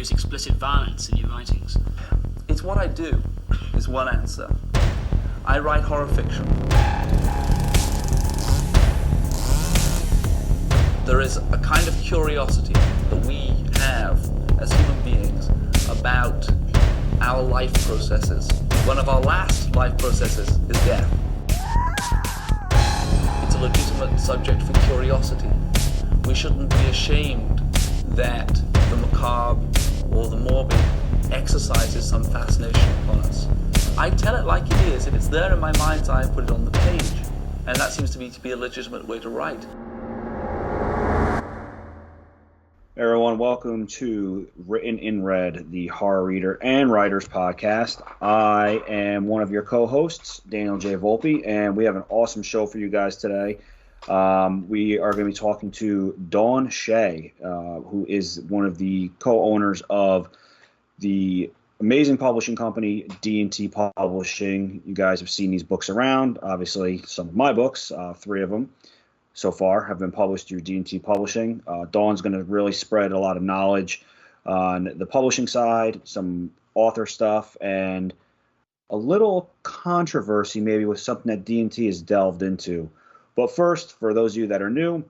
use explicit violence in your writings? It's what I do, is one answer. I write horror fiction. There is a kind of curiosity that we have as human beings about our life processes. One of our last life processes is death. It's a legitimate subject for curiosity. We shouldn't be ashamed that the macabre or the morbid exercises some fascination upon us. I tell it like it is. If it's there in my mind's eye, I put it on the page. And that seems to me to be a legitimate way to write. Everyone, welcome to Written in Red, the horror reader and writers podcast. I am one of your co-hosts, Daniel J. Volpe, and we have an awesome show for you guys today. We are going to be talking to Dawn Shea, who is one of the co-owners of the amazing publishing company, D&T Publishing. You guys have seen these books around. Obviously, some of my books, 3 of them so far, have been published through D&T Publishing. Dawn's going to really spread a lot of knowledge on the publishing side, some author stuff, and a little controversy maybe with something that D&T has delved into. But first, for those of you that are new,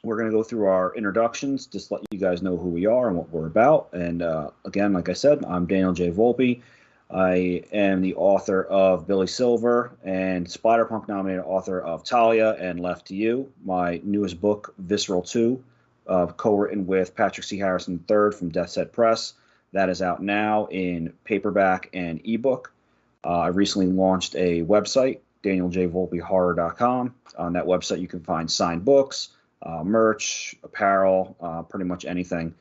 we're going to go through our introductions, just let you guys know who we are and what we're about. And again, like I said, I'm Daniel J. Volpe. I am the author of Billy Silver and Spider-Punk nominated author of Talia and Left to You. My newest book, Visceral 2, co-written with Patrick C. Harrison III from Death Set Press. That is out now in paperback and ebook. I recently launched a website, DanielJVolpeHorror.com. On that website, you can find signed books, merch, apparel, pretty much anything.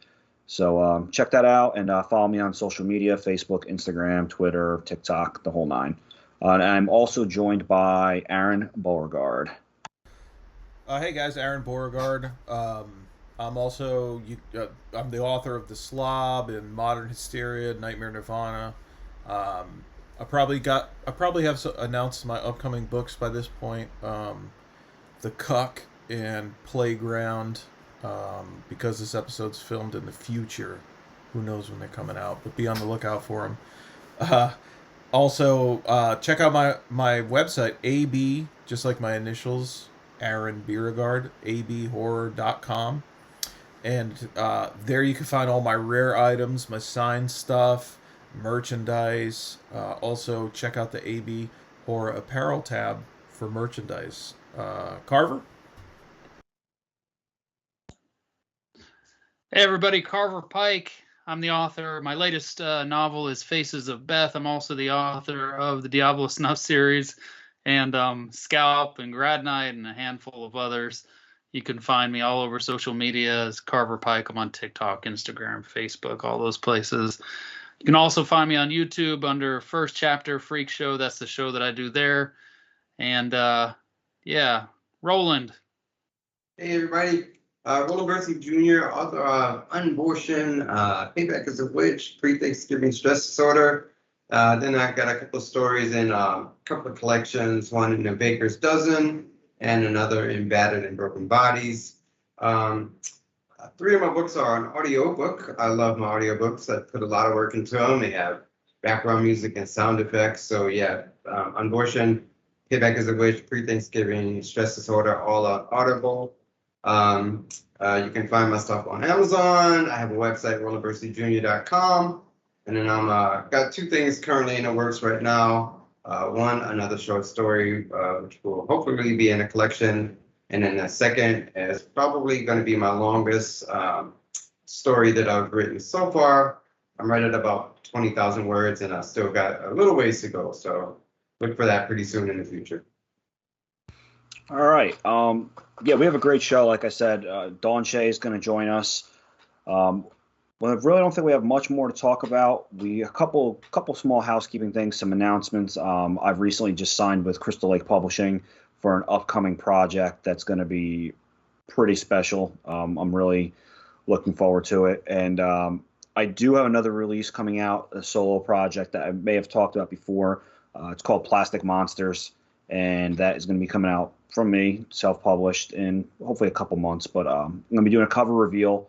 So check that out and follow me on social media, Facebook, Instagram, Twitter, TikTok, the whole nine. And I'm also joined by Aaron Beauregard. Hey guys, Aaron Beauregard. I'm also I'm the author of The Slob and Modern Hysteria, Nightmare Nirvana. I probably have announced my upcoming books by this point. The Cuck and Playground. Because this episode's filmed in the future, who knows when they're coming out, but be on the lookout for them. Also, check out my website, AB, just like my initials, Aaron Beauregard, abhorror.com. And there you can find all my rare items, my signed stuff, merchandise. Also, check out the AB Horror Apparel tab for merchandise. Carver? Hey everybody, Carver Pike. I'm the author. My latest novel is Faces of Beth. I'm also the author of the Diablo Snuff series and Scalp and Grad Night and a handful of others. You can find me all over social media as Carver Pike. I'm on TikTok, Instagram, Facebook, all those places. You can also find me on YouTube under First Chapter Freak Show. That's the show that I do there. And yeah, Roland. Hey everybody. Ronald Kelly Jr., author of Unbortion, Payback is a Witch, Pre-Thanksgiving Stress Disorder. Then I got a couple of stories in a couple of collections, one in A Baker's Dozen and another in Battered and Broken Bodies. 3 of my books are an audiobook. I love my audiobooks. I put a lot of work into them. They have background music and sound effects. So yeah, Unbortion, Payback is a Witch, Pre-Thanksgiving Stress Disorder, all on Audible. You can find my stuff on Amazon. I have a website, RolandBercyJr.com. And then I'm got 2 things currently in the works right now. One, another short story, which will hopefully be in a collection. And then the second is probably going to be my longest story that I've written so far. I'm right at about 20,000 words, and I still got a little ways to go. So look for that pretty soon in the future. All right. Yeah, we have a great show. Like I said, Dawn Shea is going to join us. Well, I really don't think we have much more to talk about. A couple small housekeeping things, some announcements. I've recently just signed with Crystal Lake Publishing for an upcoming project that's going to be pretty special. I'm really looking forward to it. And I do have another release coming out, a solo project that I may have talked about before. It's called Plastic Monsters, and that is going to be coming out from me, self-published, in hopefully a couple months. But I'm going to be doing a cover reveal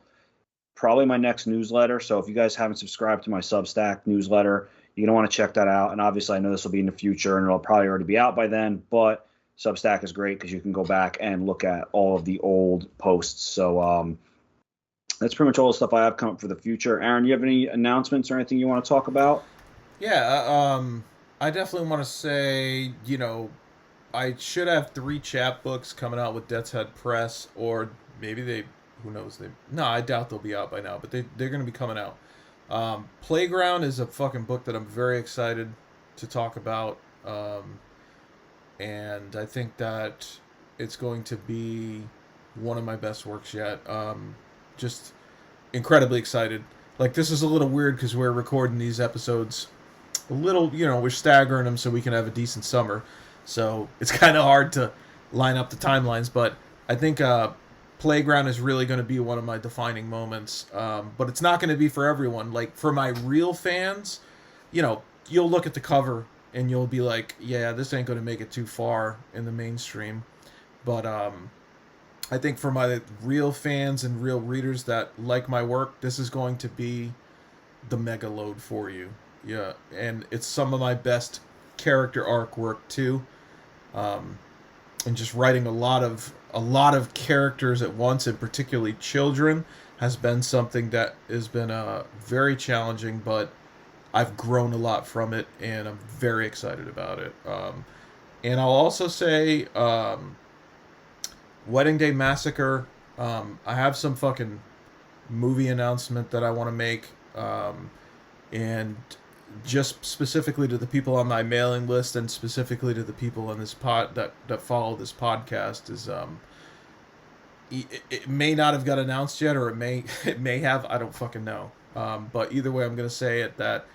probably my next newsletter. So if you guys haven't subscribed to my Substack newsletter, you're going to want to check that out. And obviously, I know this will be in the future, and it'll probably already be out by then. But Substack is great because you can go back and look at all of the old posts. So that's pretty much all the stuff I have coming up for the future. Aaron, you have any announcements or anything you want to talk about? Yeah, I definitely want to say, I should have 3 chapbooks coming out with Death's Head Press, or maybe who knows, no, I doubt they'll be out by now, but they're going to be coming out. Playground is a fucking book that I'm very excited to talk about, and I think that it's going to be one of my best works yet. Just incredibly excited. Like, this is a little weird because we're recording these episodes a little, we're staggering them so we can have a decent summer. So it's kind of hard to line up the timelines, but I think Playground is really going to be one of my defining moments. But it's not going to be for everyone. Like, for my real fans, you'll look at the cover and you'll be like, yeah, this ain't going to make it too far in the mainstream. But I think for my real fans and real readers that like my work, this is going to be the mega load for you. Yeah, and it's some of my best character arc work too. And just writing a lot of characters at once, and particularly children, has been something that has been very challenging, but I've grown a lot from it, and I'm very excited about it. And I'll also say Wedding Day Massacre, I have some fucking movie announcement that I want to make, and just specifically to the people on my mailing list, and specifically to the people on this that follow this podcast, is it may not have got announced yet, or it may have, I don't fucking know. But either way, I'm gonna say it that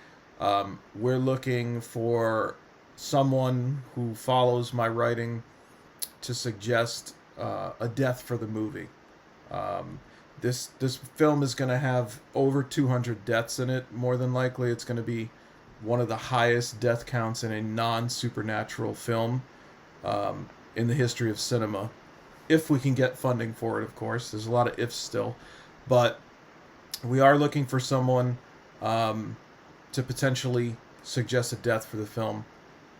we're looking for someone who follows my writing to suggest a death for the movie. This film is going to have over 200 deaths in it. More than likely, it's going to be one of the highest death counts in a non-supernatural film in the history of cinema. If we can get funding for it, of course. There's a lot of ifs still. But we are looking for someone to potentially suggest a death for the film.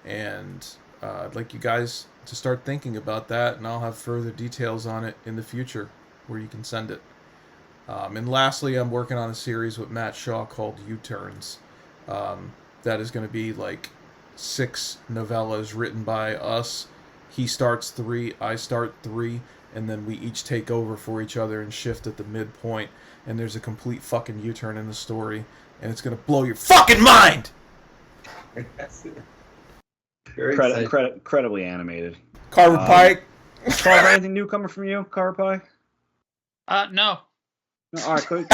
And I'd like you guys to start thinking about that, and I'll have further details on it in the future where you can send it. And lastly, I'm working on a series with Matt Shaw called U-Turns. That is going to be like 6 novellas written by us. He starts 3, I start 3, and then we each take over for each other and shift at the midpoint. And there's a complete fucking U-turn in the story, and it's going to blow your fucking mind! Incredibly animated. Carver Pike. Carver, anything new coming from you, Carver Pike? No. All right, quick.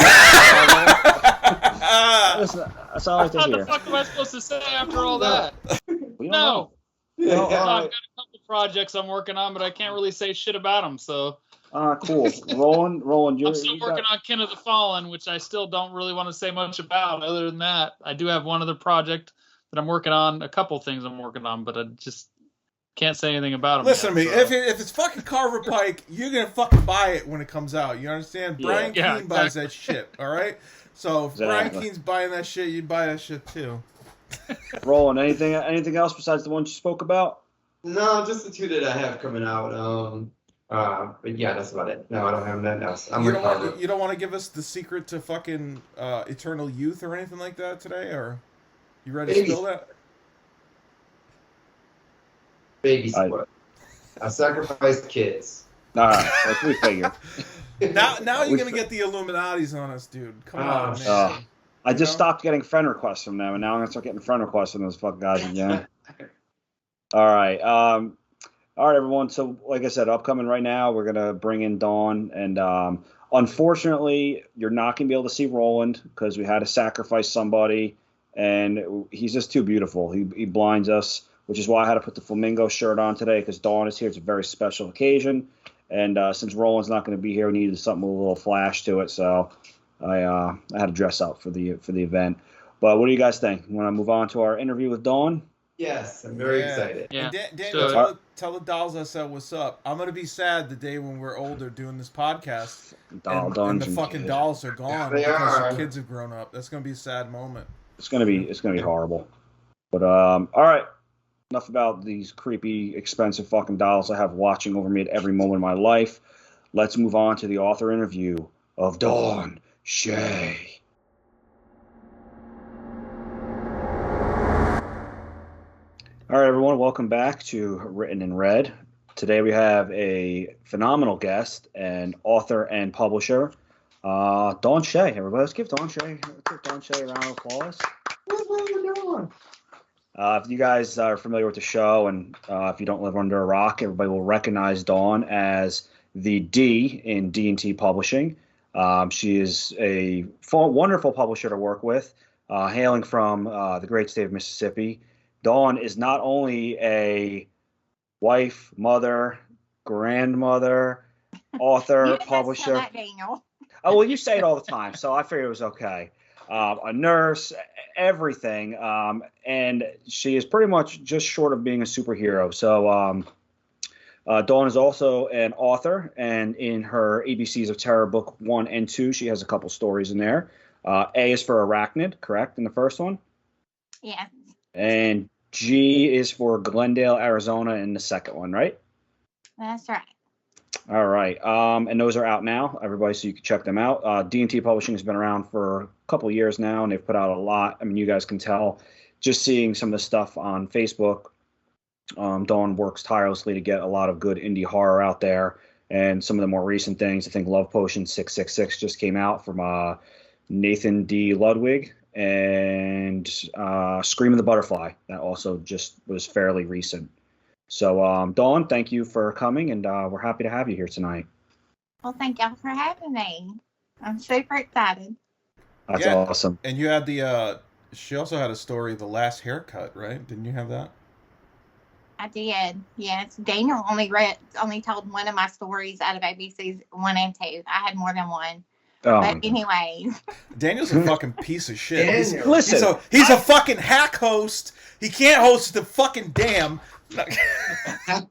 Listen, that's all I have to What hear. the fuck am I supposed to say after all that? We don't No. know. I've got a couple projects I'm working on, but I can't really say shit about them. So. Cool. Roland, I'm still working on Kin of the Fallen, which I still don't really want to say much about. Other than that, I do have one other project that I'm working on. A couple things I'm working on, but I just can't say anything about them. Listen yet, to me. If it's fucking Carver Pike, you're gonna fucking buy it when it comes out. You understand? Yeah. Brian Yeah, Keene buys that shit. All right. So if Exactly. Brian Keene's buying that shit, you'd buy that shit too. Roland, anything else besides the ones you spoke about? No, just the 2 that I have coming out. But yeah, that's about it. No, I don't have nothing else. I'm You recovered. don't want to give us the secret to fucking Eternal Youth or anything like that today, or you ready to spill that? Baby sport. I sacrificed kids. All right, like we figured. Now you're gonna get the Illuminati's on us, dude. Come on, man. I just stopped getting friend requests from them, and now I'm gonna start getting friend requests from those fucking guys again. All right, everyone. So, like I said, upcoming right now, we're gonna bring in Dawn, and unfortunately, you're not gonna be able to see Roland because we had to sacrifice somebody, and he's just too beautiful. He blinds us, which is why I had to put the flamingo shirt on today because Dawn is here. It's a very special occasion, and since Roland's not going to be here, we needed something with a little flash to it, so I had to dress up for the event. But what do you guys think? You want to move on to our interview with Dawn? Yes, I'm very excited. Yeah. And Daniel, So, tell the dolls I said what's up. I'm gonna be sad the day when we're older doing this podcast and the Dungeon fucking Kid. dolls are gone They because are. the kids have grown up. That's gonna be a sad moment. It's gonna be horrible. But all right. Enough about these creepy, expensive fucking dolls I have watching over me at every moment of my life. Let's move on to the author interview of Dawn Shea. All right, everyone, welcome back to Written in Red. Today we have a phenomenal guest and author and publisher, Dawn Shea. Everybody, let's give Dawn Shea a round of applause. If you guys are familiar with the show, and if you don't live under a rock, everybody will recognize Dawn as the D in D&T Publishing. She is a wonderful publisher to work with, hailing from the great state of Mississippi. Dawn is not only a wife, mother, grandmother, author, publisher. That, Daniel. Oh, well, you say it all the time, so I figured it was okay. A nurse, everything, and she is pretty much just short of being a superhero. So Dawn is also an author, and in her ABCs of Terror book 1 and 2, she has a couple stories in there. A is for Arachnid, correct, in the first one? Yeah. And G is for Glendale, Arizona in the second one, right? That's right. All right. And those are out now, everybody, so you can check them out. D&T Publishing has been around for a couple of years now, and they've put out a lot. I mean, you guys can tell just seeing some of the stuff on Facebook. Dawn works tirelessly to get a lot of good indie horror out there. And some of the more recent things, I think Love Potion 666 just came out from Nathan D. Ludwig. And Scream of the Butterfly, that also just was fairly recent. So, Dawn, thank you for coming, and we're happy to have you here tonight. Well, thank y'all for having me. I'm super excited. That's awesome. And you had she also had a story, The Last Haircut, right? Didn't you have that? I did. Yes. Daniel only told one of my stories out of ABCs 1 and 2. I had more than one. Oh, but anyway. Daniel's a fucking piece of shit. Listen, he's a fucking hack host. He can't host the fucking damn.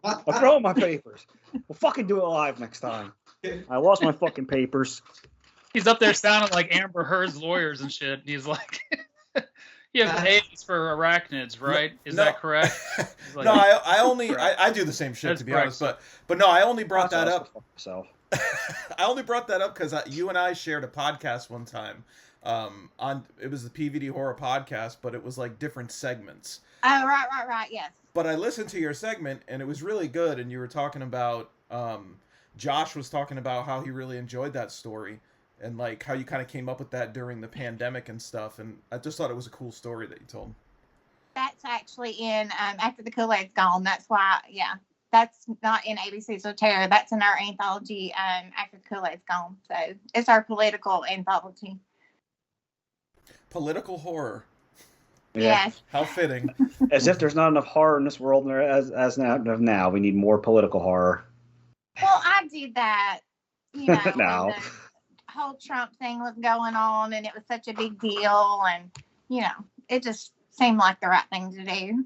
I'll throw out my papers. We'll fucking do it live next time. I lost my fucking papers. he's up there sounding like Amber Heard's lawyers and shit. And he's like, you have A's for arachnids, right? Is that correct? Like, no, I do the same shit, That's to be honest. But no, I only brought that up. I only brought that up because you and I shared a podcast one time. It was the PVD Horror Podcast, but it was like different segments. Oh, right, yes. But I listened to your segment, and it was really good. And you were talking about, Josh was talking about how he really enjoyed that story, and like how you kind of came up with that during the pandemic and stuff. And I just thought it was a cool story that you told. That's actually in After the Kool-Aid's Gone. That's why, yeah. That's not in ABCs of Terror. That's in our anthology After the Kool-Aid's Gone. So it's our political anthology. Political horror. Yeah. Yes. How fitting. As if there's not enough horror in this world as now. We need more political horror. Well, I did that, no. No. When the whole Trump thing was going on, and it was such a big deal, and it just seemed like the right thing to do.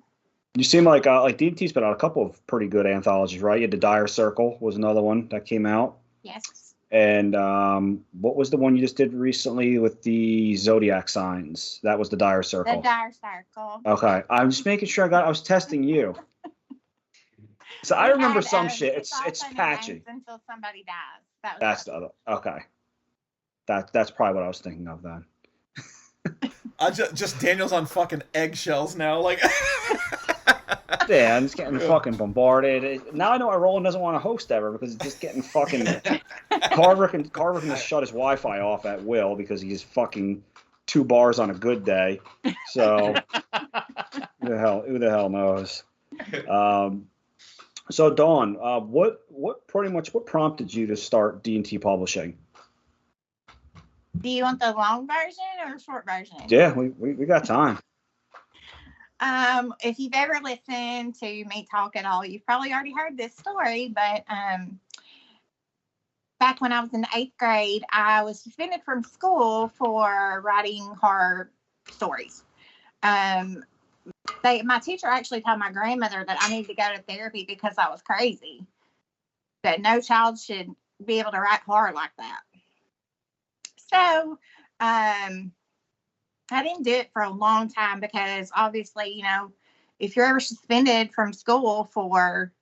You seem like D&T's put out a couple of pretty good anthologies, right? You had The Dire Circle was another one that came out. Yes. And what was the one you just did recently with the zodiac signs? That was The Dire Circle. The Dire Circle. Okay, I'm just making sure I was testing you. So I remember some shit. It's patchy. Until somebody dies. That's the other. Okay. That's probably what I was thinking of then. Just Daniel's on fucking eggshells now, like. Yeah, I'm just getting fucking bombarded. Now I know why Roland doesn't want to host ever, because it's just getting fucking. Carver can just shut his Wi-Fi off at will because he's fucking 2 bars on a good day. So who the hell knows? So Dawn, what prompted you to start D&T Publishing? Do you want the long version or short version? Yeah, we got time. If you've ever listened to me talk at all, you've probably already heard this story, but back when I was in the 8th grade, I was suspended from school for writing horror stories. my teacher actually told my grandmother that I needed to go to therapy because I was crazy. That no child should be able to write hard like that. So, I didn't do it for a long time because obviously, you know, if you're ever suspended from school for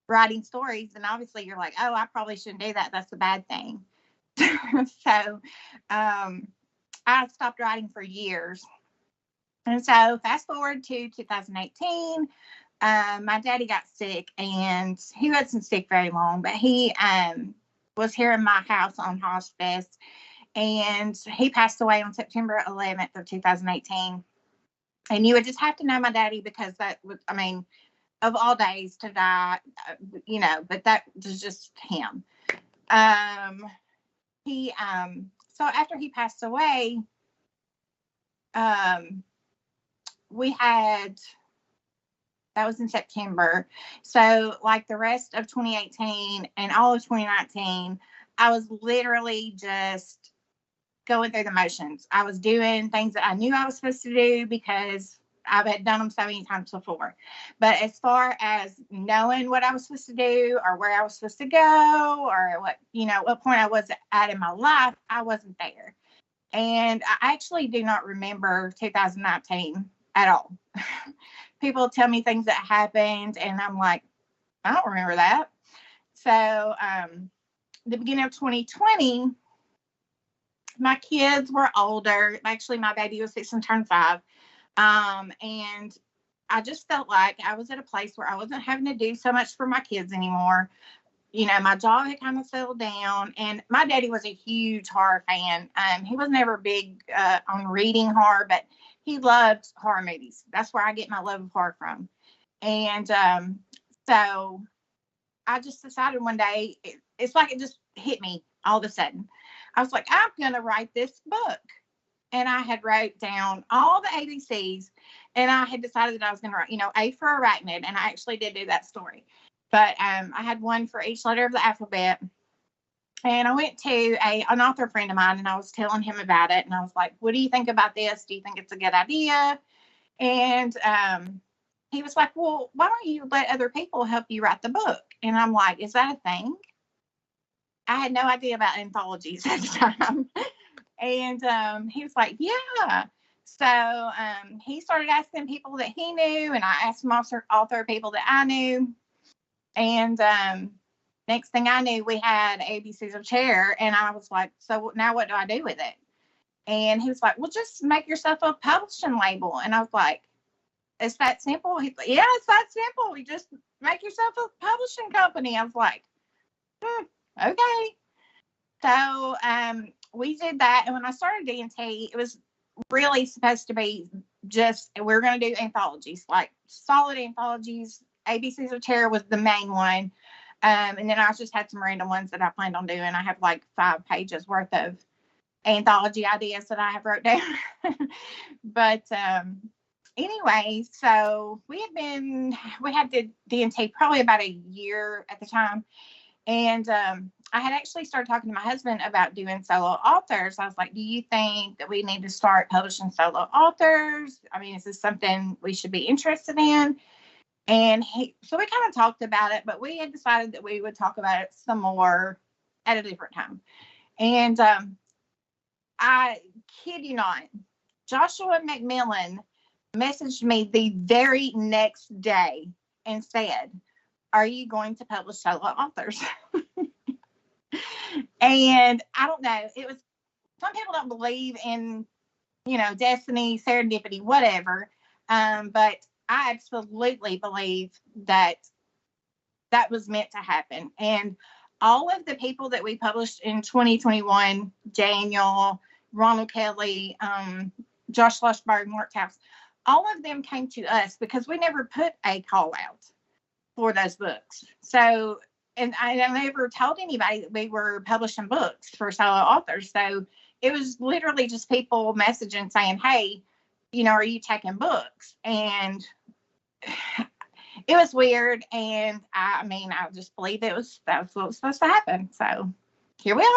writing stories, then obviously you're like, oh, I probably shouldn't do that. That's a bad thing. So, I stopped writing for years. And so fast forward to 2018, my daddy got sick, and he wasn't sick very long, but he was here in my house on hospice, and he passed away on September 11th of 2018. And you would just have to know my daddy because that was, I mean, of all days to die, you know, but that was just him. So after he passed away, we had, that was in September. So like the rest of 2018 and all of 2019, I was literally just going through the motions. I was doing things that I knew I was supposed to do because I had done them so many times before. But as far as knowing what I was supposed to do or where I was supposed to go or what, you know, what point I was at in my life, I wasn't there. And I actually do not remember 2019 at all. People tell me things that happened, and I'm like, I don't remember that. So, the beginning of 2020, my kids were older. Actually, my baby was 6 and turned 5. And I just felt like I was at a place where I wasn't having to do so much for my kids anymore. You know, my job had kind of settled down, and my daddy was a huge horror fan. He was never big on reading horror, but he loved horror movies. That's where I get my love of horror from. And so I just decided one day, it's like it just hit me all of a sudden. I was like, I'm going to write this book. And I had wrote down all the ABCs, and I had decided that I was going to write, you know, A for arachnid. And I actually did do that story. But I had one for each letter of the alphabet. And I went to an author friend of mine, and I was telling him about it. And I was like, what do you think about this? Do you think it's a good idea? And he was like, well, why don't you let other people help you write the book? And I'm like, is that a thing? I had no idea about anthologies at the time. And he was like, yeah. So he started asking people that he knew, and I asked some author people that I knew. And next thing I knew, we had ABCs of Chair, and I was like, so now what do I do with it? And he was like, well, just make yourself a publishing label. And I was like, it's that simple? He's like, yeah, it's that simple. You just make yourself a publishing company. I was like, okay. So we did that. And when I started D&T, it was really supposed to be just, we're going to do anthologies, like solid anthologies. ABCs of Terror was the main one. And then I just had some random ones that I planned on doing. I have like 5 pages worth of anthology ideas that I have wrote down. But anyway, so we had the D&T probably about a year at the time. And I had actually started talking to my husband about doing solo authors. I was like, do you think that we need to start publishing solo authors? I mean, is this something we should be interested in? And so we kind of talked about it, but we had decided that we would talk about it some more at a different time. And I kid you not, Joshua McMillan messaged me the very next day and said, are you going to publish solo authors? And I don't know, it was, some people don't believe in, you know, destiny, serendipity, whatever. But I absolutely believe that that was meant to happen. And all of the people that we published in 2021, Daniel, Ronald Kelly, Josh Lushberg, Mark Taps, all of them came to us because we never put a call out for those books. So, and I never told anybody that we were publishing books for solo authors. So it was literally just people messaging saying, hey, you know, are you taking books? And it was weird. And I mean, I just believe that's what was supposed to happen. So here we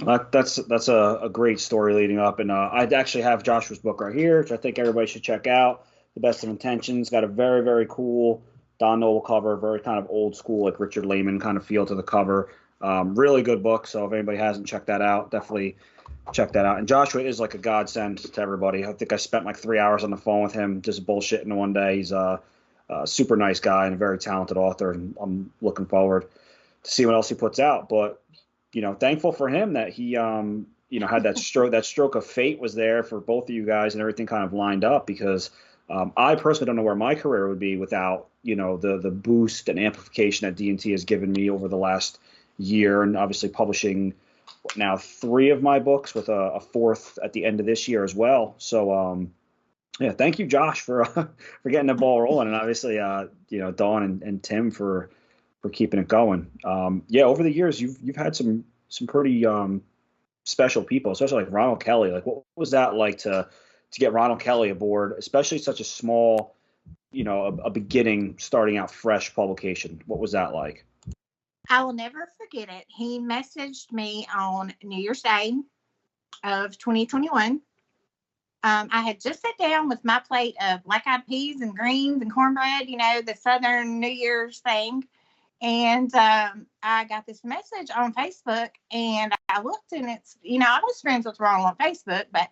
are. That's a great story leading up. And I actually have Joshua's book right here, which I think everybody should check out. The Best of Intentions. Got a very, very cool Don Noble cover, very kind of old school, like Richard Lehman kind of feel to the cover. Really good book. So if anybody hasn't checked that out, definitely check that out. And Joshua is like a godsend to everybody. I think I spent like 3 hours on the phone with him just bullshitting one day. He's a super nice guy and a very talented author, and I'm looking forward to see what else he puts out. But thankful for him that he had that stroke of fate was there for both of you guys, and everything kind of lined up, because I personally don't know where my career would be without the boost and amplification that D&T has given me over the last year, and obviously publishing now 3 of my books with a 4th at the end of this year as well. So yeah, thank you, Josh, for getting the ball rolling, and obviously Dawn and Tim for keeping it going. Yeah, over the years you've had some pretty special people, especially like Ronald Kelly. Like, what was that like to get Ronald Kelly aboard, especially such a small, a beginning, starting out fresh publication? What was that like? I will never forget it. He messaged me on New Year's Day of 2021. I had just sat down with my plate of black-eyed peas and greens and cornbread, the Southern New Year's thing. And I got this message on Facebook, and I looked, and it's, I was friends with Ronald on Facebook, but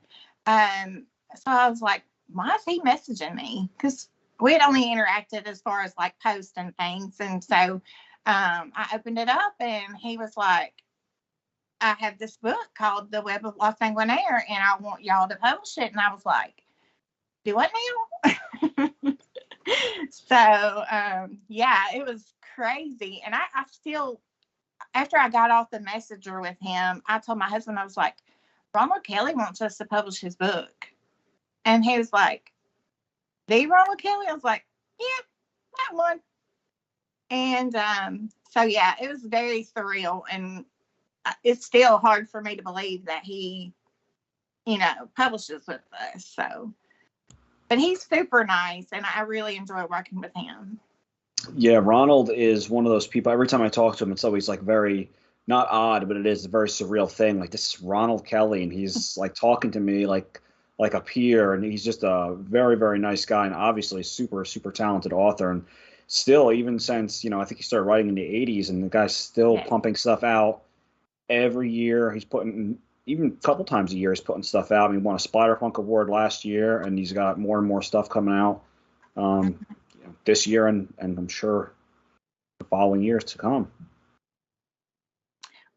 so I was like, why is he messaging me? Because we had only interacted as far as like posts and things. And so I opened it up, and he was like, I have this book called The Web of La Sanguinaire, and I want y'all to publish it. And I was like, do what now? So, yeah, it was crazy. And I still, after I got off the messenger with him, I told my husband, I was like, Ronald Kelly wants us to publish his book. And he was like, the Ronald Kelly? I was like, yeah, that one. And so, yeah, it was very surreal. And it's still hard for me to believe that he, publishes with us. So, but he's super nice, and I really enjoy working with him. Yeah, Ronald is one of those people. Every time I talk to him, it's always like very, not odd, but it is a very surreal thing. Like, this is Ronald Kelly, and he's like talking to me like a peer, and he's just a very, very nice guy, and obviously super, super talented author. And still, even since, I think he started writing in the 80s, and the guy's still pumping stuff out every year. He's putting, even a couple times a year, he's putting stuff out. I mean, he won a Spider-Punk award last year, and he's got more and more stuff coming out this year, and I'm sure the following years to come.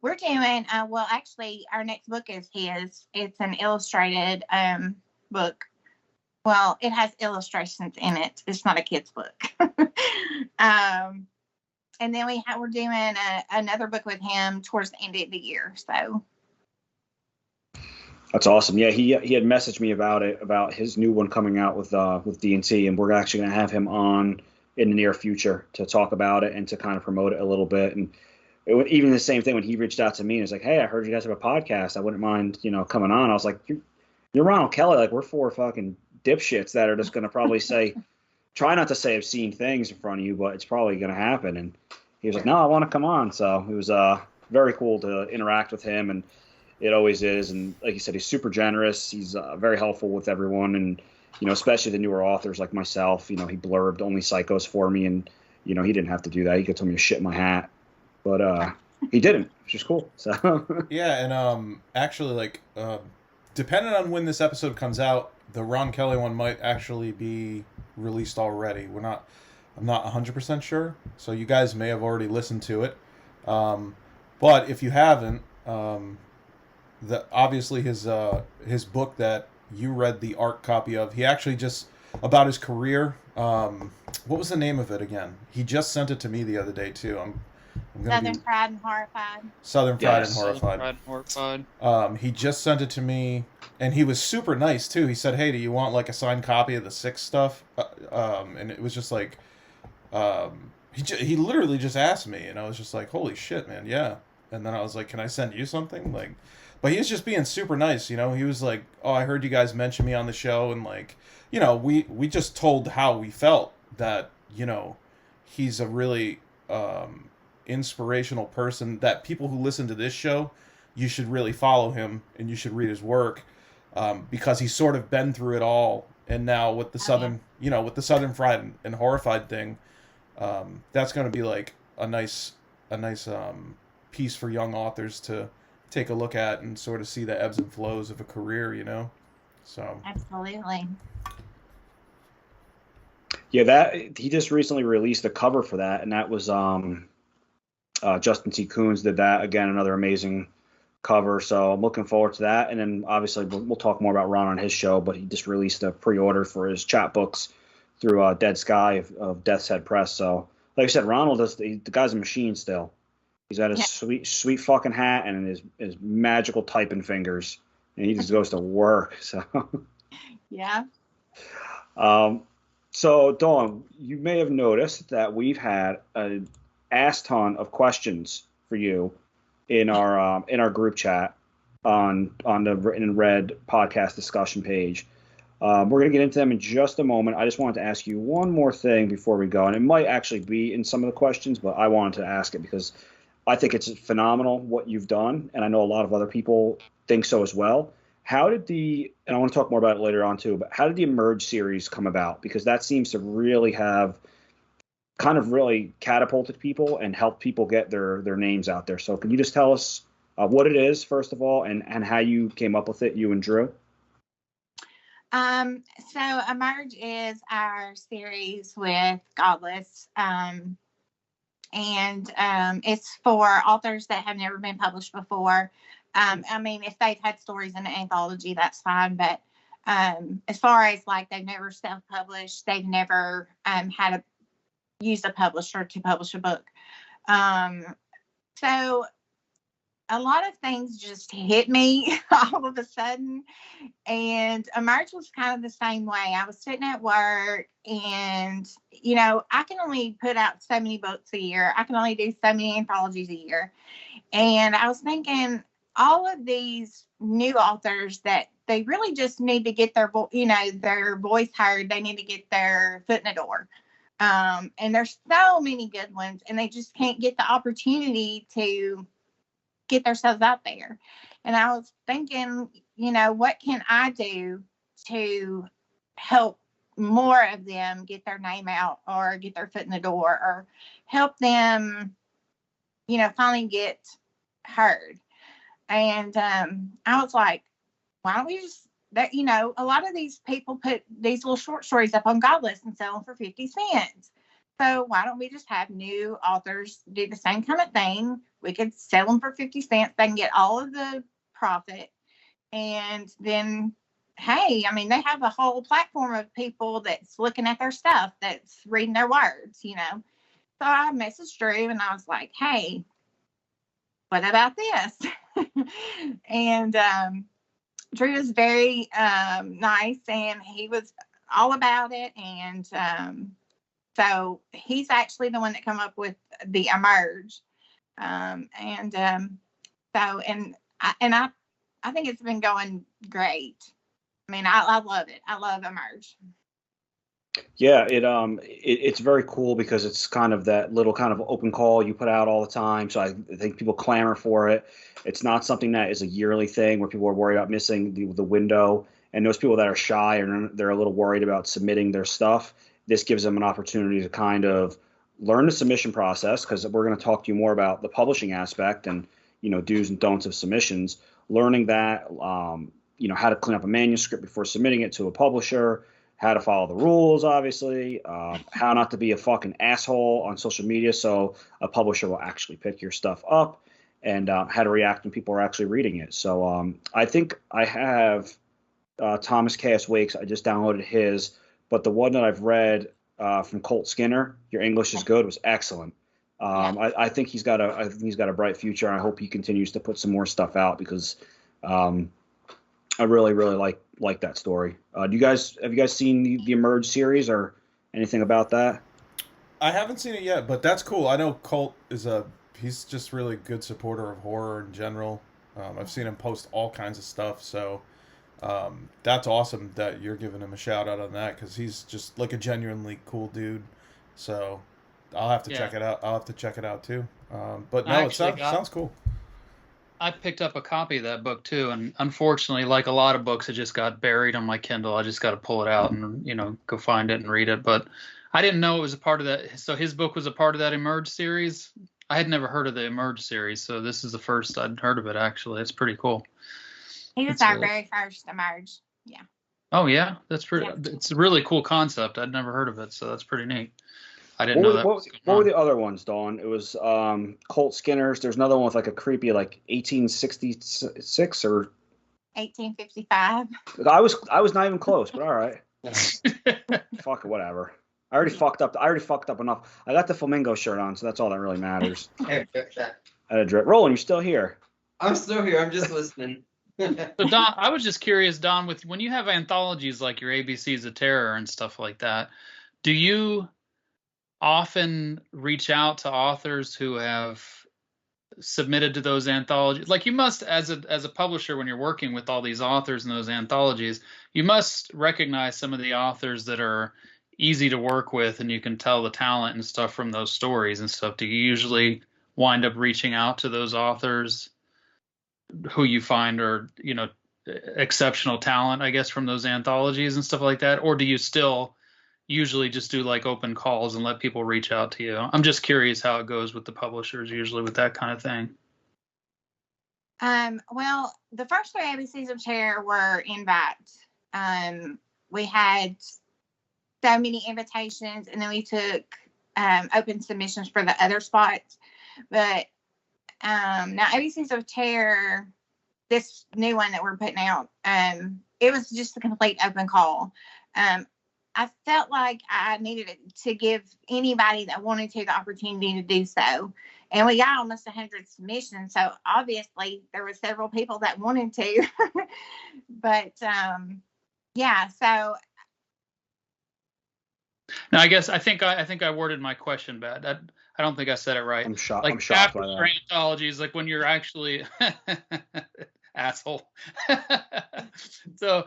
We're doing, well, actually, our next book is his. It's an illustrated book. Well, it has illustrations in it. It's not a kid's book. And then we're doing another book with him towards the end of the year. So that's awesome. Yeah, he had messaged me about his new one coming out with D&T, and we're actually going to have him on in the near future to talk about it and to kind of promote it a little bit. And even the same thing when he reached out to me and was like, "Hey, I heard you guys have a podcast. I wouldn't mind, coming on." I was like, "You're Ronald Kelly. Like, we're 4 fucking dipshits that are just going to probably say, try not to say obscene things in front of you, but it's probably going to happen." And he was like, "No, I want to come on." So it was very cool to interact with him, and it always is. And like you said, he's super generous. He's very helpful with everyone, and especially the newer authors like myself. He blurbed Only Psychos for me, and he didn't have to do that. He could tell me to shit my hat, but he didn't, which is cool. So yeah, and actually, like, depending on when this episode comes out, the Ron Kelly one might actually be released already. I'm not 100% sure, so you guys may have already listened to it. But if you haven't, obviously his book that you read the art copy of, he actually just, about his career. What was the name of it again? He just sent it to me the other day too. Southern Pride and Horrified. Southern Pride and Horrified. Southern Pride and Horrified. He just sent it to me, and he was super nice too. He said, "Hey, do you want like a signed copy of the Six stuff?" And it was just like, he literally just asked me, and I was just like, "Holy shit, man, yeah." And then I was like, "Can I send you something?" Like, but he was just being super nice, He was like, "Oh, I heard you guys mention me on the show," and like, we just told how we felt that, he's a really inspirational person, that people who listen to this show, you should really follow him and you should read his work, because he's sort of been through it all, And now with the Southern, with the Southern Fried and Horrified thing, that's going to be like a nice piece for young authors to take a look at and sort of see the ebbs and flows of a career. So Absolutely. Yeah, that he just recently released a cover for that, and that was Justin T. Coons did that again, another amazing cover. So I'm looking forward to that. And then obviously we'll talk more about Ron on his show, but he just released a pre-order for his chapbooks through Dead Sky of Death's Head Press. So like I said, Ronald the guy's a machine still. He's got his sweet fucking hat and his magical typing fingers, and he just goes to work. So Yeah. So Dawn, you may have noticed that we've had an ass ton of questions for you in our group chat on the Written in Red podcast discussion page. We're going to get into them in just a moment. I just wanted to ask you one more thing before we go, and it might actually be in some of the questions, but I wanted to ask it because I think it's phenomenal what you've done, and I know a lot of other people think so as well. How did and I want to talk more about it later on too, but how did the Emerge series come about? Because that seems to really have kind of really catapulted people and helped people get their names out there. So can you just tell us what it is, first of all, and how you came up with it, you and Drew? So Emerge is our series with Godless. And it's for authors that have never been published before. I mean, if they've had stories in an anthology, that's fine. But as far as like they've never self-published, they've never used a publisher to publish a book. So a lot of things just hit me all of a sudden. And Emerge was kind of the same way. I was sitting at work and, I can only put out so many books a year. I can only do so many anthologies a year. And I was thinking all of these new authors that they really just need to get their voice heard. They need to get their foot in the door. And there's so many good ones and they just can't get the opportunity to get themselves out there. And I was thinking, what can I do to help more of them get their name out or get their foot in the door or help them, finally get heard. And I was like, why don't we just, a lot of these people put these little short stories up on Godless and sell them for 50 cents. So why don't we just have new authors do the same kind of thing? We could sell them for 50 cents. They can get all of the profit. And then, hey, I mean, they have a whole platform of people that's looking at their stuff, that's reading their words, So I messaged Drew and I was like, hey, what about this? And Drew was very nice and he was all about it. And so he's actually the one that come up with the Emerge. I think it's been going great. I mean, I love it. I love Emerge. Yeah, it's very cool because it's kind of that little kind of open call you put out all the time. So I think people clamor for it. It's not something that is a yearly thing where people are worried about missing the window. And those people that are shy or they're a little worried about submitting their stuff, this gives them an opportunity to kind of learn the submission process, because we're going to talk to you more about the publishing aspect and, do's and don'ts of submissions, learning that, how to clean up a manuscript before submitting it to a publisher, how to follow the rules, obviously, how not to be a fucking asshole on social media so a publisher will actually pick your stuff up, and how to react when people are actually reading it. So I think I have Thomas K.S. Wakes. I just downloaded his, but the one that I've read from Colt Skinner, Your English is Good, was excellent. I think he's got a bright future, and I hope he continues to put some more stuff out because I really, really like that story. Have you guys seen the Emerge series or anything about that? I haven't seen it yet, but that's cool. I know Colt he's just really good supporter of horror in general. I've seen him post all kinds of stuff, so that's awesome that you're giving him a shout out on that, because he's just like a genuinely cool dude. So I'll have to check it out. I'll have to check it out too. But no, it sounds cool. I picked up a copy of that book too, and unfortunately, like a lot of books, it just got buried on my Kindle. I just got to pull it out and go find it and read it. But I didn't know it was a part of that. So his book was a part of that Emerge series. I had never heard of the Emerge series, so this is the first I'd heard of it. Actually, it's pretty cool. He was our very first Emerge. Yeah. Oh yeah, that's pretty. Yeah. It's a really cool concept. I'd never heard of it, so that's pretty neat. I didn't know that. What were the other ones, Dawn? It was Colt Skinner's. There's another one with like a creepy 1866 or 1855. I was not even close, but all right. Fuck it, whatever. I already fucked up enough. I got the flamingo shirt on, so that's all that really matters. Roland, you're still here. I'm still here. I'm just listening. So Don, I was just curious, Don, with when you have anthologies like your ABCs of Terror and stuff like that, do you often reach out to authors who have submitted to those anthologies? Like you must, as a publisher, when you're working with all these authors in those anthologies, you must recognize some of the authors that are easy to work with and you can tell the talent and stuff from those stories and stuff. Do you usually wind up reaching out to those authors who you find are, exceptional talent, I guess, from those anthologies and stuff like that? Or do you still usually just do like open calls and let people reach out to you? I'm just curious how it goes with the publishers usually with that kind of thing. Well, the first 3 ABCs of Terror were invites. We had so many invitations, and then we took open submissions for the other spots. But now ABCs of Terror, this new one that we're putting out, it was just a complete open call. I felt like I needed to give anybody that wanted to the opportunity to do so. And we got almost 100 submissions. So obviously there were several people that wanted to. But yeah, so. Now, I think I worded my question bad. I don't think I said it right. I'm shocked. Like I'm shocked by that. Anthologies, like when you're actually asshole. So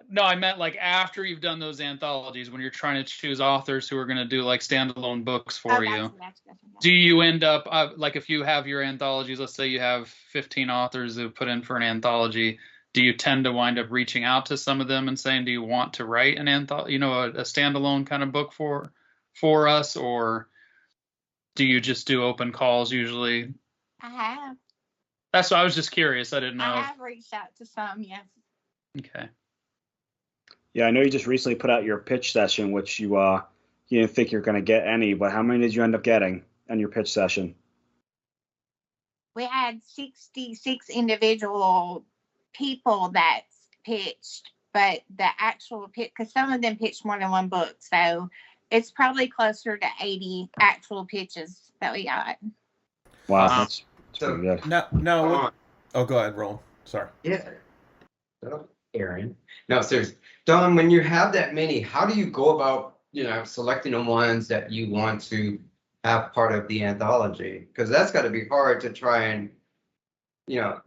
no, I meant like after you've done those anthologies, when you're trying to choose authors who are going to do like standalone books for you. Gotcha. Do you end up like if you have your anthologies, let's say you have 15 authors who put in for an anthology, do you tend to wind up reaching out to some of them and saying, do you want to write an anthology, a standalone kind of book for us, or do you just do open calls usually? I have. That's why I was just curious. I didn't know. I have reached out to some, yes. Okay. Yeah, I know you just recently put out your pitch session, which you didn't think you're going to get any, but how many did you end up getting on your pitch session? We had 66 individual people that pitched, but the actual pitch, because some of them pitched more than one book, so it's probably closer to 80 actual pitches that we got. Wow, that's pretty good. No. Oh, go ahead, Roland. Sorry. Yeah. So, Aaron. No, seriously. Dawn, when you have that many, how do you go about, selecting the ones that you want to have part of the anthology? Because that's got to be hard to try and,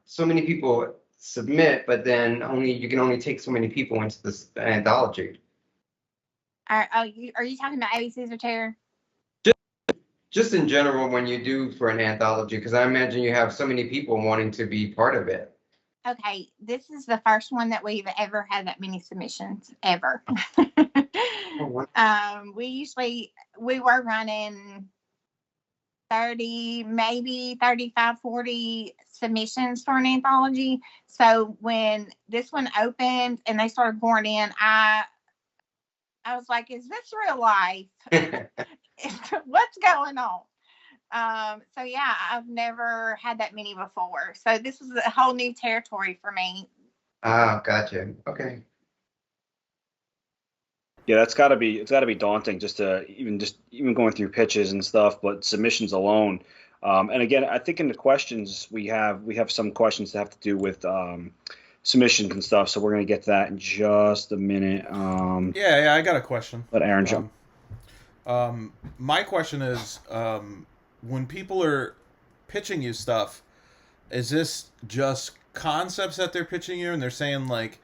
so many people submit, but then you can only take so many people into this anthology. Are you talking about ABCs of Terror? Just in general, when you do for an anthology, because I imagine you have so many people wanting to be part of it. Okay, this is the first one that we've ever had that many submissions ever. We were running 30, maybe 35, 40 submissions for an anthology. So when this one opened and they started pouring in, I was like, is this real life? What's going on? So yeah, I've never had that many before. So this is a whole new territory for me. Oh, gotcha. Okay. Yeah, it's got to be daunting just even going through pitches and stuff, but submissions alone. And again, I think in the questions we have some questions that have to do with submissions and stuff. So we're gonna get to that in just a minute. Yeah, I got a question. Let Aaron jump. My question is, when people are pitching you stuff, is this just concepts that they're pitching you and they're saying like,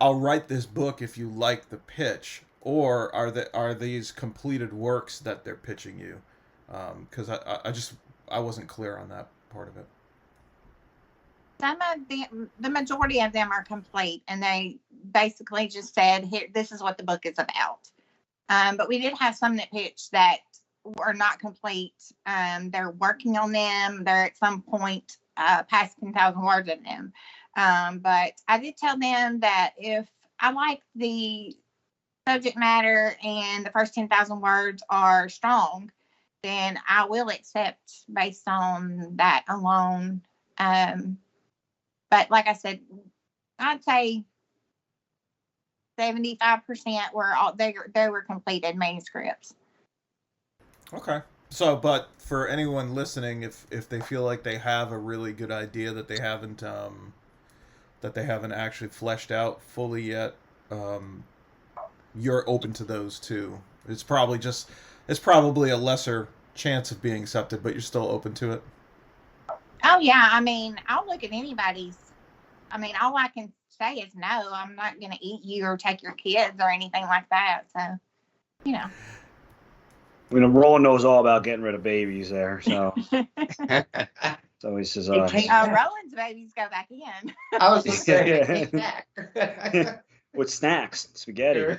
I'll write this book if you like the pitch, or are these completed works that they're pitching you? Because I wasn't clear on that part of it. Some of them, the majority of them are complete, and they basically just said, "Here, this is what the book is about." But we did have some that pitched that were not complete. They're working on them. They're at some point past 10,000 words in them. But I did tell them that if I like the subject matter and the first 10,000 words are strong, then I will accept based on that alone. But like I said, I'd say 75% were all they were completed manuscripts. Okay. So, but for anyone listening, if they feel like they have a really good idea that they haven't actually fleshed out fully yet, you're open to those too. It's probably a lesser chance of being accepted, but you're still open to it. Oh yeah, I mean, I'll look at anybody's. I mean, all I can say is no. I'm not going to eat you or take your kids or anything like that. So, you know. I mean, Roland knows all about getting rid of babies there, so so he says, Roland's babies go back in. I was just saying. with snacks, spaghetti.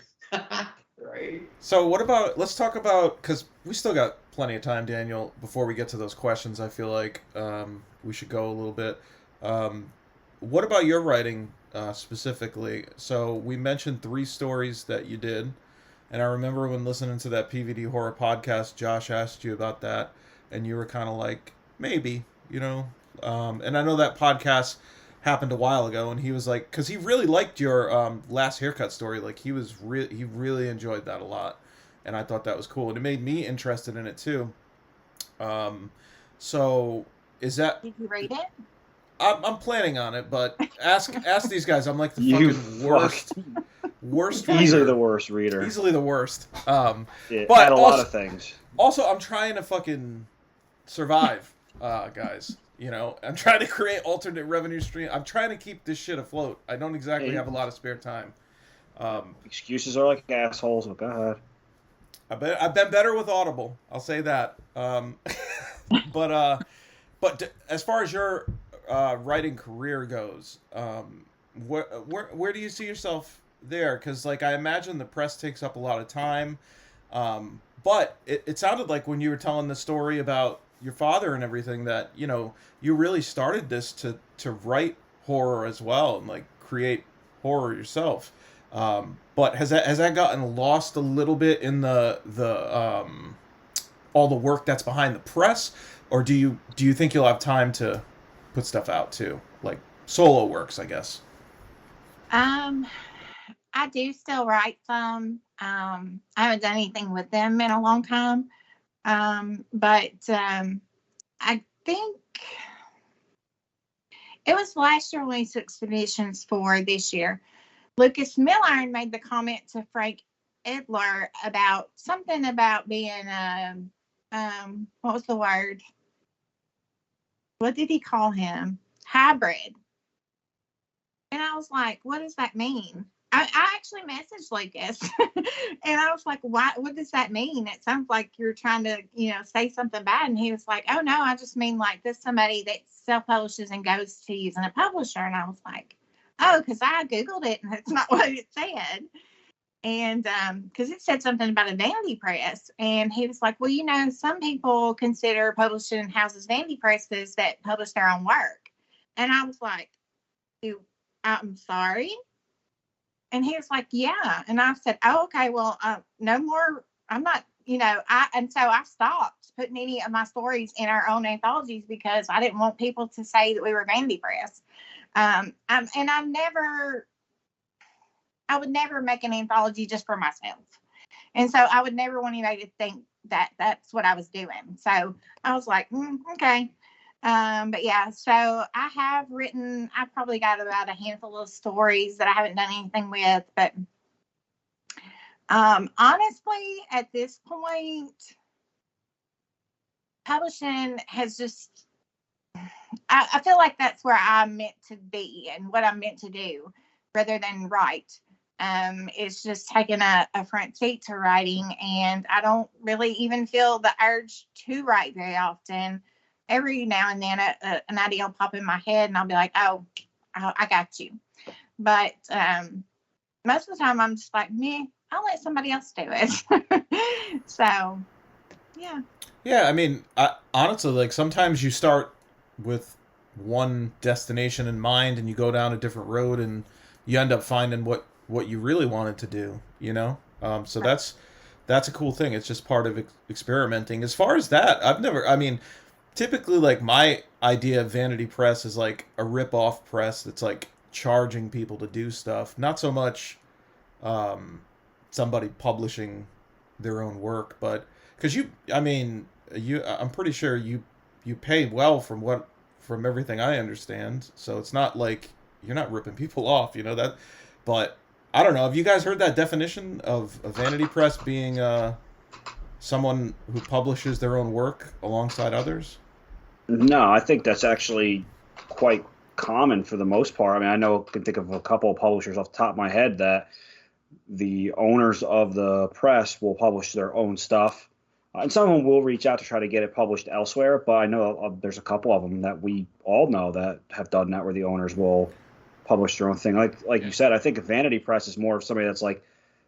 Right. So what about, let's talk about, because we still got plenty of time, Daniel, before we get to those questions. I feel like we should go a little bit. What about your writing specifically? So we mentioned 3 stories that you did, and I remember when listening to that PVD horror podcast, Josh asked you about that, and you were kind of like, maybe, you know. And I know that podcast happened a while ago, and he was like, because he really liked your last haircut story. Like he really enjoyed that a lot, and I thought that was cool, and it made me interested in it too. So is that? Did you read it? I'm planning on it, but ask these guys. I'm like the fucking worst. Easily the worst reader. Easily the worst. Yeah, but at a lot of things. Also, I'm trying to fucking survive, guys. You know, I'm trying to create alternate revenue stream. I'm trying to keep this shit afloat. I don't exactly have a lot of spare time. Excuses are like assholes, but go ahead. I've been better with Audible. I'll say that. But as far as your writing career goes, where do you see yourself there? Because like I imagine the press takes up a lot of time. But it sounded like when you were telling the story about your father and everything that, you know, you really started this to write horror as well and like create horror yourself. But has that gotten lost a little bit in the all the work that's behind the press, or do you think you'll have time to put stuff out too, like solo works, I guess? I do still write some. I haven't done anything with them in a long time. But I think it was last year when we took submissions for this year. Lucas Milliron made the comment to Frank Edler about something about being what was the word? What did he call him? Hybrid. And I was like, what does that mean? I actually messaged Lucas and I was like, what does that mean? It sounds like you're trying to, you know, say something bad. And he was like, oh no, I just mean like this somebody that self-publishes and goes to using a publisher. And I was like, oh, because I Googled it and that's not what it said. And because it said something about a vanity press. And he was like, well, you know, some people consider publishing houses vanity presses that publish their own work. And I was like, I'm sorry. And he was like, yeah. And I said, oh, okay, well, no more. I'm not, you know, and so I stopped putting any of my stories in our own anthologies because I didn't want people to say that we were vanity press. And I would never make an anthology just for myself. And so I would never want anybody to think that that's what I was doing. So I was like, okay. But yeah, so I've probably got about a handful of stories that I haven't done anything with, but honestly, at this point, publishing has just, I feel like that's where I'm meant to be and what I'm meant to do rather than write. It's just taking a front seat to writing, and I don't really even feel the urge to write very often. every now and then an idea will pop in my head, and I'll be like, oh, I got you. But most of the time, I'm just like, me, I'll let somebody else do it. So, yeah. Yeah, I mean, honestly, like sometimes you start with one destination in mind and you go down a different road and you end up finding what you really wanted to do, you know? So that's a cool thing. It's just part of experimenting. As far as that, I mean, typically like my idea of Vanity Press is like a rip-off press that's like charging people to do stuff. Not so much somebody publishing their own work, but because I'm pretty sure you pay well from everything I understand. So it's not like you're not ripping people off, you know that. But I don't know. Have you guys heard that definition of a vanity press being someone who publishes their own work alongside others? No, I think that's actually quite common for the most part. I mean, I can think of a couple of publishers off the top of my head that the owners of the press will publish their own stuff. And some of them will reach out to try to get it published elsewhere, but I know there's a couple of them that we all know that have done that, where the owners will publish their own thing. Like you said, I think a vanity press is more of somebody that's like,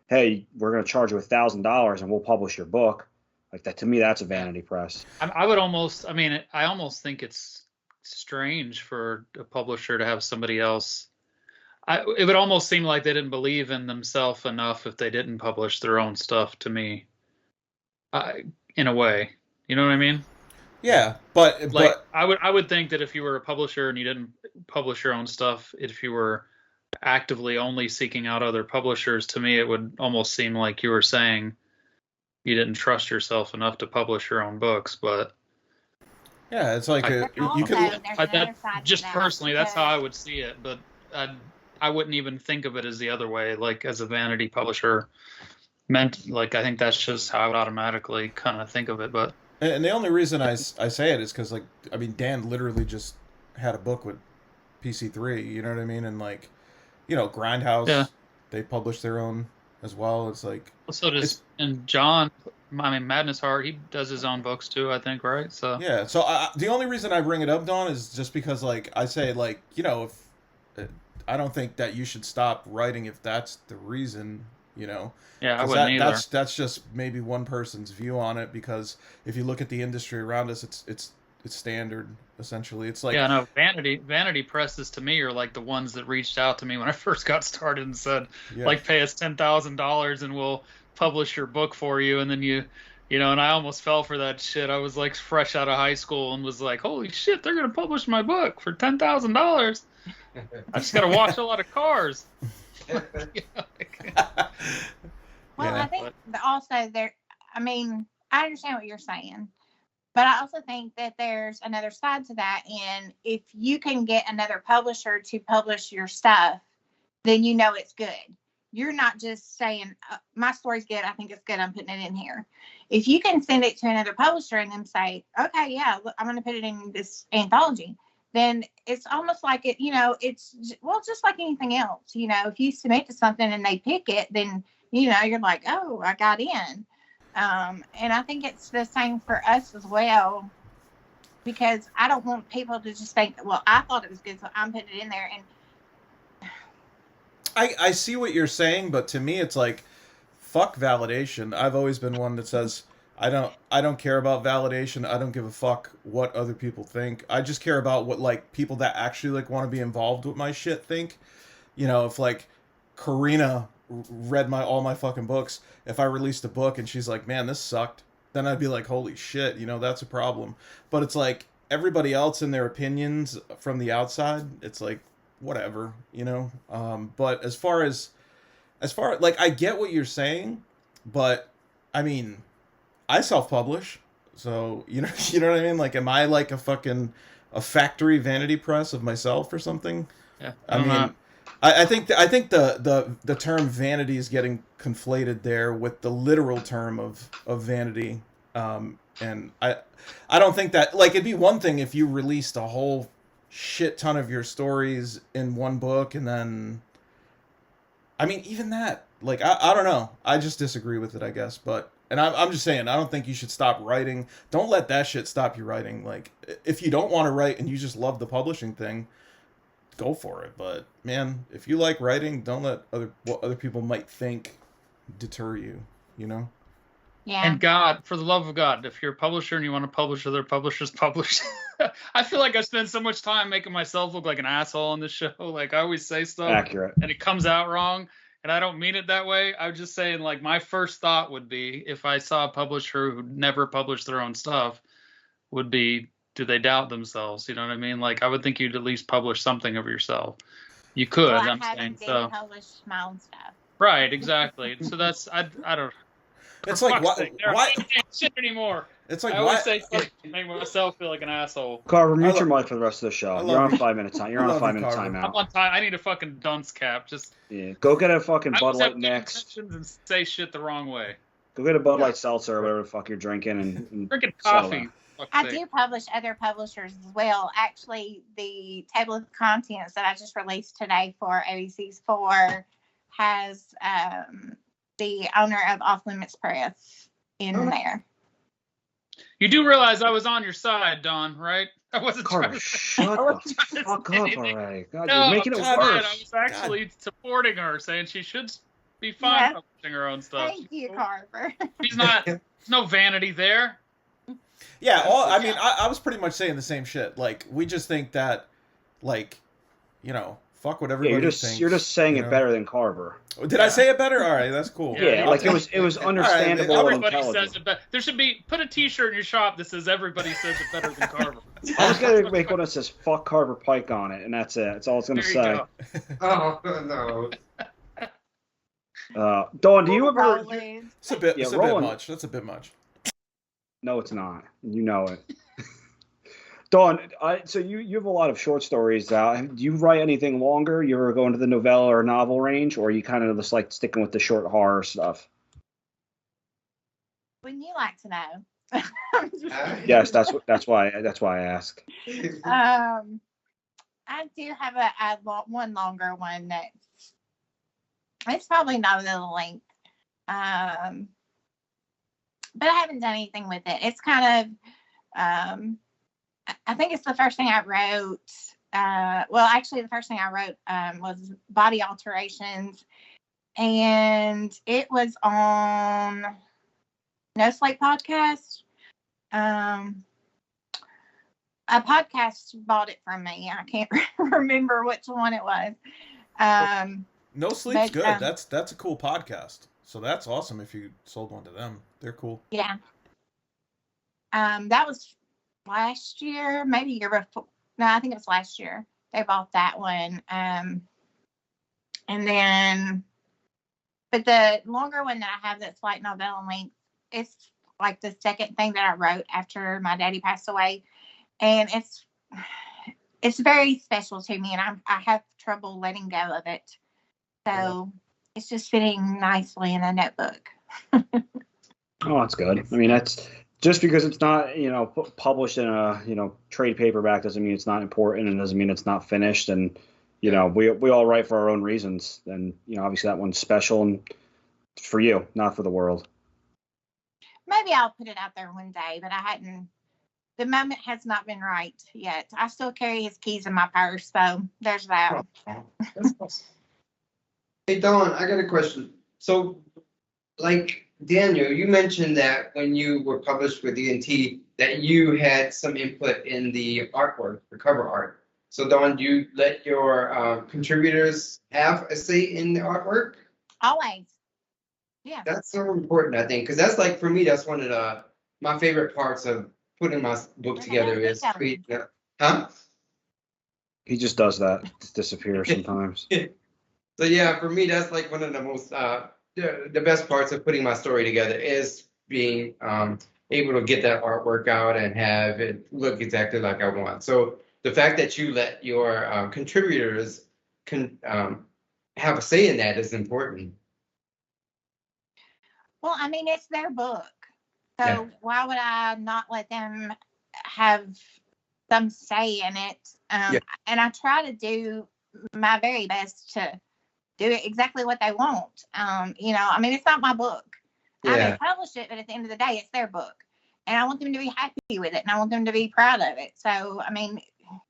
hey, we're going to charge you $1,000 and we'll publish your book. Like that, to me, that's a vanity press. I almost think it's strange for a publisher to have somebody else. It would almost seem like they didn't believe in themselves enough if they didn't publish their own stuff, to me. In a way, you know what I mean? Yeah, I would think that if you were a publisher and you didn't publish your own stuff, if you were actively only seeking out other publishers, to me it would almost seem like you were saying you didn't trust yourself enough to publish your own books. But yeah, it's like you could just personally, that's how I would see it. But I wouldn't even think of it as the other way, like as a vanity publisher. Like I think that's just how I would automatically kind of think of it. But and the only reason I say it is because, like, I mean, Dan literally just had a book with PC3, you know what I mean? And like, you know, Grindhouse, they publish their own as well. It's like, so does and John. I mean, Madness Heart, he does his own books too, I think, right? So yeah. So the only reason I bring it up, Dawn, is just because, like, I say, like, you know, if I don't think that you should stop writing if that's the reason. You know, yeah, I wouldn't either. That's just maybe one person's view on it, because if you look at the industry around us, it's standard essentially. It's like, yeah, no, vanity presses to me are like the ones that reached out to me when I first got started and said, like, pay us $10,000 and we'll publish your book for you, and then you know, and I almost fell for that shit. I was like fresh out of high school and was like, holy shit, they're gonna publish my book for $10,000. I just gotta wash a lot of cars. Well, I think also there, I mean, I understand what you're saying, but I also think that there's another side to that. And if you can get another publisher to publish your stuff, then you know it's good. You're not just saying, my story's good, I think it's good, I'm putting it in here. If you can send it to another publisher and then say, okay, yeah, look, I'm going to put it in this anthology, then it's almost like it, you know, it's, well, just like anything else, you know, if you submit to something and they pick it, then, you know, you're like, oh, I got in. And I think it's the same for us as well, because I don't want people to just think, well, I thought it was good, so I'm putting it in there. And I see what you're saying, but to me, it's like, fuck validation. I've always been one that says, I don't care about validation. I don't give a fuck what other people think. I just care about what, like, people that actually, like, want to be involved with my shit think. You know, if, like, Karina read all my fucking books, if I released a book and she's like, man, this sucked, then I'd be like, holy shit, you know, that's a problem. But it's like, everybody else in their opinions from the outside, it's like, whatever, you know? But as far like, I get what you're saying, but, I mean, I self-publish, so, you know what I mean? Like, am I like a factory vanity press of myself or something? Yeah. I mean, I think the term vanity is getting conflated there with the literal term of vanity, and I don't think that, like, it'd be one thing if you released a whole shit ton of your stories in one book, and then, I mean, even that, like, I don't know, I just disagree with it, I guess. But And I'm just saying, I don't think you should stop writing. Don't let that shit stop you writing. Like, if you don't want to write and you just love the publishing thing, go for it. But man, if you like writing, don't let what other people might think deter you. You know. Yeah. And God, for the love of God, if you're a publisher and you want to publish other publishers, publish. I feel like I spend so much time making myself look like an asshole on this show. Like I always say stuff Accurate. and it comes out wrong. And I don't mean it that way. I'm just saying, like, my first thought would be, if I saw a publisher who never published their own stuff, would be, do they doubt themselves? You know what I mean? Like, I would think you'd at least publish something of yourself. You could, Well, I'm I saying. haven't So, published my own stuff. right, exactly. So that's, I don't. It's for like fuck's sake, why? I can't shit anymore. It's like I always why? say something to make myself feel like an asshole. Carver, mute I your lo- mic for the rest of the show. I You're love on you. 5 minutes time. You're I on a love you, 5 minute Carver. I'm timeout. on time. I need a fucking dunce cap. Just Yeah. Go get a fucking I Bud always have Light good next. intentions and say shit the wrong way. Go get a Bud Light seltzer or whatever the fuck you're drinking and Drinking settle coffee. down. fuck's I sake. do publish other publishers as well. Actually, the table of contents that I just released today for ABC's 4 has the owner of Off Limits Press in there. You do realize I was on your side, Dawn, right? I wasn't Carver, trying to shut I wasn't the trying to fuck say up anything. already. God, No, you're making it I'm not. I worse. was actually supporting her, saying she should be fine Yeah. publishing her own stuff. Thank you, Carver. She's not. There's no vanity there. Yeah, I mean, I was pretty much saying the same shit. Like, we just think that, like, you know, fuck what Yeah, everybody thinks. you're just saying you it know? better than Carver. Did I say it better? All right, that's cool. Yeah, Yeah, like I'll it was understandable and Everybody intelligent. says it better. There should be put a T-shirt in your shop that says "Everybody says it better than Carver." I was gonna make one that says "fuck Carver Pike" on it, and that's it. That's all it's gonna There you say. go. Oh Dawn, no. do you ever? Roland. It's a bit. Yeah, It's a Roland- bit much. That's a bit much. No, it's not. You know it. Dawn, so you have a lot of short stories out. Do you write anything longer? You ever go into the novella or novel range, or are you kind of just like sticking with the short horror stuff? Wouldn't you like to know? Yes, that's why I ask. I do have one longer one that it's probably not a little length. But I haven't done anything with it. It's kind of, I think it's the first thing I wrote. Well, actually, the first thing I wrote was Body Alterations, and it was on No Slate Podcast. A podcast bought it from me. I can't remember which one it was. No Sleep's But, good. That's a cool podcast. So that's awesome if you sold one to them. They're cool. Yeah. That was last year, maybe year before. No, I think it was last year. They bought that one. And then, but the longer one that I have that's like novella length, it's like the second thing that I wrote after my daddy passed away. And it's very special to me, and I have trouble letting go of it. So it's just fitting nicely in a notebook. Oh, that's good. I mean, that's just because it's not, published in a, trade paperback doesn't mean it's not important, and doesn't mean it's not finished. And, we all write for our own reasons. And, obviously that one's special and for you, not for the world. Maybe I'll put it out there one day, but I hadn't. The moment has not been right yet. I still carry his keys in my purse, so there's that. Hey, Dawn, I got a question. So, like Daniel, you mentioned that when you were published with ENT, that you had some input in the artwork, the cover art. So, Dawn, do you let your contributors have a say in the artwork? Always. Yeah. That's so important, I think, because that's like, for me, that's one of my favorite parts of putting my book together is creating. Huh? He just does that. Just disappears sometimes. So yeah, for me, that's like one of the most the best parts of putting my story together is being able to get that artwork out and have it look exactly like I want. So the fact that you let your contributors have a say in that is important. Well, I mean, it's their book. So why would I not let them have some say in it? And I try to do my very best to do it exactly what they want. I mean, it's not my book. I may Yeah. publish it, but at the end of the day, it's their book. And I want them to be happy with it, and I want them to be proud of it. So, I mean,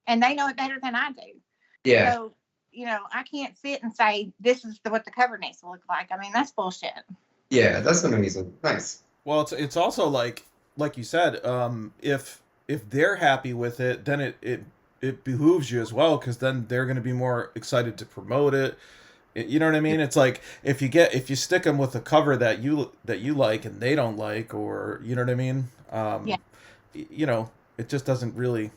and they know it better than I do. Yeah. So, I can't sit and say, this is what the cover needs to look like. I mean, that's bullshit. Yeah, that's amazing. Nice. Well, it's also like you said, if they're happy with it, then it behooves you as well, because then they're going to be more excited to promote it. You know what I mean? It's like if you stick them with a cover that you like and they don't like, or you know what I mean? Yeah. It just doesn't really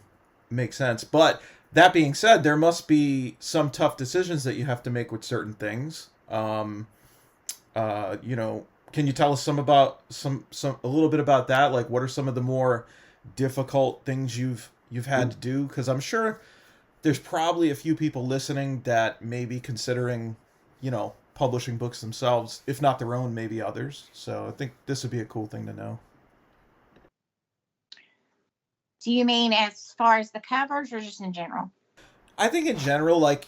make sense. But that being said, there must be some tough decisions that you have to make with certain things. Can you tell us a little bit about that? Like, what are some of the more difficult things you've had to do? Because I'm sure there's probably a few people listening that may be considering, publishing books themselves, if not their own, maybe others. So I think this would be a cool thing to know. Do you mean as far as the covers or just in general? I think in general, like,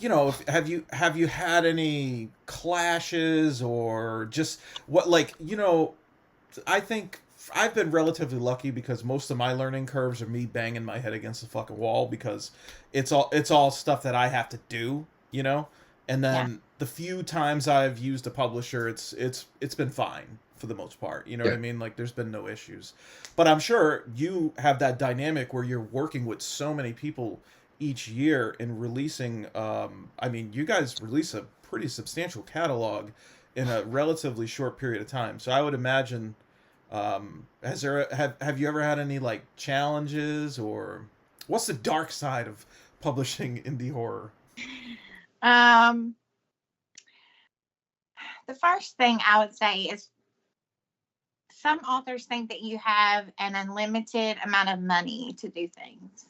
have you had any clashes or just what, like, I think I've been relatively lucky because most of my learning curves are me banging my head against the fucking wall, because it's all stuff that I have to do, and then the few times I've used a publisher, it's been fine for the most part. You know what I mean? Like, there's been no issues. But I'm sure you have that dynamic where you're working with so many people each year and releasing, you guys release a pretty substantial catalog in a relatively short period of time. So I would imagine, have you ever had any like challenges, or what's the dark side of publishing indie horror? The first thing I would say is some authors think that you have an unlimited amount of money to do things.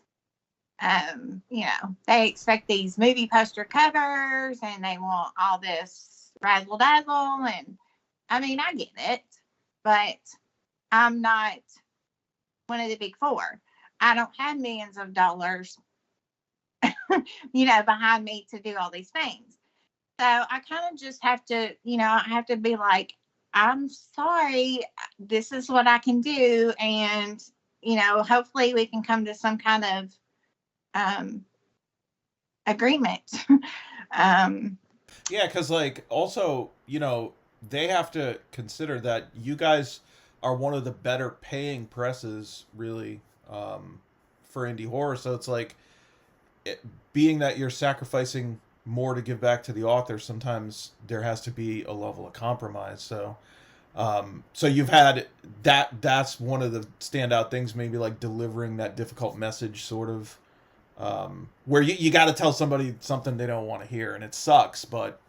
They expect these movie poster covers and they want all this razzle dazzle. And I mean, I get it, but I'm not one of the big four. I don't have millions of dollars, behind me to do all these things. So I kind of just have to, I have to be like, I'm sorry, this is what I can do. And, hopefully we can come to some kind of agreement. Yeah, because like also, they have to consider that you guys are one of the better paying presses, really, for indie horror. So it's like, being that you're sacrificing more to give back to the author, sometimes there has to be a level of compromise. So you've had that's one of the standout things, maybe like delivering that difficult message, sort of, where you got to tell somebody something they don't want to hear, and it sucks, but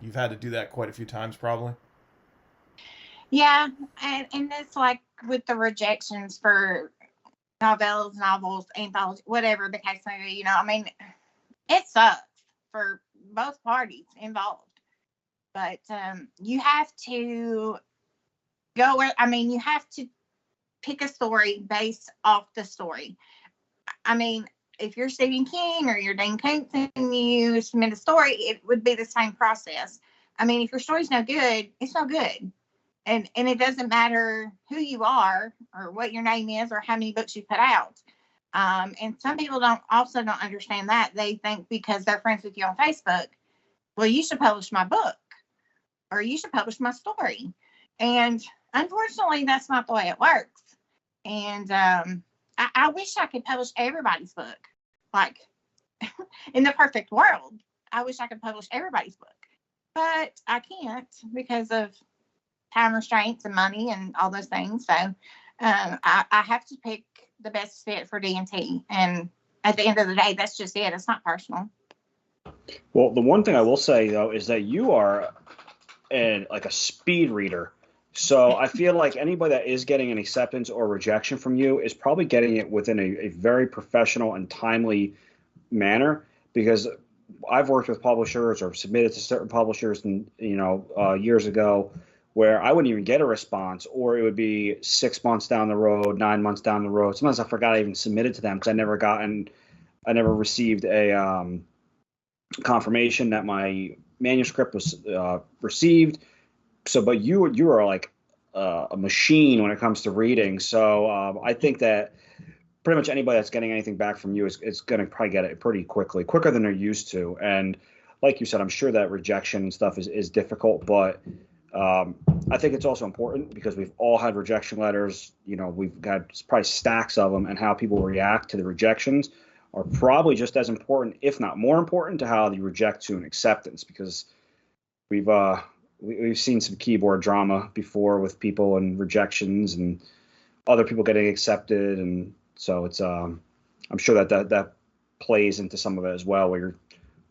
you've had to do that quite a few times, probably. Yeah, and it's like with the rejections for novels, anthology, whatever the case may be, it sucks for both parties involved. But you have to you have to pick a story based off the story. If you're Stephen King or you're Dane Coates and you submit a story, it would be the same process. If your story's no good, it's no good. And it doesn't matter who you are or what your name is or how many books you put out. And some people don't understand that. They think because they're friends with you on Facebook, well, you should publish my book or you should publish my story. And unfortunately, that's not the way it works. And I wish I could publish everybody's book. Like, in the perfect world, I wish I could publish everybody's book. But I can't because of time restraints and money and all those things. So I have to pick the best fit for D&T. And at the end of the day, that's just it. It's not personal. Well, the one thing I will say, though, is that you are a speed reader. So I feel like anybody that is getting an acceptance or rejection from you is probably getting it within a very professional and timely manner, because I've worked with publishers or submitted to certain publishers and years ago where I wouldn't even get a response, or it would be 6 months down the road, 9 months down the road. Sometimes I forgot I even submitted to them because I never received a confirmation that my manuscript was received. So, but you are like a machine when it comes to reading. So I think that pretty much anybody that's getting anything back from you is going to probably get it pretty quickly, quicker than they're used to. And like you said, I'm sure that rejection and stuff is difficult, but I think it's also important because we've all had rejection letters. You know, we've got probably stacks of them, and how people react to the rejections are probably just as important, if not more important, to how you reject to an acceptance, because we've seen some keyboard drama before with people and rejections and other people getting accepted, and so it's I'm sure that plays into some of it as well, where you're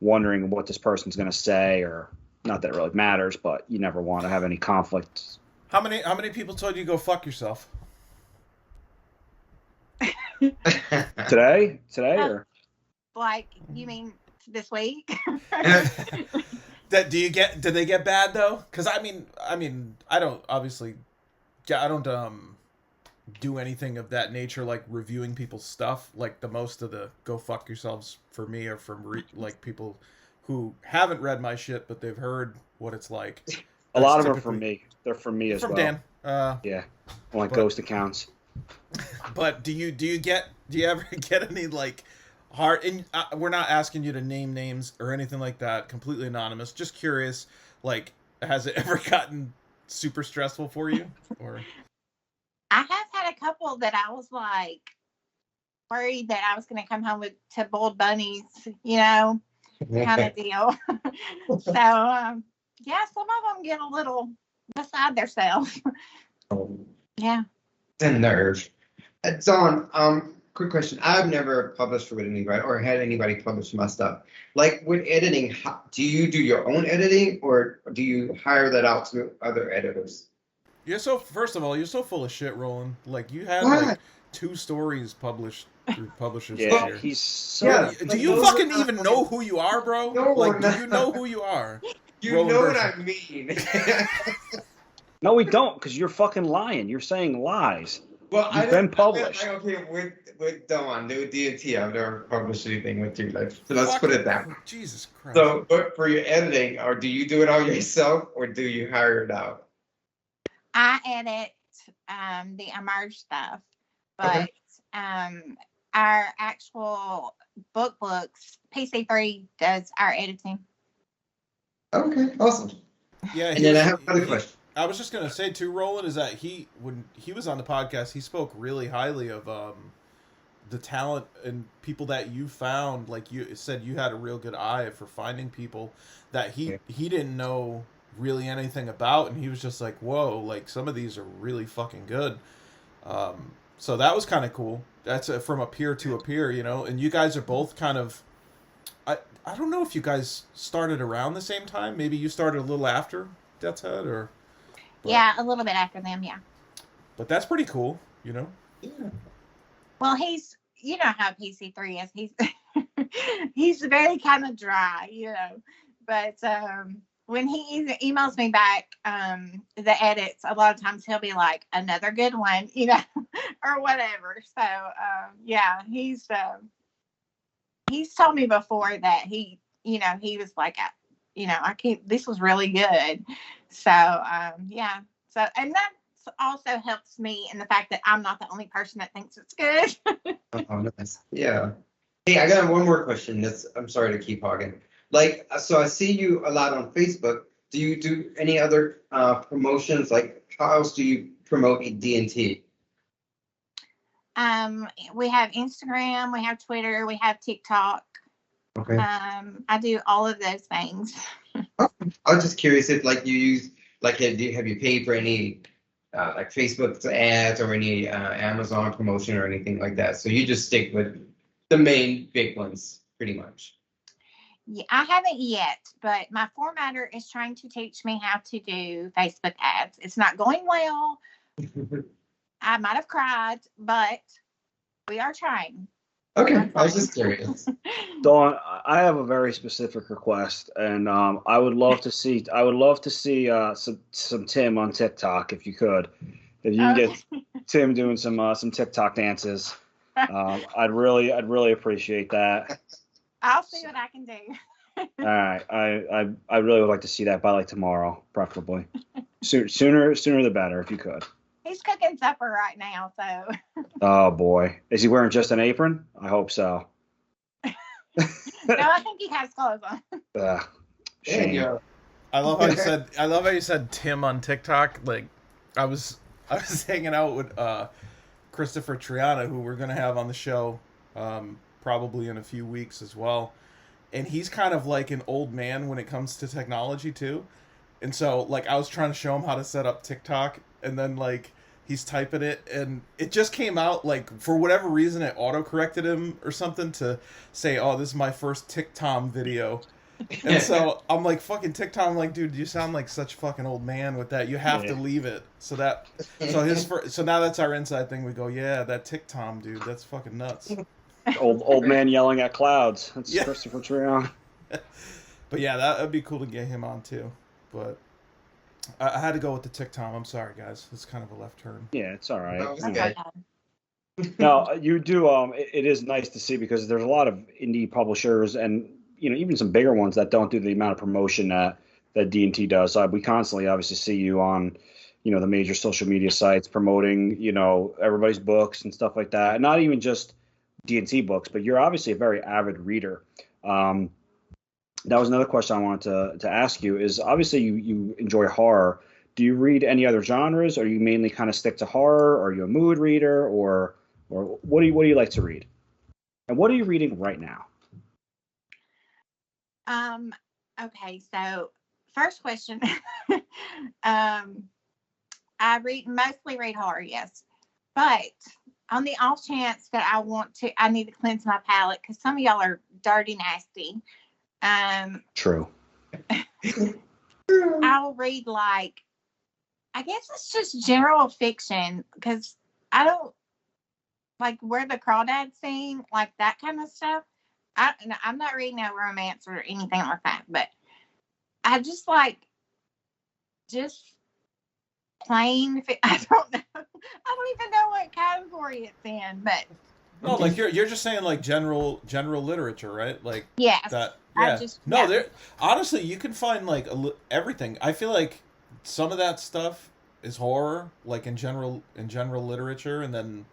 wondering what this person's going to say, or not that it really matters, but you never want to have any conflict. How many people told you to go fuck yourself? Today or Like, you mean this week? Did they get bad though? Because I mean, I don't do anything of that nature, like reviewing people's stuff. Like the most of the go fuck yourselves for me are from like people who haven't read my shit, but they've heard what it's like. A lot of them are from me. They're from me as well. From Dan. Yeah, like ghost accounts. But do you ever get any like hard? And we're not asking you to name names or anything like that. Completely anonymous. Just curious. Like, has it ever gotten super stressful for you? Or I have had a couple that I was like worried that I was going to come home to boiled bunnies, you know, kind of deal. So, yeah, some of them get a little beside themselves. Yeah. The nerve. Dawn, quick question. I've never published with anybody or had anybody publish my stuff. Like with editing, do you do your own editing or do you hire that out to other editors? First of all, you're so full of shit, Roland. Like, you had like 2 stories published through publishers this year. He's so... Do you fucking even know who you are, bro? Like, do you know who you are? You know what I mean. No, we don't, because you're fucking lying. You're saying lies. Well, You've been published. With Dawn, with DNT, I've never published anything with you. Like, so let's put it that way. Jesus Christ. So, but for your editing, or do you do it all yourself, or do you hire it out? I edit the Emerge stuff, but our actual books, PC3 does our editing. Okay, awesome. Yeah, and then I have another question. I was just gonna say too, Roland, is that when he was on the podcast, he spoke really highly of the talent and people that you found. Like, you said, you had a real good eye for finding people that he didn't know really anything about, and he was just like, whoa, like some of these are really fucking good. So that was kind of cool. That's from a peer to a peer, you know. And you guys are both kind of, I don't know if you guys started around the same time. Maybe you started a little after Death's Head, or yeah, a little bit after them, yeah. But that's pretty cool, you know. Yeah. Well, you know how PC3 is. He's very kind of dry, you know. But when he emails me back the edits, a lot of times he'll be like, another good one, you know, or whatever. So yeah, he's told me before that he was like, you know, this was really good. So yeah. So, and that also helps me in the fact that I'm not the only person that thinks it's good. Oh, nice. Yeah. Hey, I got one more question. I'm sorry to keep hogging. Like, so I see you a lot on Facebook. Do you do any other promotions? Like, how else do you promote DNT? We have Instagram, we have Twitter, we have TikTok. Okay. I do all of those things. I was just curious if, like, you use, like, have you paid for any like Facebook ads or any Amazon promotion or anything like that? So you just stick with the main big ones, pretty much. Yeah, I haven't yet, but my formatter is trying to teach me how to do Facebook ads. It's not going well. I might have cried, but we are trying. Okay, I was just curious. Dawn, I have a very specific request, and I would love to see some Tim on TikTok if you could. If you can get Tim doing some TikTok dances, I'd really appreciate that. I'll see what I can do. All right. I really would like to see that by like tomorrow, preferably. Sooner the better, if you could. He's cooking supper right now, so. Oh boy, is he wearing just an apron? I hope so. No, I think he has clothes on. Ugh, There you shame. go. I love how you said Tim on TikTok. Like, I was hanging out with Christopher Triana, who we're gonna have on the show, probably in a few weeks as well. And he's kind of like an old man when it comes to technology too. And so, like, I was trying to show him how to set up TikTok, and then like he's typing it, and it just came out like for whatever reason it auto corrected him or something to say, "Oh, this is my first TikTok video." And so I'm like, fucking TikTok. I'm like, dude, you sound like such a fucking old man with that. You have to leave it. So now that's our inside thing. We go, yeah, that TikTok dude, that's fucking nuts. Old man yelling at clouds. That's Yeah. Christopher Trion. But yeah, that would be cool to get him on too. But I had to go with the TikTok. I'm sorry, guys. It's kind of a left turn. Yeah, it's all right. That was You know. good. No, you do. It is nice to see because there's a lot of indie publishers and even some bigger ones that don't do the amount of promotion that D&T does. We constantly obviously see you on the major social media sites promoting everybody's books and stuff like that. And not even just D&T books, but you're obviously a very avid reader. That was another question I wanted to ask you. Is obviously you enjoy horror. Do you read any other genres, or you mainly kind of stick to horror? Or are you a mood reader, or what do you like to read? And what are you reading right now? Okay, so first question. I mostly read horror, yes. But on the off chance that I need to cleanse my palate because some of y'all are dirty nasty. True. I'll read I guess it's just general fiction because I don't like Where the Crawdads Sing, like that kind of stuff. I'm not reading a romance or anything like that, but I just plain. I don't know. I don't even know what category it's in, but No, like you're just saying like general literature, right? Like yes, that. Yeah. Yeah. There. Honestly, you can find like everything. I feel like some of that stuff is horror, like in general literature, and then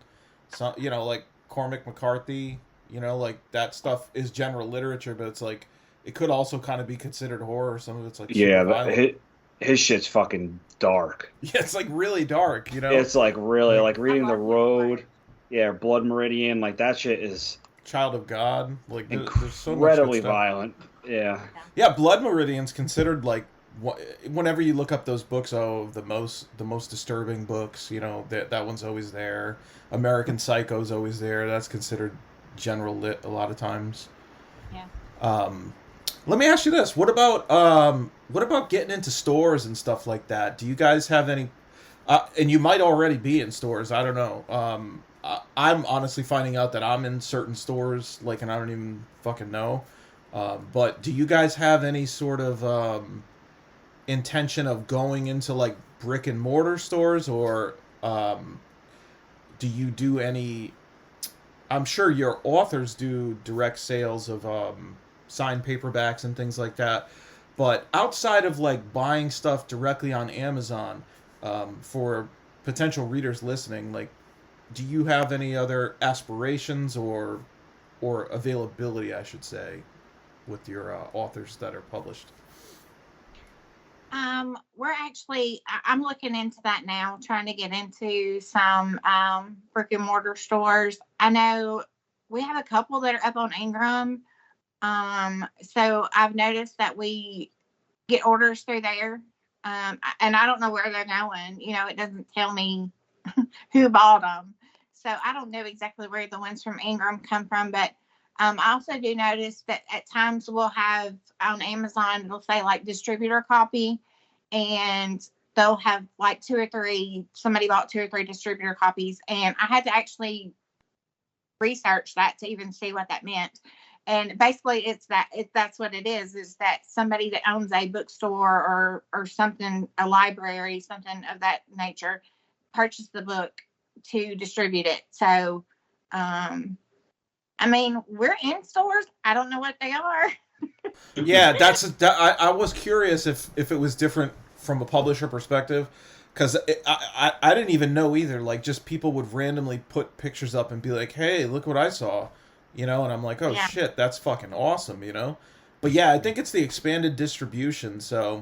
some, like Cormac McCarthy, like that stuff is general literature, but it's like it could also kind of be considered horror. Some of it's like Yeah, super but violent. his shit's fucking dark. Yeah, it's like really dark, It's like really like reading The love Road. Yeah, Blood Meridian, like that shit is Child of God, like there's so much incredibly good stuff. violent. Yeah. Yeah, Blood Meridian's considered like whenever you look up those books, the most disturbing books, that one's always there. American Psycho's always there. That's considered general lit a lot of times. Yeah. Let me ask you this: what about getting into stores and stuff like that? Do you guys have any? And you might already be in stores. I don't know. I'm honestly finding out that I'm in certain stores, and I don't even fucking know. But do you guys have any sort of intention of going into like brick and mortar stores, or do you do any? I'm sure your authors do direct sales of signed paperbacks and things like that. But outside of like buying stuff directly on Amazon, for potential readers listening, like, do you have any other aspirations or availability, I should say, with your authors that are published? I'm looking into that now, trying to get into some brick and mortar stores. I know we have a couple that are up on Ingram. So I've noticed that we get orders through there. And I don't know where they're going. It doesn't tell me who bought them. So I don't know exactly where the ones from Ingram come from. But I also do notice that at times we'll have on Amazon, it'll say like distributor copy, and they'll have like somebody bought 2 or 3 distributor copies. And I had to actually research that to even see what that meant. And basically that's what it is that somebody that owns a bookstore or something, a library, something of that nature, purchased the book to distribute it. So, we're in stores. I don't know what they are. Yeah, I was curious if it was different from a publisher perspective, because I didn't even know either. Like, just people would randomly put pictures up and be like, "Hey, look what I saw," and I'm like, "Oh shit, that's fucking awesome," But yeah, I think it's the expanded distribution. So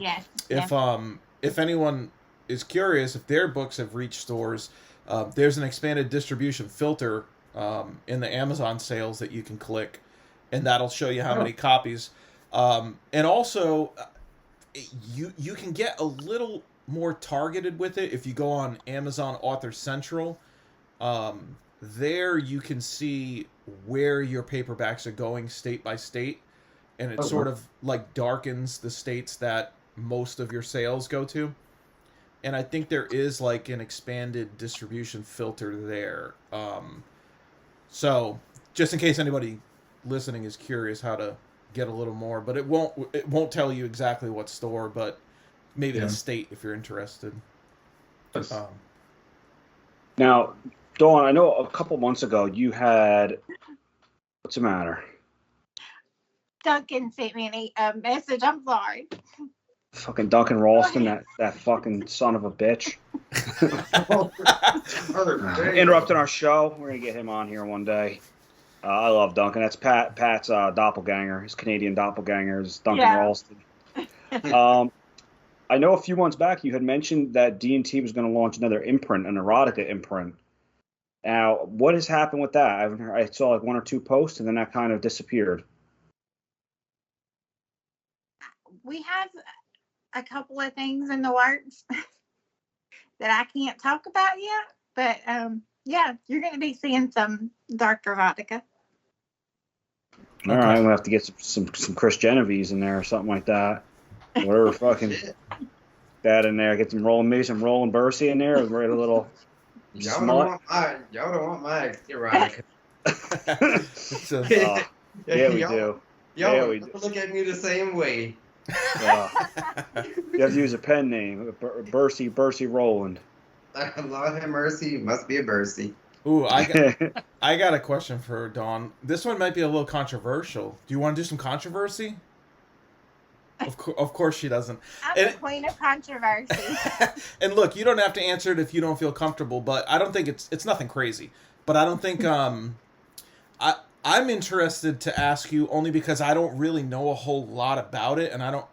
if anyone is curious if their books have reached stores, there's an expanded distribution filter in the Amazon sales that you can click, and that'll show you how many copies. And also, you can get a little more targeted with it if you go on Amazon Author Central. There you can see where your paperbacks are going state by state, and it sort of like darkens the states that most of your sales go to. And I think there is like an expanded distribution filter there. So just in case anybody listening is curious how to get a little more, but it won't tell you exactly what store, but maybe the state if you're interested. Now, Dawn, I know a couple months ago you had, what's the matter? Duncan sent me a message. I'm sorry. Fucking Duncan Ralston, that fucking son of a bitch. Interrupting our show. We're gonna get him on here one day. I love Duncan. That's Pat's doppelganger. His Canadian doppelganger is Duncan Ralston. I know a few months back you had mentioned that D&T was going to launch another imprint, an erotica imprint. Now, what has happened with that? I saw like one or two posts, and then that kind of disappeared. We have a couple of things in the works that I can't talk about yet, but you're going to be seeing some dark erotica. All right, I'm going to have to get some Chris Genovese in there or something like that. Whatever fucking that in there. Get some Roland Bursey in there. Right, a little y'all don't want my erotica. We do. Y'all look at me the same way. You have to use a pen name. Bursey Roland. Lord have mercy. Must be a Bursey. Ooh, I got a question for Dawn. This one might be a little controversial. Do you want to do some controversy? Of course she doesn't. I'm the queen of controversy. And look, you don't have to answer it if you don't feel comfortable, but I don't think it's nothing crazy. But I don't think I'm interested to ask you only because I don't really know a whole lot about it, and I don't.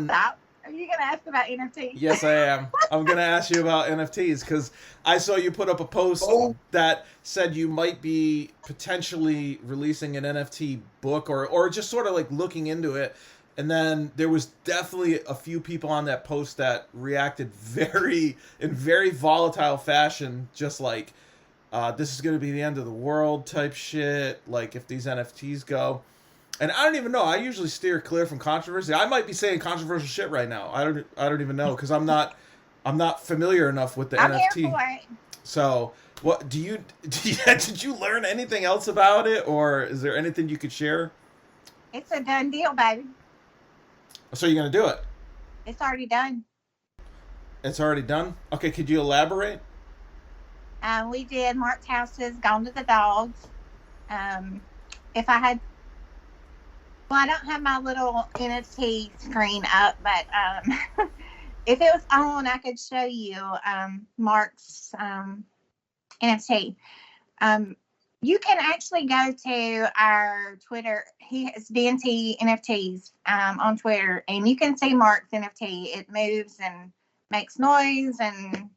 Stop. Are you gonna ask about NFTs? Yes, I am. I'm gonna ask you about NFTs because I saw you put up a post that said you might be potentially releasing an NFT book or just sort of like looking into it. And then there was definitely a few people on that post that reacted in very volatile fashion, just like, this is going to be the end of the world type shit, like if these NFTs go. And I don't even know. I usually steer clear from controversy. I might be saying controversial shit right now. I don't even know because I'm not familiar enough with the NFT. Here for it. So, what did you learn anything else about it, or is there anything you could share? It's a done deal, baby. So you're going to do it? It's already done. It's already done? Okay, could you elaborate? We did Mark's Houses, Gone to the Dogs. If I had... Well, I don't have my little NFT screen up, but if it was on, I could show you Mark's NFT. You can actually go to our Twitter. He has D&T NFTs on Twitter, and you can see Mark's NFT. It moves and makes noise and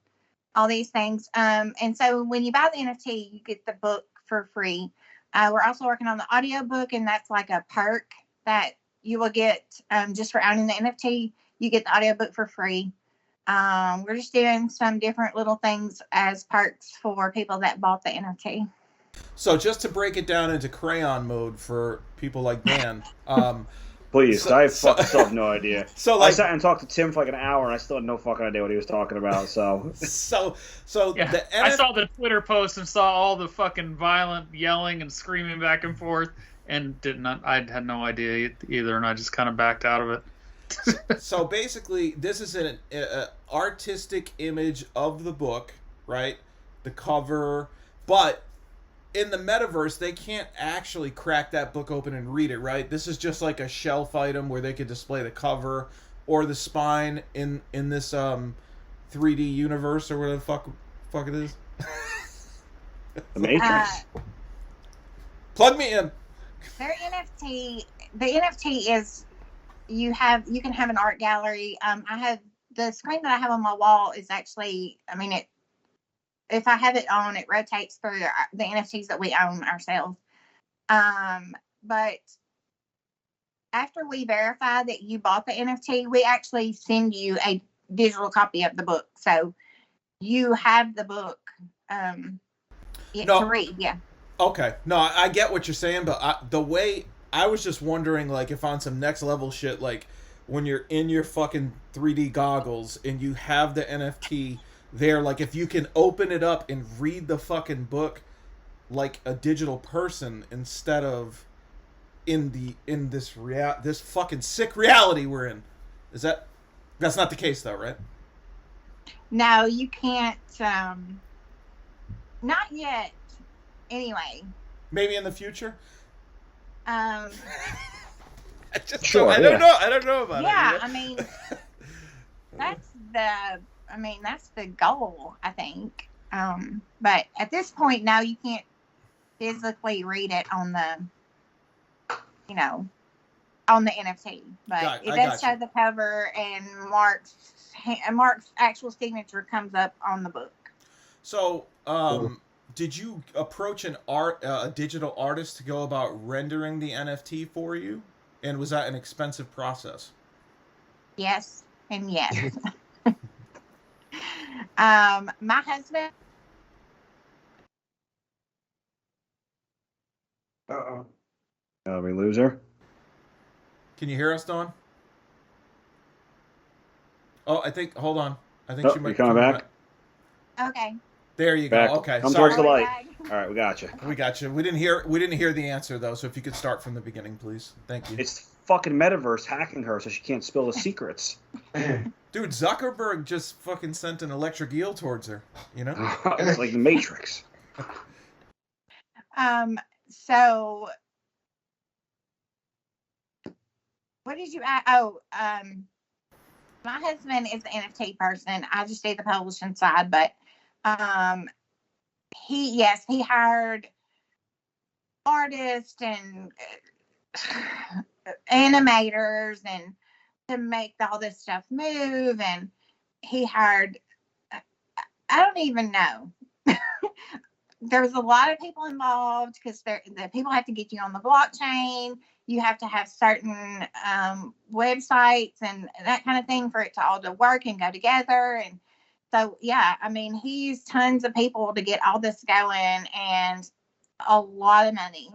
all these things. And so when you buy the NFT, you get the book for free. We're also working on the audio book, and that's like a perk that you will get just for owning the NFT. You get the audio book for free. We're just doing some different little things as perks for people that bought the NFT. So just to break it down into crayon mode for people like Dan. Please, I fucking still have no idea. So I sat and talked to Tim for like an hour, and I still had no fucking idea what he was talking about. So yeah, I saw the Twitter post and saw all the fucking violent yelling and screaming back and forth, and I had no idea either, and I just kind of backed out of it. So basically, this is an artistic image of the book, right? The cover, but in the metaverse, they can't actually crack that book open and read it, right? This is just like a shelf item where they could display the cover or the spine in this 3D universe or whatever the fuck it is. The Matrix. Plug me in. Their NFT, the NFT is you can have an art gallery. I have the screen that I have on my wall is actually, I mean, if I have it on, it rotates for the NFTs that we own ourselves. But after we verify that you bought the NFT, we actually send you a digital copy of the book, so you have the book to read. Yeah. Okay. No, I get what you're saying, but the way I was just wondering, like, if on some next level shit, like when you're in your fucking 3D goggles and you have the NFT there, like if you can open it up and read the fucking book like a digital person instead of in this fucking sick reality we're in. That's not the case though, right? No, you can't. Not yet. Anyway. Maybe in the future. I don't know about it. Yeah, I mean, that's the goal, I think. But at this point, now you can't physically read it on the NFT. But it does show the cover, and Mark's actual signature comes up on the book. So, did you approach a digital artist to go about rendering the NFT for you? And was that an expensive process? Yes, and yes. My husband. We lose her. Can you hear us, Dawn? Oh, hold on. I think she might be coming back. Okay. There you go. Okay. Come towards the light. All right, we got you. We got you. We didn't hear the answer though. So if you could start from the beginning, please. Thank you. It's fucking metaverse hacking her so she can't spill the secrets. Dude, Zuckerberg just fucking sent an electric eel towards her. You know, it's like the Matrix. So, what did you ask? Oh, my husband is the NFT person. I just do the publishing side, but he hired artists and animators and to make all this stuff move, and he hired, I don't even know. There was a lot of people involved because the people have to get you on the blockchain. You have to have certain websites and that kind of thing for it to all to work and go together. And so, yeah, I mean, he used tons of people to get all this going and a lot of money.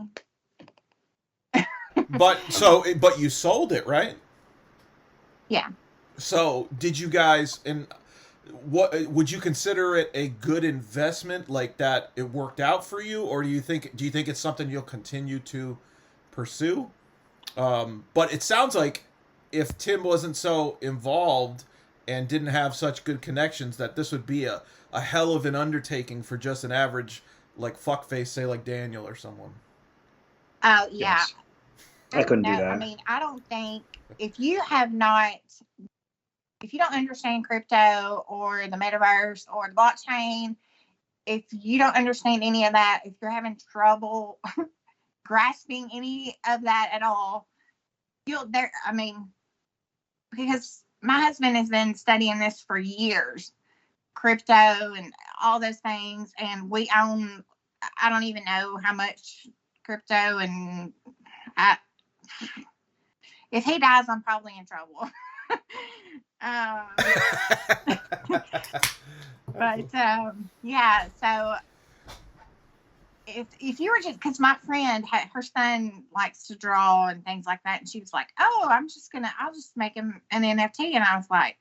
But you sold it, right? Yeah. So did you guys, and what would you consider it a good investment, like that it worked out for you, or do you think it's something you'll continue to pursue? But it sounds like if Tim wasn't so involved and didn't have such good connections, that this would be a hell of an undertaking for just an average like fuckface, say like Daniel or someone. Oh yeah. Yes. I couldn't do that. I mean, I don't think if you don't understand crypto or the metaverse or the blockchain, if you don't understand any of that, if you're having trouble grasping any of that at all, because my husband has been studying this for years, crypto and all those things, and we own, I don't even know how much crypto, and if he dies, I'm probably in trouble. Yeah, so if you were just, because my friend her son likes to draw and things like that, and she was like, oh, I'll just make him an NFT, and I was like,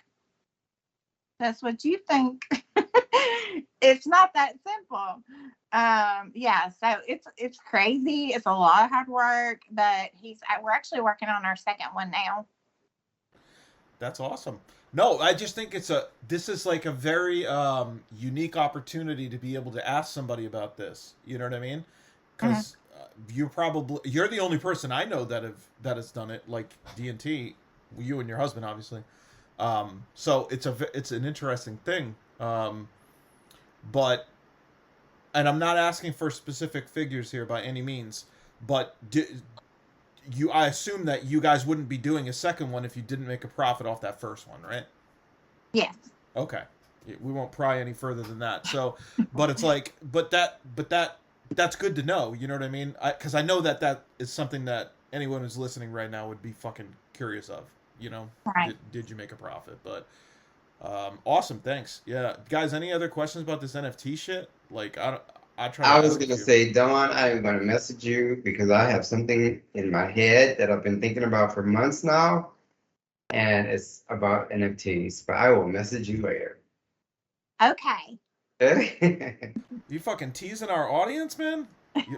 that's what you think. It's not that simple. Yeah, so it's crazy. It's a lot of hard work, but we're actually working on our second one now. That's awesome. No, I just think this is like a very unique opportunity to be able to ask somebody about this. You know what I mean? because you're the only person I know that has done it, like D&T, you and your husband, obviously. So it's an interesting thing. But, and I'm not asking for specific figures here by any means, but I assume that you guys wouldn't be doing a second one if you didn't make a profit off that first one, right? Yes. Okay. We won't pry any further than that. So, but it's like, but that's good to know. You know what I mean? Because I know that is something that anyone who's listening right now would be fucking curious of. You know, right. Did you make a profit? But awesome, thanks. Yeah, guys. Any other questions about this NFT shit? Like, I was gonna say, Dawn, I'm gonna message you because I have something in my head that I've been thinking about for months now, and it's about NFTs. But I will message you later. Okay. You fucking teasing our audience, man?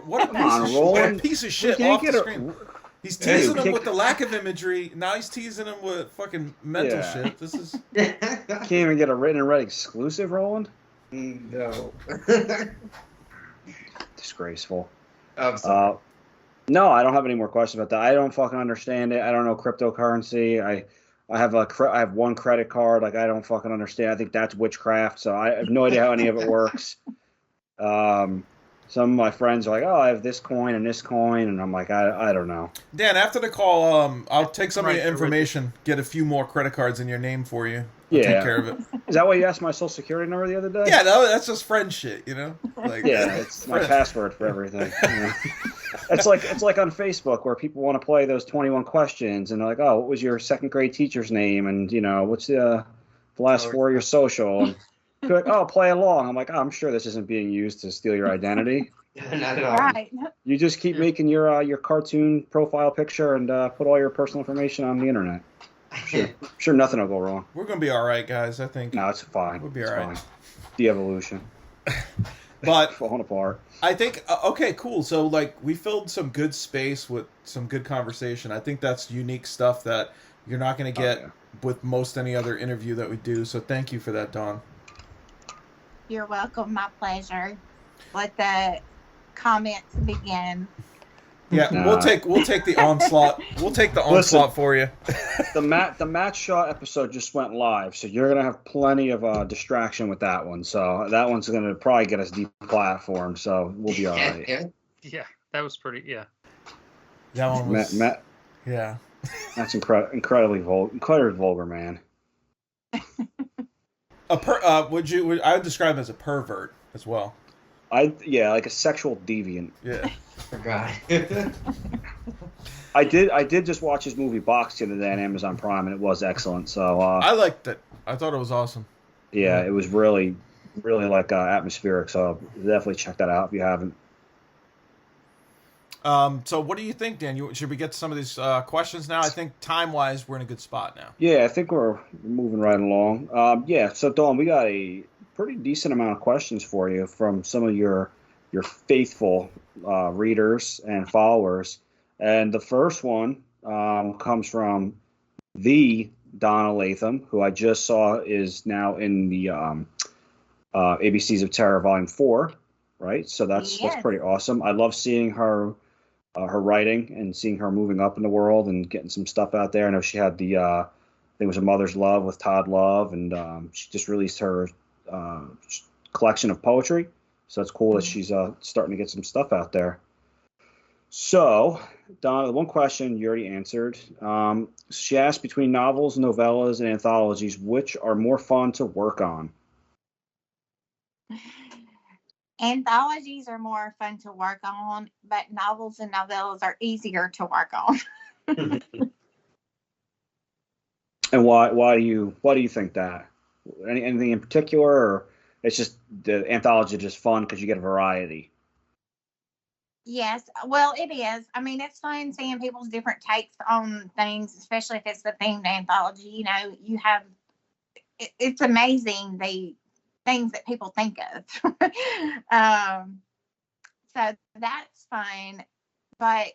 What a piece of shit off the screen. He's teasing them with the lack of imagery. Now he's teasing them with fucking mental shit. This is... Can't even get a written and read exclusive, Roland? No. Disgraceful. I'm sorry. No, I don't have any more questions about that. I don't fucking understand it. I don't know cryptocurrency. I have I have one credit card. Like, I don't fucking understand. I think that's witchcraft. So I have no idea how any of it works. Some of my friends are like, "Oh, I have this coin and this coin," and I'm like, I don't know. Dan, after the call, I'll take some of your information, get a few more credit cards in your name for you. I'll take care of it. Is that why you asked my social security number the other day? Yeah, no, that's just friend shit, you know. Like, yeah, it's my password for everything. You know? It's like on Facebook where people want to play those 21 questions and they're like, "Oh, what was your second grade teacher's name?" And you know, what's the last four of your social? And they're like, "Oh, play along." I'm like, "Oh, I'm sure this isn't being used to steal your identity." Not at all. Right. You just keep making your cartoon profile picture and put all your personal information on the internet. Sure, nothing will go wrong. We're gonna be all right, guys. I think. No, it's fine. We'll be all right. Fine. De-evolution. But falling apart. I think okay, cool. So like we filled some good space with some good conversation. I think that's unique stuff that you're not going to get with most any other interview that we do. So thank you for that, Dawn. You're welcome. My pleasure. Let the comments begin. Yeah, we'll take the onslaught. We'll take the onslaught for you. The Matt Shaw episode just went live, so you're gonna have plenty of distraction with that one. So that one's gonna probably get us deplatformed. So we'll be all right. Yeah, that was pretty. Yeah, that one was. Matt yeah, that's incredibly vulgar, man. I would describe him as a pervert as well. Like a sexual deviant. Yeah. Forgot. I did just watch his movie Box the other day on Amazon Prime, and it was excellent. So I liked it. I thought it was awesome. Yeah, it was really, really like atmospheric. So definitely check that out if you haven't. So what do you think, Dan? Should we get to some of these questions now? I think time-wise, we're in a good spot now. Yeah, I think we're moving right along. So Dawn, we got a pretty decent amount of questions for you from some of your faithful readers and followers. And the first one comes from the Donna Latham, who I just saw is now in the ABCs of Terror Volume 4, right? So that's pretty awesome. I love seeing her writing and seeing her moving up in the world and getting some stuff out there. I know she had I think it was A Mother's Love with Todd Love, and she just released her collection of poetry. So it's cool that she's starting to get some stuff out there. So, Donna, the one question you already answered. She asked, between novels, novellas, and anthologies, which are more fun to work on? Anthologies are more fun to work on, but novels and novellas are easier to work on. And why do you think that? Anything in particular, or it's just the anthology is just fun because you get a variety? Yes, well, it is. I mean, it's fun seeing people's different takes on things, especially if it's the themed anthology. You know, it's amazing the things that people think of. So that's fun. But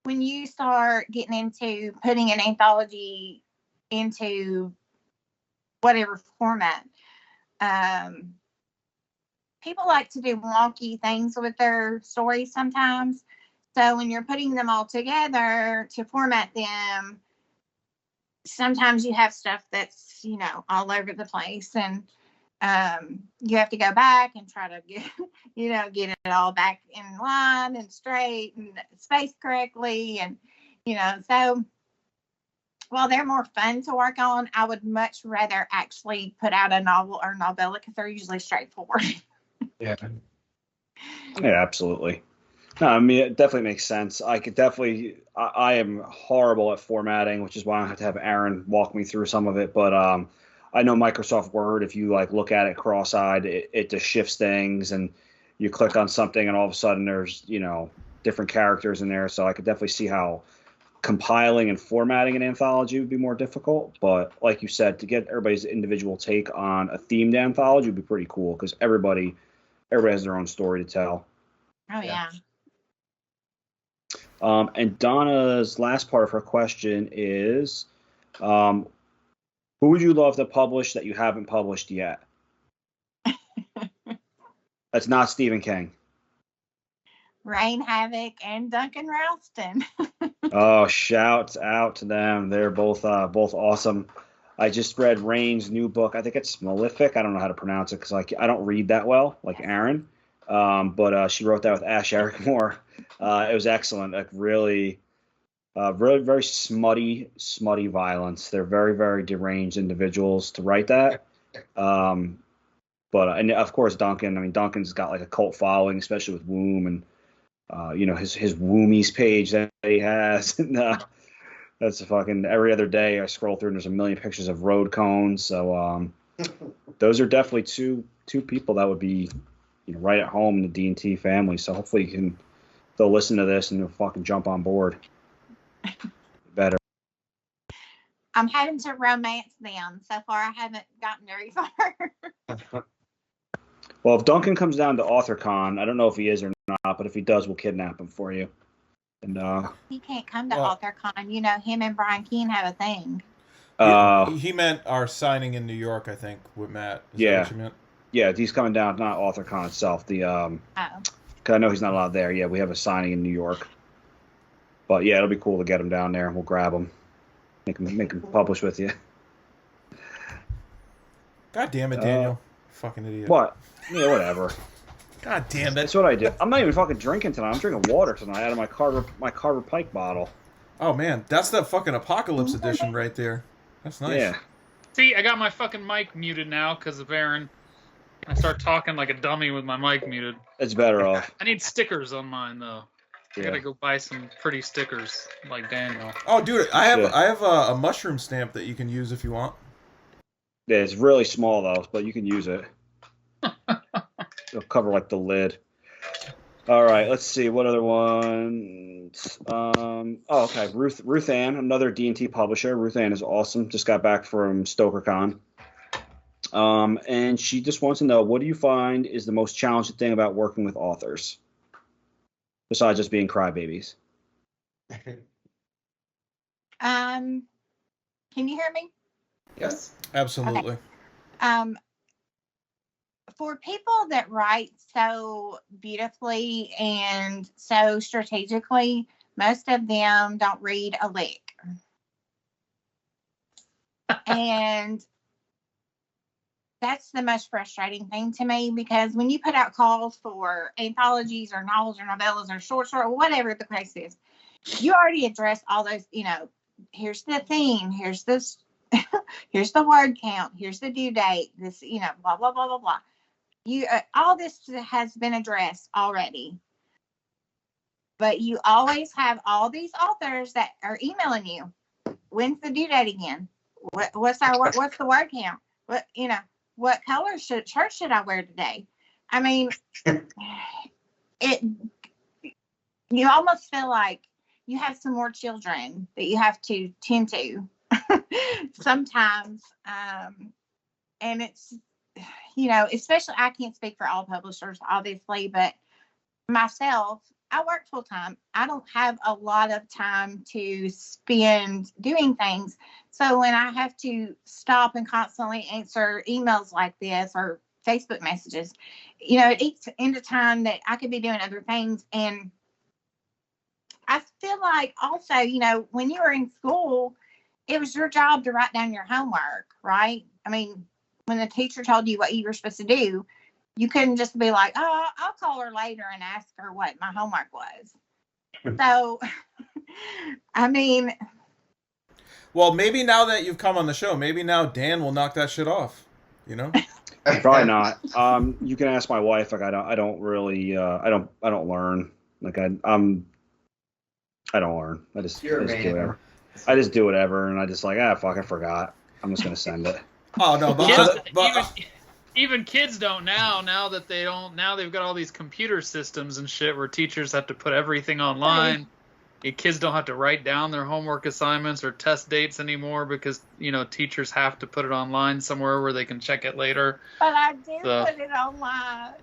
when you start getting into putting an anthology into whatever format, people like to do wonky things with their stories sometimes. So when you're putting them all together to format them, sometimes you have stuff that's, you know, all over the place, and you have to go back and try to get, you know, get it all back in line and straight and spaced correctly. And, you know, so while they're more fun to work on, I would much rather actually put out a novel or novella because they're usually straightforward. Yeah. Yeah, absolutely. No, I mean, it definitely makes sense. I could definitely. I am horrible at formatting, which is why I have to have Aaron walk me through some of it. But I know Microsoft Word. If you like look at it cross-eyed, it just shifts things, and you click on something, and all of a sudden there's, you know, different characters in there. So I could definitely see how compiling and formatting an anthology would be more difficult. But like you said, to get everybody's individual take on a themed anthology would be pretty cool because everybody has their own story to tell. Oh, yeah. And Donna's last part of her question is, who would you love to publish that you haven't published yet? That's not Stephen King. Rain Havoc and Duncan Ralston. Oh, shouts out to them. They're both awesome. I just read Rain's new book. I think it's Malefic. I don't know how to pronounce it because I don't read that well, like Aaron. But she wrote that with Ash Ericmore. It was excellent. Like really very smutty violence. They're very, very deranged individuals to write that. But and of course Duncan. I mean, Duncan's got like a cult following, especially with Womb and you know, his Woomies page that he has. And, that's a fucking every other day I scroll through and there's a million pictures of road cones. So those are definitely two people that would be, you know, right at home in the D&T family. So hopefully they'll listen to this and they'll fucking jump on board. Better. I'm having to romance them. So far, I haven't gotten very far. Well, if Duncan comes down to AuthorCon, I don't know if he is or not, but if he does, we'll kidnap him for you. And he can't come to AuthorCon. You know, him and Brian Keane have a thing. He meant our signing in New York, I think, with Matt. Is yeah. That what you meant? Yeah, he's coming down, not AuthorCon itself. Because I know he's not allowed there. Yeah, we have a signing in New York. But yeah, it'll be cool to get him down there. We'll grab him, make him publish with you. God damn it, Daniel! Fucking idiot. What? Yeah, whatever. God damn it! That's what I did. I'm not even fucking drinking tonight. I'm drinking water tonight out of my Carver Pike bottle. Oh man, that's the fucking Apocalypse edition right there. That's nice. Yeah. See, I got my fucking mic muted now because of Aaron. I start talking like a dummy with my mic muted. It's better off. I need stickers on mine though. I gotta go buy some pretty stickers like Daniel. Oh, dude, I have a mushroom stamp that you can use if you want. Yeah, it's really small though, but you can use it. It'll cover like the lid. All right, let's see what other ones. Okay, Ruth Ann, another D&T publisher. Ruth Ann is awesome. Just got back from StokerCon. And she just wants to know, what do you find is the most challenging thing about working with authors, besides just being crybabies? Can you hear me? Yes. Absolutely. Okay. For people that write so beautifully and so strategically, most of them don't read a lick. And that's the most frustrating thing to me, because when you put out calls for anthologies or novels or novellas or short or whatever the case is, you already address all those, you know, here's the theme, here's this, here's the word count, here's the due date, this, you know, blah, blah, blah, blah, blah. You all this has been addressed already, but you always have all these authors that are emailing you. When's the due date again? What's the word count? What, you know, what color shirt should I wear today? I mean, you almost feel like you have some more children that you have to tend to sometimes, and it's, you know, especially, I can't speak for all publishers, obviously, but myself, I work full time. I don't have a lot of time to spend doing things. So when I have to stop and constantly answer emails like this, or, Facebook messages. You know, it eats into time that I could be doing other things. And I feel like also, you know, when you were in school, it was your job to write down your homework, right? I mean, when the teacher told you what you were supposed to do, you couldn't just be like, oh, I'll call her later and ask her what my homework was. So, I mean. Well, maybe now that you've come on the show, maybe now Dan will knock that shit off, you know? Probably not. You can ask my wife. Like, I don't really, I don't learn. Like, I don't learn. I just do whatever. I just do whatever, and I just like, fuck, I forgot. I'm just gonna send it. Oh no, even kids don't now. Now that they don't, now they've got all these computer systems and shit where teachers have to put everything online. Kids don't have to write down their homework assignments or test dates anymore because, you know, teachers have to put it online somewhere where they can check it later. But I did put it online.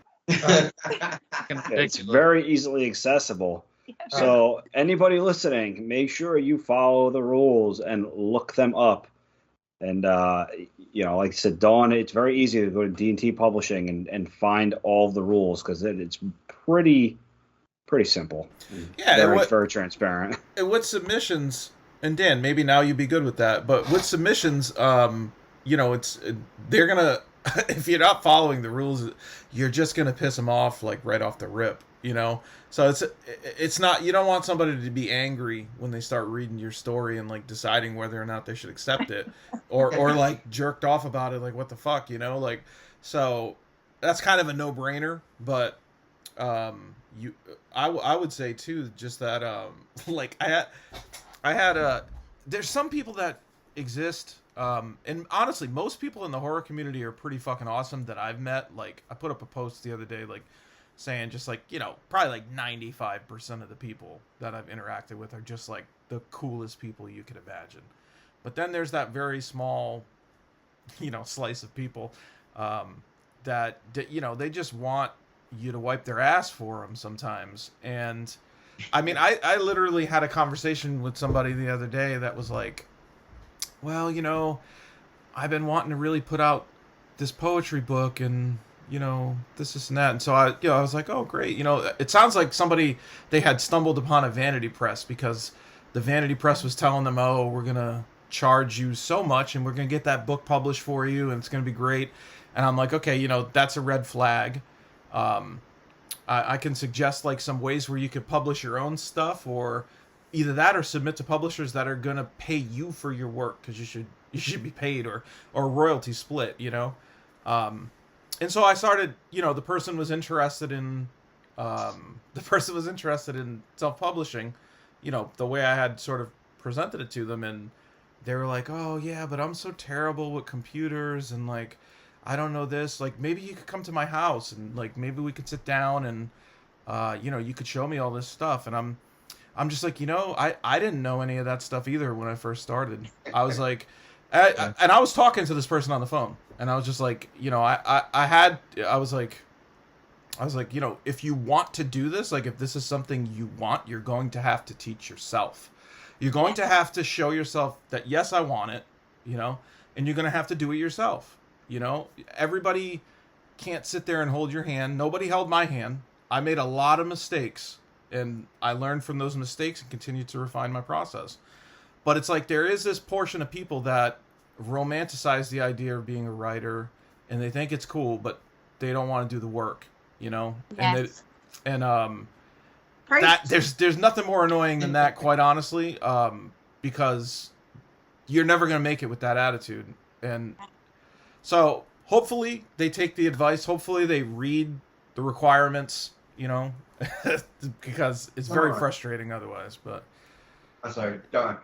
It's very easily accessible. So anybody listening, make sure you follow the rules and look them up. And, you know, like I said, Dawn, it's very easy to go to D&T Publishing and find all of the rules because it's pretty simple. Yeah, very transparent. And with submissions, and Dan, maybe now you'd be good with that, but with submissions, you know, they're gonna if you're not following the rules, you're just gonna piss them off like right off the rip, you know. So it's not, you don't want somebody to be angry when they start reading your story and like deciding whether or not they should accept it, or like jerked off about it, like what the fuck, you know, like. So that's kind of a no-brainer, but I would say too, just that like I had there's some people that exist, and honestly most people in the horror community are pretty fucking awesome that I've met. Like I put up a post the other day like saying just like, you know, probably like 95% of the people that I've interacted with are just like the coolest people you could imagine. But then there's that very small, you know, slice of people that you know, they just want you to wipe their ass for them sometimes. And I mean, I literally had a conversation with somebody the other day that was like, well, you know, I've been wanting to really put out this poetry book and, you know, this and that. And so I was like, oh great. You know, it sounds like they had stumbled upon a vanity press because the vanity press was telling them, oh, we're going to charge you so much and we're going to get that book published for you and it's going to be great. And I'm like, okay, you know, that's a red flag. I can suggest like some ways where you could publish your own stuff, or either that or submit to publishers that are gonna pay you for your work, because you should be paid, or royalty split, you know. And so I started, you know, the person was interested in self-publishing, you know, the way I had sort of presented it to them, and they were like, oh yeah, but I'm so terrible with computers and like I don't know this, like maybe you could come to my house and like maybe we could sit down and you know, you could show me all this stuff. And I'm just like, you know, I didn't know any of that stuff either when I first started. I was like and I was talking to this person on the phone and I was just like, you know, I was like, you know, if you want to do this, like if this is something you want, you're going to have to teach yourself. You're going to have to show yourself that yes, I want it, you know, and you're going to have to do it yourself. You know, everybody can't sit there and hold your hand. Nobody held my hand. I made a lot of mistakes, and I learned from those mistakes and continued to refine my process. But it's like there is this portion of people that romanticize the idea of being a writer, and they think it's cool, but they don't want to do the work, you know? Yes. That there's nothing more annoying than that, quite honestly, because you're never going to make it with that attitude. And so hopefully they take the advice. Hopefully they read the requirements, you know, because it's very frustrating otherwise. But I'm sorry, Dawn.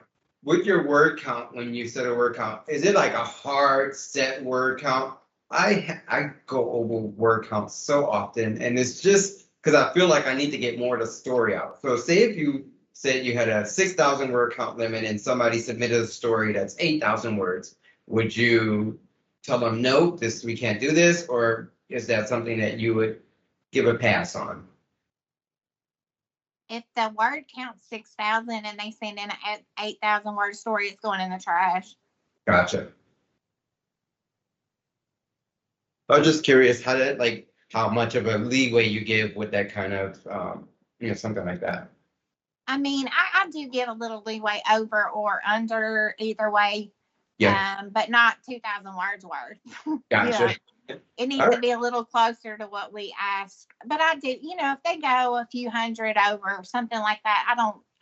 With your word count, when you set a word count, is it like a hard set word count? I go over word count so often, and it's just because I feel like I need to get more of the story out. So say if you said you had a 6,000 word count limit and somebody submitted a story that's 8,000 words, would you tell them, no, we can't do this? Or is that something that you would give a pass on? If the word count's 6,000 and they send in an 8,000 word story, it's going in the trash. Gotcha. I was just curious how much of a leeway you give with that kind of something like that. I mean, I do give a little leeway over or under either way. Yeah. But not 2,000 words worth. Gotcha. It needs All to right. be a little closer to what we ask. But I do, if they go a few hundred over or something like that,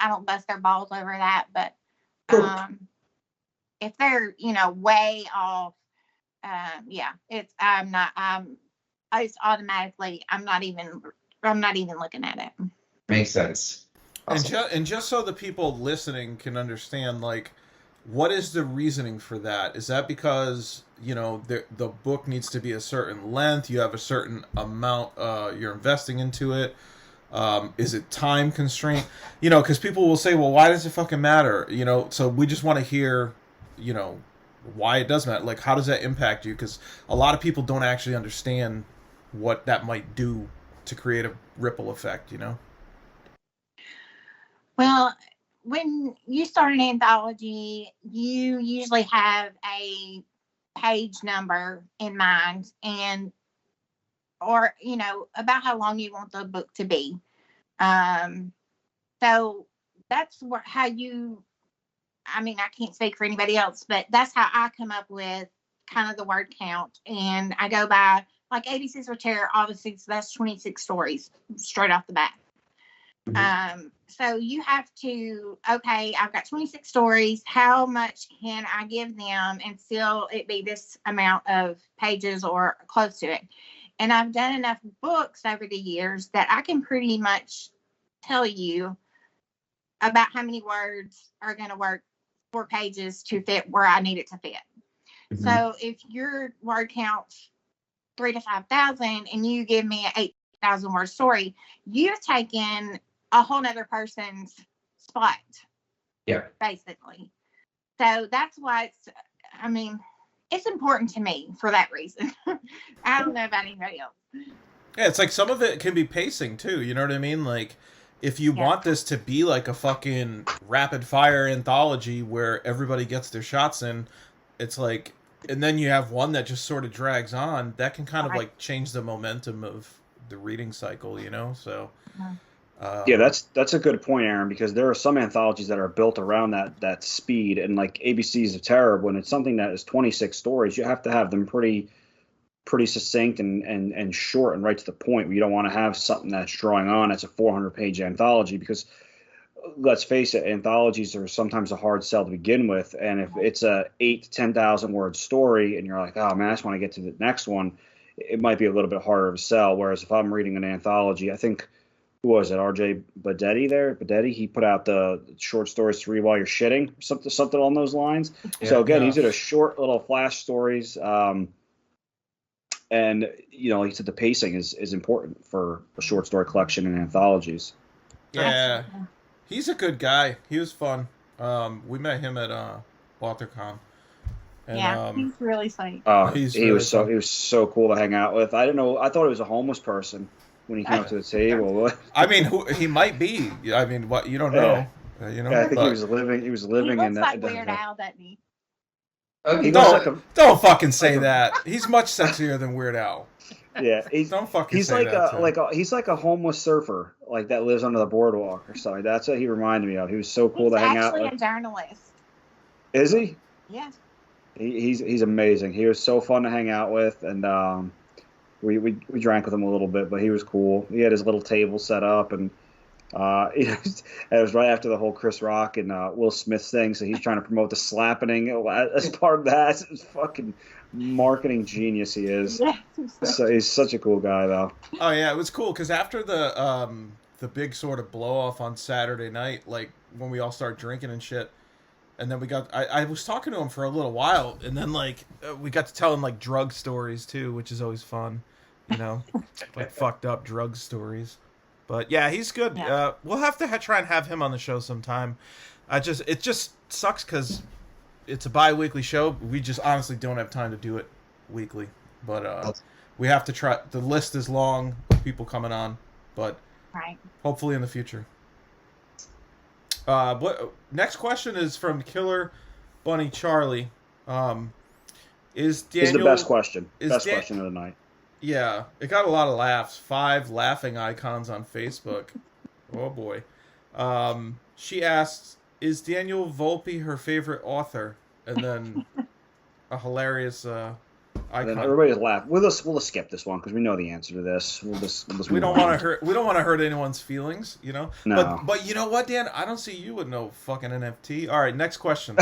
I don't bust their balls over that. But Cool. if they're, way off, I just automatically, I'm not even looking at it. Makes sense. Awesome. And just so the people listening can understand, like, what is the reasoning for that? Is that because, the book needs to be a certain length, you have a certain amount you're investing into it? Is it time constraint? Because people will say, well, why does it fucking matter? So we just want to hear, why it does matter. Like, how does that impact you? Because a lot of people don't actually understand what that might do to create a ripple effect, Well, when you start an anthology, you usually have a page number in mind or about how long you want the book to be. So that's how you, I can't speak for anybody else, but that's how I come up with kind of the word count. And I go by, like, ABCs of Terror, obviously, so that's 26 stories straight off the bat. Mm-hmm. So you have to, okay, I've got 26 stories. How much can I give them and still it be this amount of pages or close to it? And I've done enough books over the years that I can pretty much tell you about how many words are going to work 4 pages to fit where I need it to fit. Mm-hmm. So if your word count's 3,000 to 5,000 and you give me an 8,000 word story, you've taken a whole nother person's spot. Yeah. Basically. So that's why it's important to me for that reason. I don't know about anybody else. Yeah, it's like some of it can be pacing too, you know what I mean? Like, if you want this to be like a fucking rapid fire anthology where everybody gets their shots in, it's like, and then you have one that just sort of drags on, that can kind of like change the momentum of the reading cycle, so... Yeah, that's a good point, Aaron, because there are some anthologies that are built around that speed, and like ABCs of Terror, when it's something that is 26 stories, you have to have them pretty succinct and short and right to the point. You don't want to have something that's drawing on. It's a 400-page anthology, because let's face it, anthologies are sometimes a hard sell to begin with, and if it's a 8,000 to 10,000 word story and you're like, oh man, I just want to get to the next one, it might be a little bit harder to sell. Whereas if I'm reading an anthology, I think, who was it? R.J. Badetti, he put out the short stories to read while you're shitting, something along those lines. Yeah, so again, these are the short little flash stories, and he said the pacing is important for a short story collection and anthologies. Yeah, he's a good guy. He was fun. We met him at WauthorCon. And, he's really funny. He was so cool to hang out with. I didn't know. I thought he was a homeless person when he came up to the table. I mean, he might be. I mean, what, you don't know. I think he was living. He was living he in looks that. like Weird Al, doesn't he? Okay, don't fucking say that. He's much sexier than Weird Al. Yeah, don't fucking he's say like that. He's like a homeless surfer, like that lives under the boardwalk or something. That's what he reminded me of. He was so cool to hang out with. He's actually a journalist. Is he? Yes. He's amazing. He was so fun to hang out with, and we drank with him a little bit, but he was cool. He had his little table set up, and it was right after the whole Chris Rock and Will Smith thing, so he's trying to promote the slappening as part of that. It's fucking marketing genius he is. So he's such a cool guy, though. Oh yeah, it was cool because after the big sort of blow off on Saturday night, like when we all started drinking and shit. And then I was talking to him for a little while, and then we got to tell him like drug stories too, which is always fun, like fucked up drug stories. But yeah, he's good. Yeah. We'll have to try and have him on the show sometime. It just sucks because it's a bi-weekly show. We just honestly don't have time to do it weekly. But we have to try. The list is long, people coming on, but hopefully in the future. Next question is from Killer Bunny Charlie. Is This is the Daniel best question. is Best Dan- question of the night. Yeah, it got a lot of laughs. 5 laughing icons on Facebook. Oh boy. She asks, "Is Daniel Volpe her favorite author?" And then a hilarious And icon. then everybody's laughing. We'll just skip this one because we know the answer to this. We'll just We move don't on. want to hurt. We don't want to hurt anyone's feelings, you know. No. But you know what, Dan? I don't see you with no fucking NFT. All right, next question.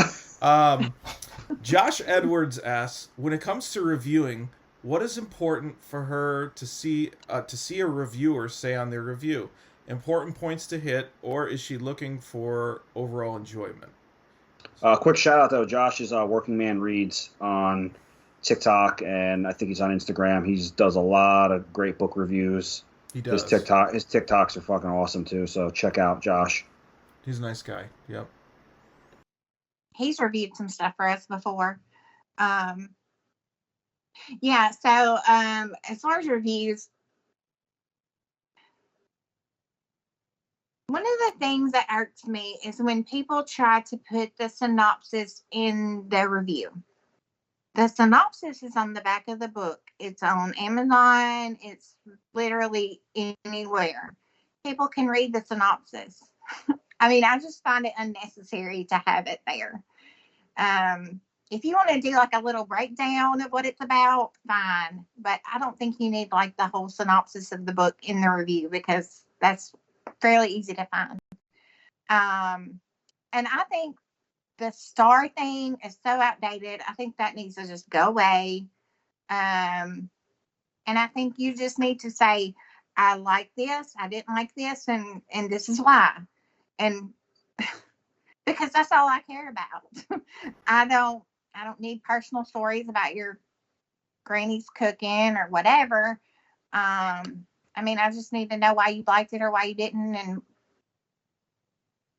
Josh Edwards asks, when it comes to reviewing, what is important for her to see a reviewer say on their review? Important points to hit, or is she looking for overall enjoyment? Quick shout out though, Josh is Working Man Reads on TikTok, and I think he's on Instagram. He does a lot of great book reviews. He does. His TikToks are fucking awesome too. So check out Josh. He's a nice guy. Yep. He's reviewed some stuff for us before. Yeah, so as far as reviews, one of the things that irks me is when people try to put the synopsis in their review. The synopsis is on the back of the book. It's on Amazon. It's literally anywhere. People can read the synopsis. I mean, I just find it unnecessary to have it there. If you want to do like a little breakdown of what it's about, fine. But I don't think you need like the whole synopsis of the book in the review because that's fairly easy to find. And I think the star thing is so outdated. I think that needs to just go away. And I think you just need to say, I like this, I didn't like this, and this is why. And because that's all I care about. I don't need personal stories about your granny's cooking or whatever. I mean, I just need to know why you liked it or why you didn't, and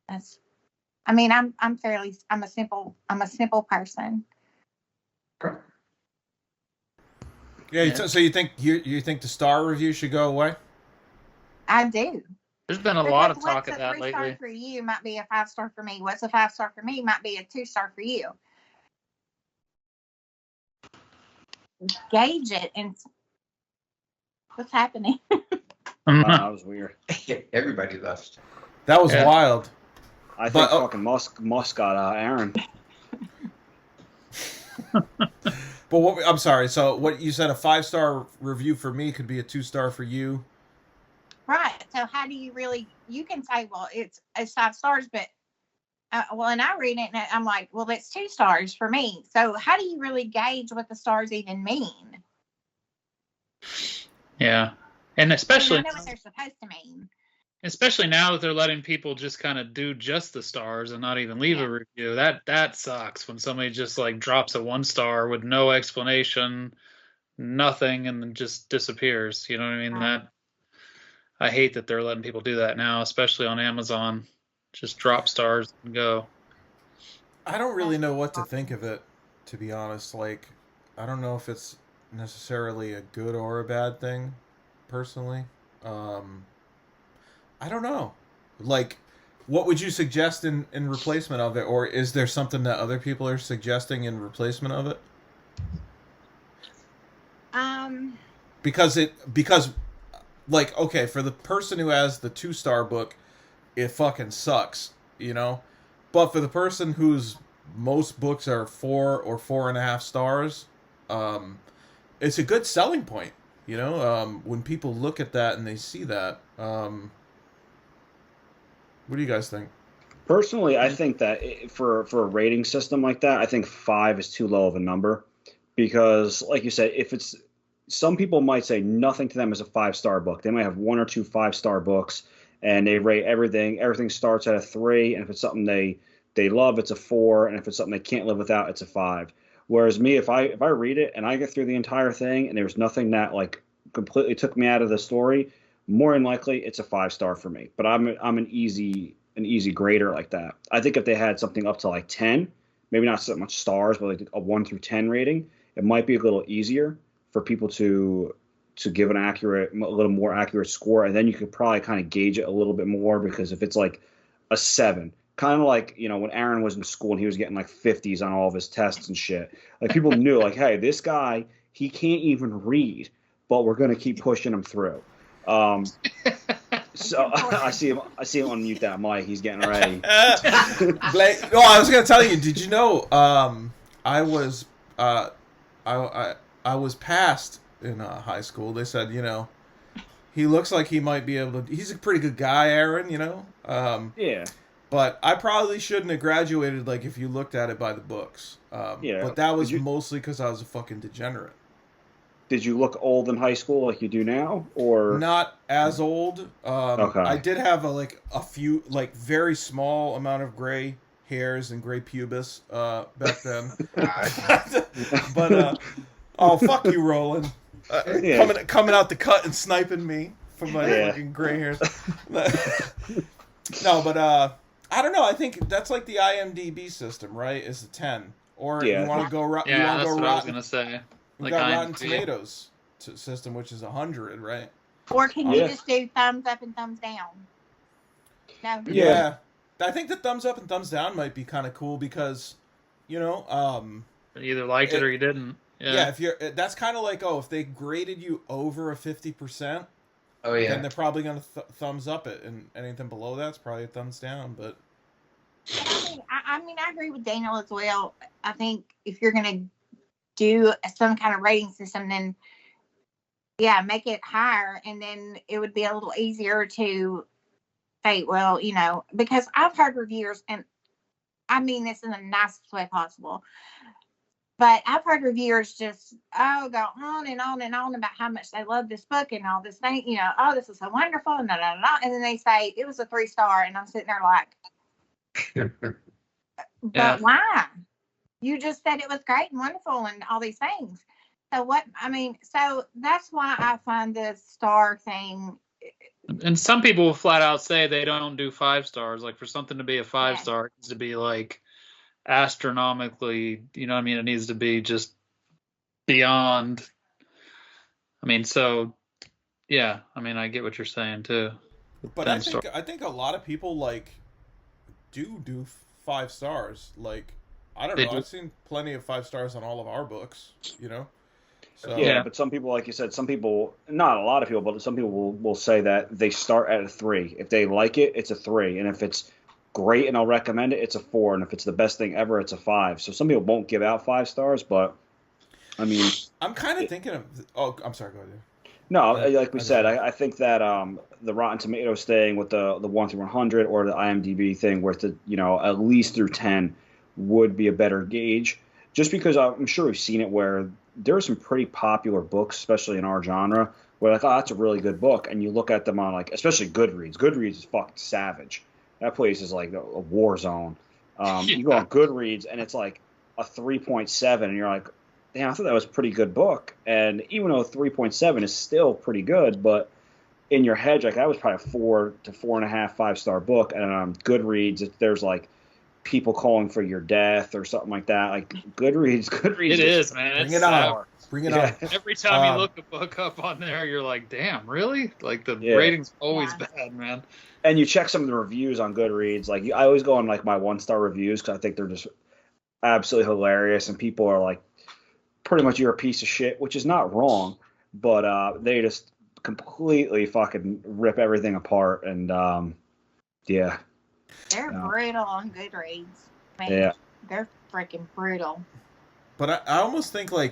that's. I mean, I'm a simple person. Yeah. So you think the star review should go away? I do. There's been a lot of talk of that lately. What's a 3-star for you might be a 5-star for me. What's a 5-star for me might be a 2-star for you. Gauge it and what's happening. That was weird. Everybody left. That was wild. I think fucking Musk got Aaron. But I'm sorry. So what you said, a 5-star review for me could be a 2-star for you. Right. So how do you really? You can say, well, it's 5 stars, but and I read it and I'm like, well, that's 2 stars for me. So how do you really gauge what the stars even mean? Yeah, and especially I know what they're supposed to mean. Especially now that they're letting people just kind of do just the stars and not even leave a review. That sucks when somebody just like drops a 1 star with no explanation, nothing, and then just disappears. You know what I mean? That I hate that they're letting people do that now, especially on Amazon. Just drop stars and go. I don't really know what to think of it, to be honest. Like, I don't know if it's necessarily a good or a bad thing, personally. I don't know. Like, what would you suggest in replacement of it? Or is there something that other people are suggesting in replacement of it? Because like, okay, for the person who has the 2-star book, it fucking sucks, you know? But for the person whose most books are 4 or 4.5 stars, it's a good selling point, you know? When people look at that and they see that, what do you guys think? Personally, I think that for a rating system like that, I think 5 is too low of a number because, like you said, if it's some people might say nothing to them is a 5-star book. They might have 1 or 2 5-star books, and they rate everything. Everything starts at a 3, and if it's something they love, it's a 4, and if it's something they can't live without, it's a 5. Whereas me, if I read it and I get through the entire thing and there's nothing that like completely took me out of the story, more than likely it's a 5-star for me. But I'm an easy grader like that. I think if they had something up to like 10, maybe not so much stars, but like a 1 through 10 rating, it might be a little easier for people to give a little more accurate score, and then you could probably kind of gauge it a little bit more, because if it's like a 7, kind of like, you know, when Aaron was in school and he was getting like 50s on all of his tests and shit. Like people knew, like, hey, this guy, he can't even read, but we're gonna keep pushing him through. So I see him unmute that mic. He's getting ready. No, I was gonna tell you. Did you know? I was passed in high school. They said, you know, he looks like he might be able to. He's a pretty good guy, Aaron. You know. Yeah. But I probably shouldn't have graduated. Like if you looked at it by the books. Yeah. But that was mostly because I was a fucking degenerate. Did you look old in high school like you do now, or not as old? Okay. I did have a few very small amount of gray hairs and gray pubis back then. But oh fuck you, Roland! Coming out the cut and sniping me from my fucking gray hairs. No, but I don't know. I think that's like the IMDb system, right? Is a 10, or you want to go? Yeah, that's what I was gonna say. We got Rotten Tomatoes system, which is 100, right? Or can you just do thumbs up and thumbs down? No. Yeah, I think the thumbs up and thumbs down might be kind of cool because, you know, you either liked it or you didn't. Yeah, if you're, that's kind of like, if they graded you over a 50%, then they're probably gonna thumbs up it, and anything below that's probably a thumbs down. But I mean, I agree with Daniel as well. I think if you're gonna do some kind of rating system, then make it higher, and then it would be a little easier to say, well, you know, because I've heard reviewers, and I mean this in the nicest way possible, but I've heard reviewers just go on and on and on about how much they love this book and all this thing, you know, oh, this is so wonderful, and and then they say it was a 3-star, and I'm sitting there like, but why? You just said it was great and wonderful and all these things. So so that's why I find the star thing. And some people will flat out say they don't do 5 stars. Like for something to be a 5-star, it needs to be like astronomically, you know what I mean? It needs to be just beyond. I mean, so yeah, I mean, I get what you're saying too. But I think a lot of people do 5 stars. Like, I don't know. I've seen plenty of 5 stars on all of our books, you know? So, yeah, but some people, like you said, not a lot of people, but some people will say that they start at a 3. If they like it, it's a 3. And if it's great and I'll recommend it, it's a 4. And if it's the best thing ever, it's a 5. So some people won't give out 5 stars, but I mean, I'm kind of thinking of. Oh, I'm sorry. Go ahead. No, like we said, I think that the Rotten Tomatoes thing with the 1 through 100 or the IMDb thing, where it's at least through 10 would be a better gauge. Just because I'm sure we've seen it where there are some pretty popular books, especially in our genre, where like, oh, that's a really good book, and you look at them on especially Goodreads. Goodreads is fucking savage. That place is like a war zone. You go on Goodreads and it's like a 3.7, and you're like, damn, I thought that was a pretty good book. And even though 3.7 is still pretty good, but in your head, like that was probably a 4 to 4.5, 5-star book. And on Goodreads, there's like people calling for your death or something like that. Like Goodreads. It is, man. Bring it on. Bring it on. Every time you look a book up on there, you're like, damn, really? Like the rating's always bad, man. And you check some of the reviews on Goodreads. Like I always go on like my 1-star reviews because I think they're just absolutely hilarious, and people are like, pretty much you're a piece of shit, which is not wrong, but they just completely fucking rip everything apart, and they're brutal on Goodreads. Man, they're freaking brutal. But I almost think I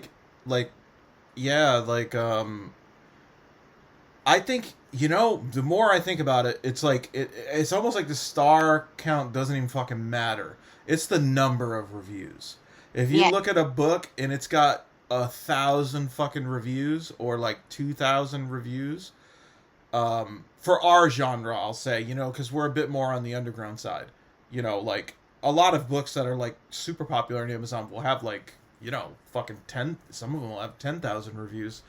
think, the more I think about it, it's like it's almost like the star count doesn't even fucking matter. It's the number of reviews. If you look at a book and it's got 1,000 fucking reviews or like 2,000 reviews, for our genre, I'll say, because we're a bit more on the underground side, like a lot of books that are like super popular on Amazon will have like, fucking 10, some of them will have 10,000 reviews,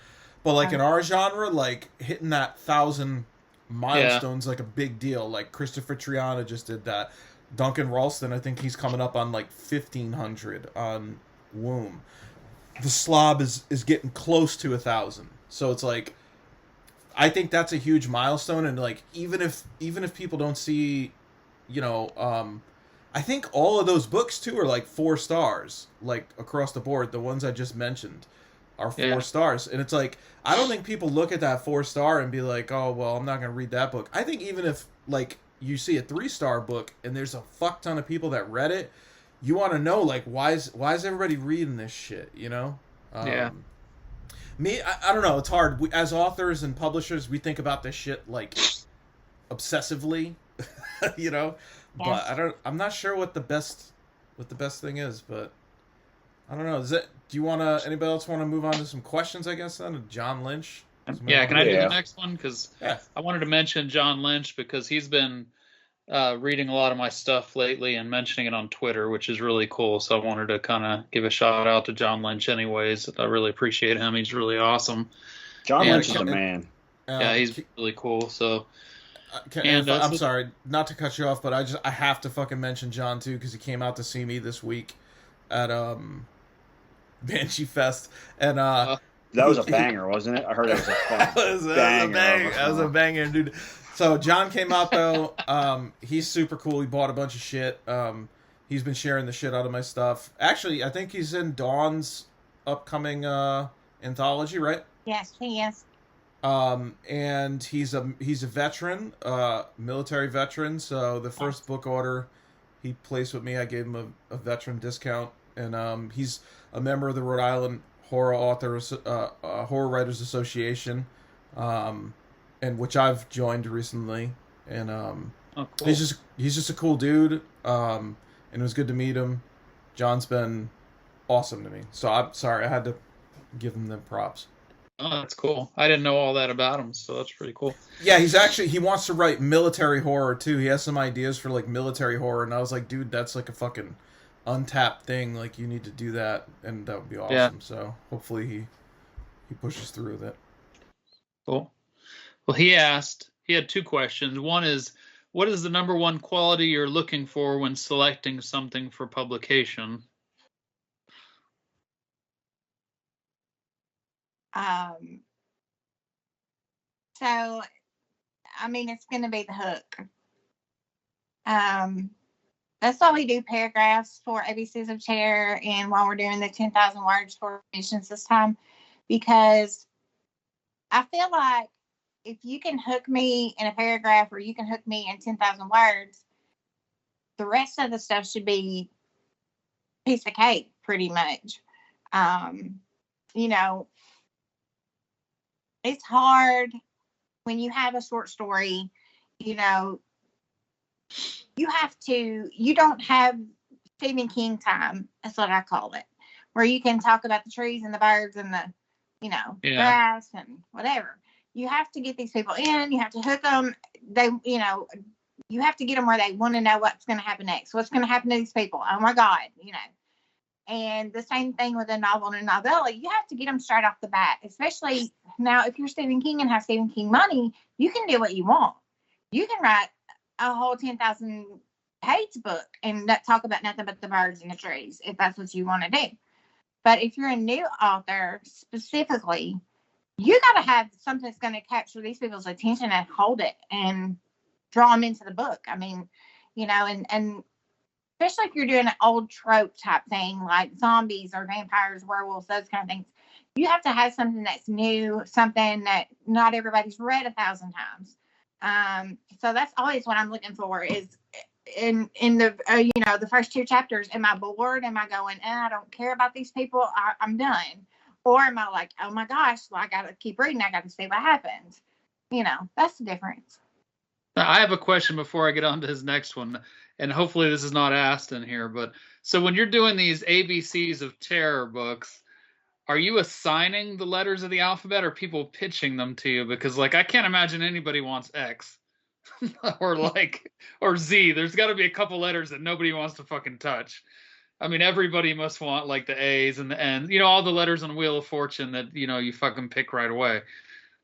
but like in our genre, like hitting that 1,000 milestone's like a big deal. Like Christopher Triana just did that. Duncan Ralston, I think he's coming up on like 1,500 on Womb. The Slob is getting close to 1,000. So it's like, I think that's a huge milestone. And like, even if people don't see, I think all of those books too are like 4 stars, like across the board. The ones I just mentioned are 4 stars, and it's like I don't think people look at that 4-star and be like, oh well, I'm not gonna read that book. I think even if like you see a 3-star book and there's a fuck ton of people that read it, you want to know like why is everybody reading this shit? You know? Me, I don't know. It's hard. As authors and publishers, we think about this shit like obsessively, you know. Yes. But I'm not sure what the best thing is. But I don't know. Do you want to? Anybody else want to move on to some questions? I guess then John Lynch. Yeah, can I do Yeah. the next one? Because I wanted to mention John Lynch because he's been reading a lot of my stuff lately and mentioning it on Twitter, which is really cool. So I wanted to kind of give a shout out to John Lynch anyways. I really appreciate him. He's really awesome. John And- Lynch is the man. Yeah, he's really cool. So I'm sorry not to cut you off, but I have to fucking mention John too because he came out to see me this week at Banshee Fest, and that was a banger, wasn't it? I heard it was a banger. That was a banger, dude. So John came out though. He's super cool. He bought a bunch of shit. He's been sharing the shit out of my stuff. Actually, I think he's in Dawn's upcoming anthology, right? Yes, he is. And he's a veteran, military veteran. So the first book order he placed with me, I gave him a veteran discount, and he's a member of the Rhode Island Horror Writers Association, and which I've joined recently. And cool. he's just a cool dude. And it was good to meet him. John's been awesome to me. So I'm sorry, I had to give him the props. Oh, that's cool. I didn't know all that about him, so that's pretty cool. Yeah, he wants to write military horror too. He has some ideas for like military horror, and I was like, dude, that's like a fucking untapped thing. Like you need to do that, and that would be awesome. Yeah. So hopefully he pushes through with it. Cool. Well, he had 2 questions. One is, what is the number one quality you're looking for when selecting something for publication? So, I mean, it's going to be the hook. That's why we do paragraphs for ABCs of Terror, and while we're doing the 10,000 words for missions this time, because I feel like if you can hook me in a paragraph or you can hook me in 10,000 words, the rest of the stuff should be piece of cake, pretty much. You know, it's hard when you have a short story, you know, you don't have Stephen King time. That's what I call it, where you can talk about the trees and the birds and the, you know, grass and whatever. You have to get these people in, you have to hook them. They, you know, you have to get them where they want to know what's going to happen next. What's going to happen to these people? Oh my God, you know. And the same thing with a novel and a novella. You have to get them straight off the bat, especially now if you're Stephen King and have Stephen King money, you can do what you want. You can write a whole 10,000 page book and not talk about nothing but the birds and the trees, if that's what you want to do. But if you're a new author specifically, you got to have something that's going to capture these people's attention and hold it and draw them into the book. I mean, you know, and especially if you're doing an old trope type thing like zombies or vampires, werewolves, those kind of things, you have to have something that's new, something that not everybody's read 1,000 times. So that's always what I'm looking for is in the, you know, the first 2 chapters, am I bored? Am I going, I don't care about these people, I'm done? Or am I like, oh my gosh, well, I got to keep reading, I got to see what happens? You know, that's the difference. I have a question before I get on to his next one, and hopefully this is not asked in here, but so when you're doing these ABCs of Terror books, are you assigning the letters of the alphabet or people pitching them to you? Because like, I can't imagine anybody wants X or Z. There's got to be a couple letters that nobody wants to fucking touch. I mean, everybody must want like the A's and the N's, you know, all the letters on Wheel of Fortune that, you know, you fucking pick right away.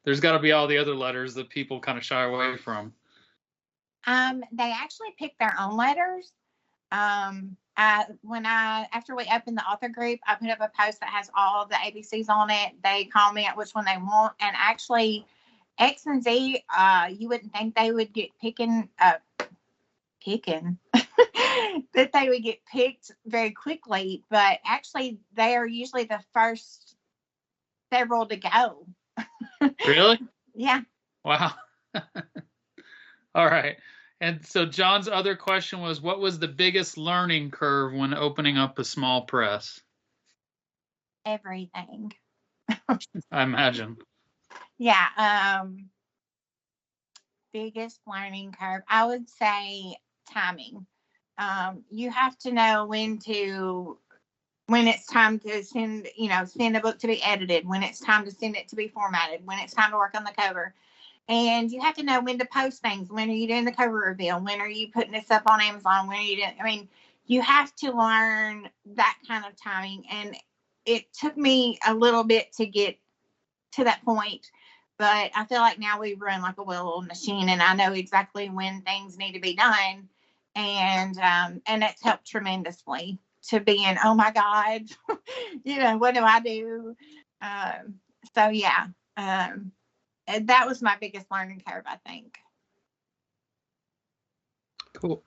There's got to be all the other letters that people kind of shy away from. They actually pick their own letters. After we open the author group, I put up a post that has all the ABCs on it. They call me at which one they want, and actually, X and Z, you wouldn't think they would get picking. that they would get picked very quickly, but actually they are usually the first several to go. Really? Yeah. Wow. All right. And so John's other question was, what was the biggest learning curve when opening up a small press? Everything. I imagine. Yeah. Biggest learning curve, I would say timing. You have to know when it's time to send a book to be edited, when it's time to send it to be formatted, when it's time to work on the cover. And you have to know when to post things. When are you doing the cover reveal? When are you putting this up on Amazon? When are you doing, you have to learn that kind of timing. And it took me a little bit to get to that point, but I feel like now we run like a well-oiled machine, and I know exactly when things need to be done. And it's helped tremendously to being, oh my God, what do I do? So yeah, that was my biggest learning curve, I think. Cool.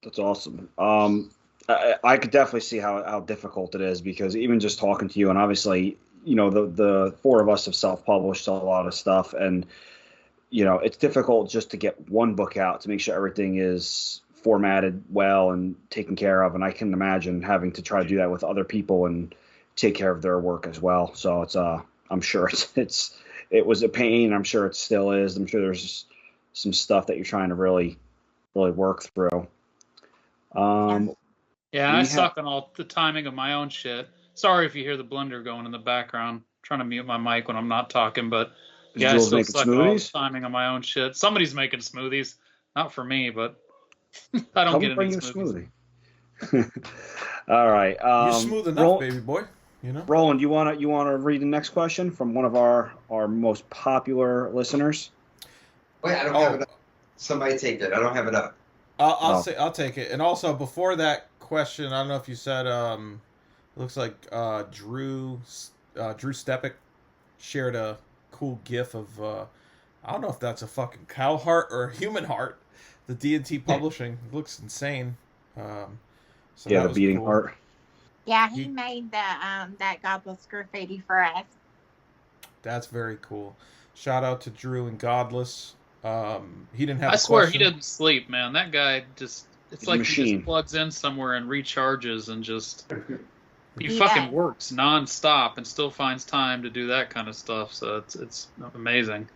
That's awesome. I could definitely see how difficult it is, because even just talking to you, and obviously, the four of us have self-published a lot of stuff, and it's difficult just to get one book out to make sure everything is formatted well and taken care of. And I can imagine having to try to do that with other people and take care of their work as well. So it's I'm sure it was a pain. I'm sure it still is. I'm sure there's some stuff that you're trying to really work through. Yeah, I suck on all the timing of my own shit. Sorry if you hear the blender going in the background. I'm trying to mute my mic when I'm not talking, but yeah, I still suck at all the timing of my own shit. Somebody's making smoothies. Not for me, but I don't get any smoothies. All right. You're smooth enough, baby boy. Roland, you wanna read the next question from one of our most popular listeners? Wait, I don't have it up. Somebody take it. I don't have it up. I'll take it. And also, before that question, I don't know if you said, it looks like Drew Stepik shared a cool GIF of, I don't know if that's a fucking cow heart or a human heart. The D&T Publishing looks insane. So yeah, the beating cool. Heart. Yeah, he made that Godless graffiti for us. That's very cool. Shout out to Drew and Godless. He didn't have. I swear he doesn't sleep, man. That guy it's like he just plugs in somewhere and recharges and just he fucking works nonstop and still finds time to do that kind of stuff. So it's amazing.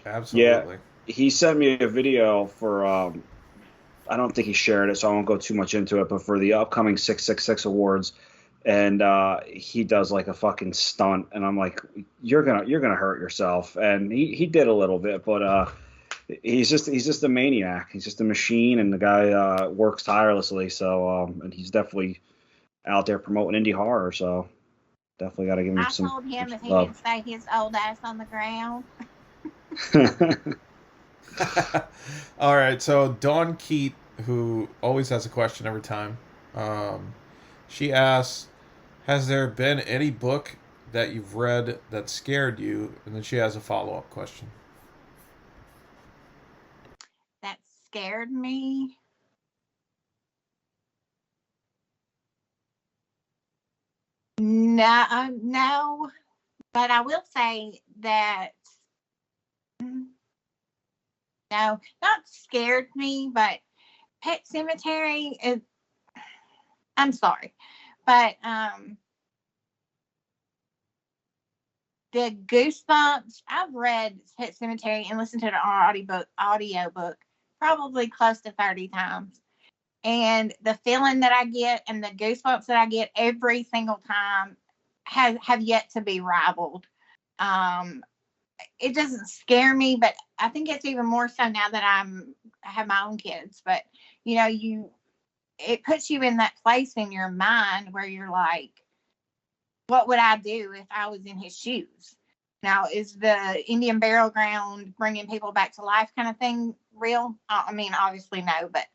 Absolutely. Yeah, he sent me a video for. I don't think he shared it, so I won't go too much into it. But for the upcoming 666 awards, and he does like a fucking stunt, and I'm like, you're gonna hurt yourself, and he did a little bit, but he's just a maniac. He's just a machine, and the guy works tirelessly. So and he's definitely out there promoting indie horror. So definitely got to give him some. I told him if he could stay his old ass on the ground. All right, so Dawn Keat, who always has a question every time, she asks, has there been any book that you've read that scared you? And then she has a follow-up question. That scared me? No, but I will say that no, not scared me, but Pet Cemetery is, I'm sorry, but the Goosebumps, I've read Pet Cemetery and listened to the audiobook probably close to 30 times. And the feeling that I get and the goosebumps that I get every single time have yet to be rivaled. It doesn't scare me, but I think it's even more so now that I have my own kids. But it puts you in that place in your mind where you're like, what would I do if I was in his shoes? Now, is the Indian burial ground bringing people back to life kind of thing real? I mean, obviously no, but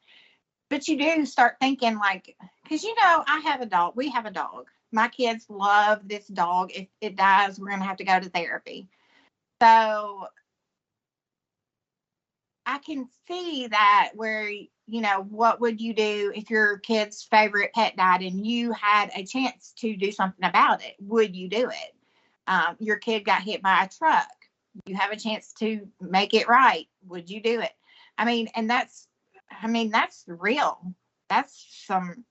you do start thinking like, because I have a dog. We have a dog. My kids love this dog. If it dies, we're gonna have to go to therapy. So I can see that where, what would you do if your kid's favorite pet died and you had a chance to do something about it? Would you do it? Your kid got hit by a truck. You have a chance to make it right. Would you do it? And that's real. That's some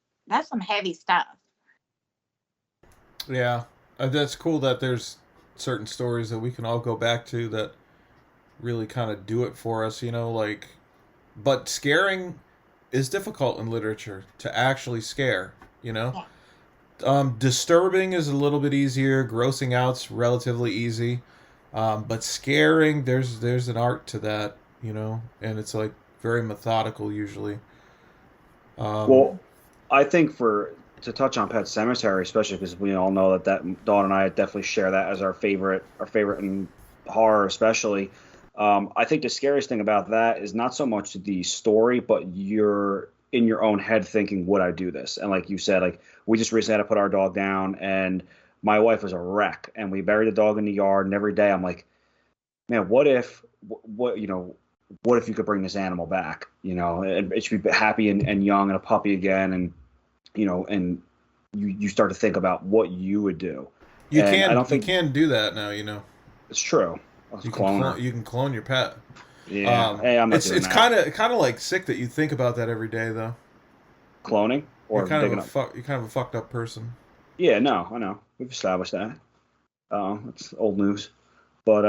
heavy stuff. Yeah, that's cool that there's certain stories that we can all go back to that really kind of do it for us, but scaring is difficult in literature to actually scare, Yeah. Disturbing is a little bit easier, grossing out's relatively easy, but scaring, there's an art to that, and it's like very methodical usually. Well, I think to touch on Pet Cemetery, especially because we all know that Dawn and I definitely share that as our favorite in horror, especially. I think the scariest thing about that is not so much the story, but you're in your own head thinking, would I do this? And like you said, like we just recently had to put our dog down, and my wife was a wreck, and we buried the dog in the yard. And every day I'm like, man, what if you could bring this animal back? And it should be happy and young and a puppy again, and and you start to think about what you would do. You can do that now. It's true. You can clone your pet. Yeah. Hey, I'm not it's doing kind that. of like sick that you think about that every day though. Cloning or you're kind of a fucked up person. Yeah, no, I know. We've established that. It's old news. But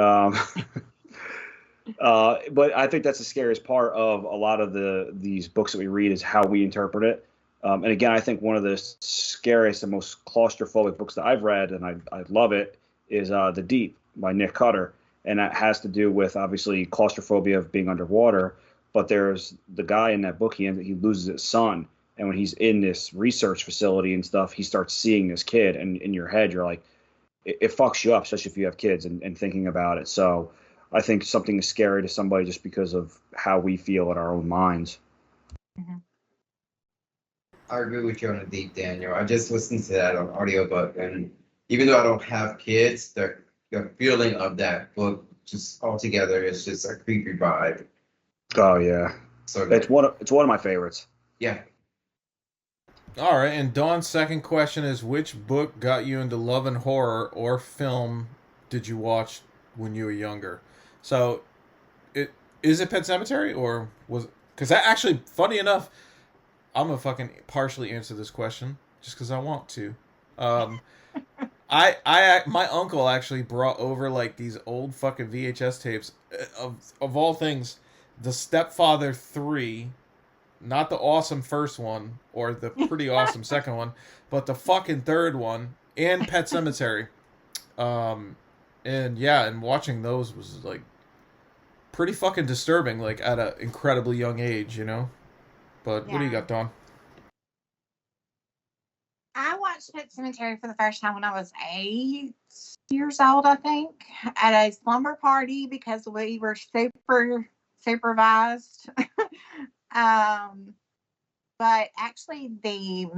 but I think that's the scariest part of a lot of these books that we read is how we interpret it. And again, I think one of the scariest and most claustrophobic books that I've read, and I love it, is The Deep by Nick Cutter. And that has to do with, obviously, claustrophobia of being underwater. But there's the guy in that book, he loses his son. And when he's in this research facility and stuff, he starts seeing this kid. And in your head, you're like, it fucks you up, especially if you have kids and thinking about it. So I think something is scary to somebody just because of how we feel in our own minds. Mm-hmm. I agree with you on The Deep, Daniel. I just listened to that on audiobook, and even though I don't have kids, the feeling of that book just altogether is just a creepy vibe. Oh yeah, So it's one of my favorites. Yeah. All right, and Dawn's second question is, which book got you into love and horror, or film did you watch when you were younger? So, is it Pet Sematary, or was because that actually, funny enough, I'm gonna fucking partially answer this question just because I want to. My uncle actually brought over like these old fucking VHS tapes of all things, The Stepfather 3, not the awesome first one or the pretty awesome second one, but the fucking third one, and Pet Sematary. And watching those was like pretty fucking disturbing, like at an incredibly young age, But what do you got, Dawn? I watched Pet Cemetery for the first time when I was 8 years old, I think, at a slumber party because we were super supervised. But actually, the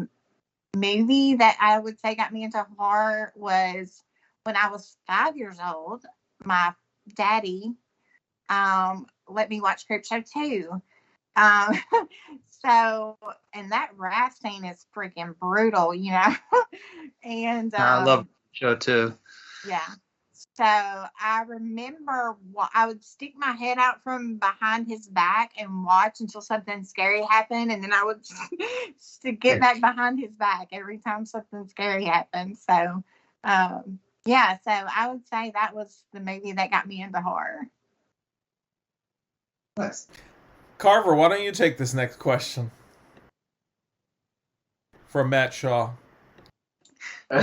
movie that I would say got me into horror was when I was 5 years old. My daddy let me watch Creepshow 2. And that raft scene is freaking brutal, and I love show too. yeah. So I remember I would stick my head out from behind his back and watch until something scary happened, and then I would to get back behind his back every time something scary happened. So yeah, so I would say that was the movie that got me into horror. Nice. Carver, why don't you take this next question? From Matt Shaw. Oh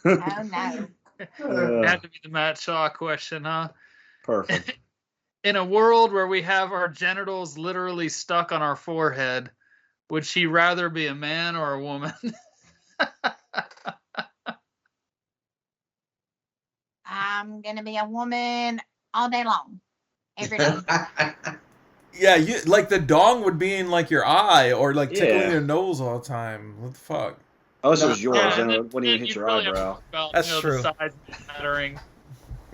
no. It had to be the Matt Shaw question, huh? Perfect. In a world where we have our genitals literally stuck on our forehead, would she rather be a man or a woman? I'm gonna be a woman all day long, every day. Yeah, you like the dong would be in like your eye or like tickling Yeah. your nose all the time. What the fuck? Unless it was yours, Yeah, and then- it wouldn't even hit you'd your really have to eyebrow. think about, That's true. The size mattering.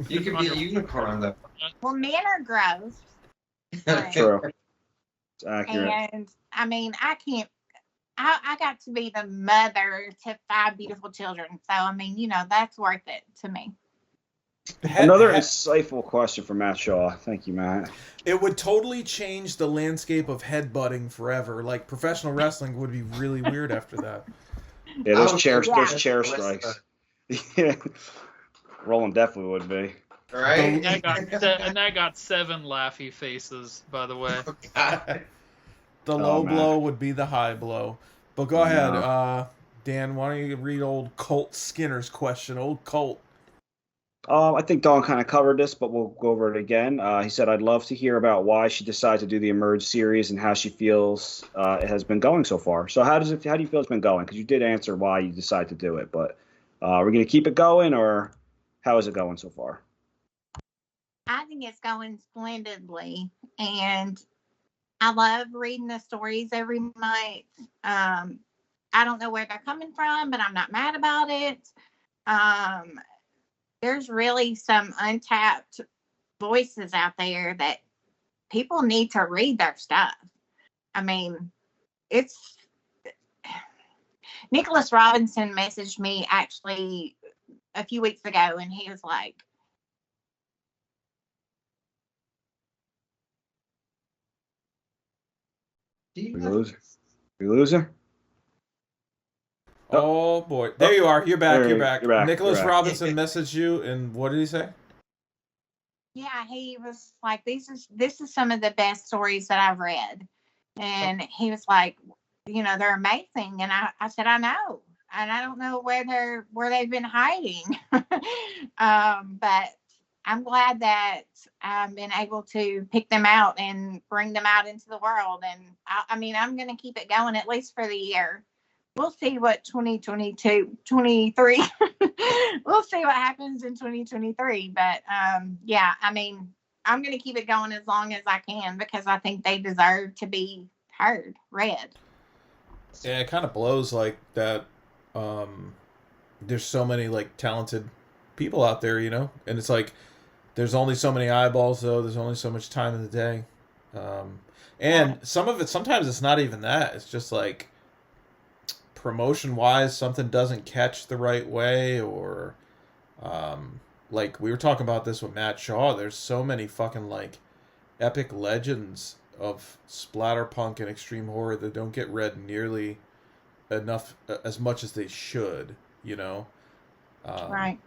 You could be a unicorn, though. Well, men are gross. Right. True. It's accurate. And I mean, I got to be the mother to 5 beautiful children. So, I mean, that's worth it to me. Another insightful question from Matt Shaw. Thank you, Matt. It would totally change the landscape of headbutting forever. Like, professional wrestling would be really weird after that. Yeah, those Oh, chair yeah. strikes. Yeah. Roland definitely would be. Right? And that got 7 laughy faces, by the way. The low man. blow would be the high blow. But go No. ahead, Dan, why don't you read old Colt Skinner's question? Old Colt. I think Dawn kind of covered this, but we'll go over it again. He said, I'd love to hear about why she decided to do the Emerge series and how she feels it has been going so far. So how do you feel it's been going? Because you did answer why you decided to do it, but are we going to keep it going, or how is it going so far? I think it's going splendidly. And I love reading the stories every month. I don't know where they're coming from, but I'm not mad about it. There's really some untapped voices out there that people need to read their stuff. I mean, Nicholas Robinson messaged me actually a few weeks ago, and he was like, We lose her? Oh, boy. There you are. You're back. You're back. You're back. Nicholas You're back. Robinson messaged you, and what did he say? yeah, he was like, this is some of the best stories that I've read. And he was like, they're amazing. And I said, I know. And I don't know where they've been hiding. But I'm glad that I've been able to pick them out and bring them out into the world. And I mean, I'm going to keep it going at least for the year. We'll see what 2022, 23, we'll see what happens in 2023. But yeah, I mean, I'm going to keep it going as long as I can because I think they deserve to be read. Yeah, it kind of blows like that. There's so many like talented people out there, and it's like there's only so many eyeballs, though. There's only so much time in the day, and some of it sometimes it's not even that. It's just like promotion wise, something doesn't catch the right way, or like we were talking about this with Matt Shaw. There's so many fucking like epic legends of splatterpunk and extreme horror that don't get read nearly enough as much as they should, Right.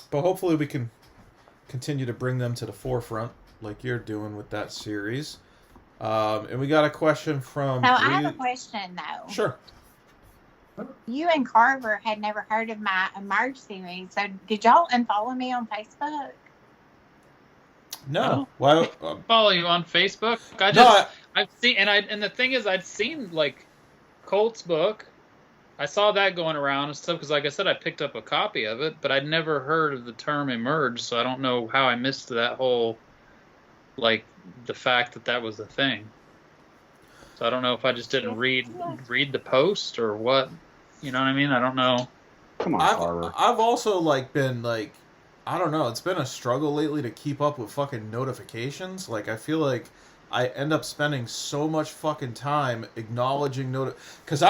But hopefully we can continue to bring them to the forefront like you're doing with that series. And we got a question from So I have a question though. Sure. You and Carver had never heard of my Emerge series, so did y'all unfollow me on Facebook? No. Why? Follow you on Facebook. I've seen, and the thing is, I'd seen like Colt's book. I saw that going around and stuff because, like I said, I picked up a copy of it, but I'd never heard of the term Emerge, so I don't know how I missed that whole, like, the fact that was a thing. So I don't know if I just didn't read the post or what. You know what I mean? I don't know. Come on, Carver. I've also like been like, I don't know. It's been a struggle lately to keep up with fucking notifications. Like I feel like I end up spending so much fucking time acknowledging because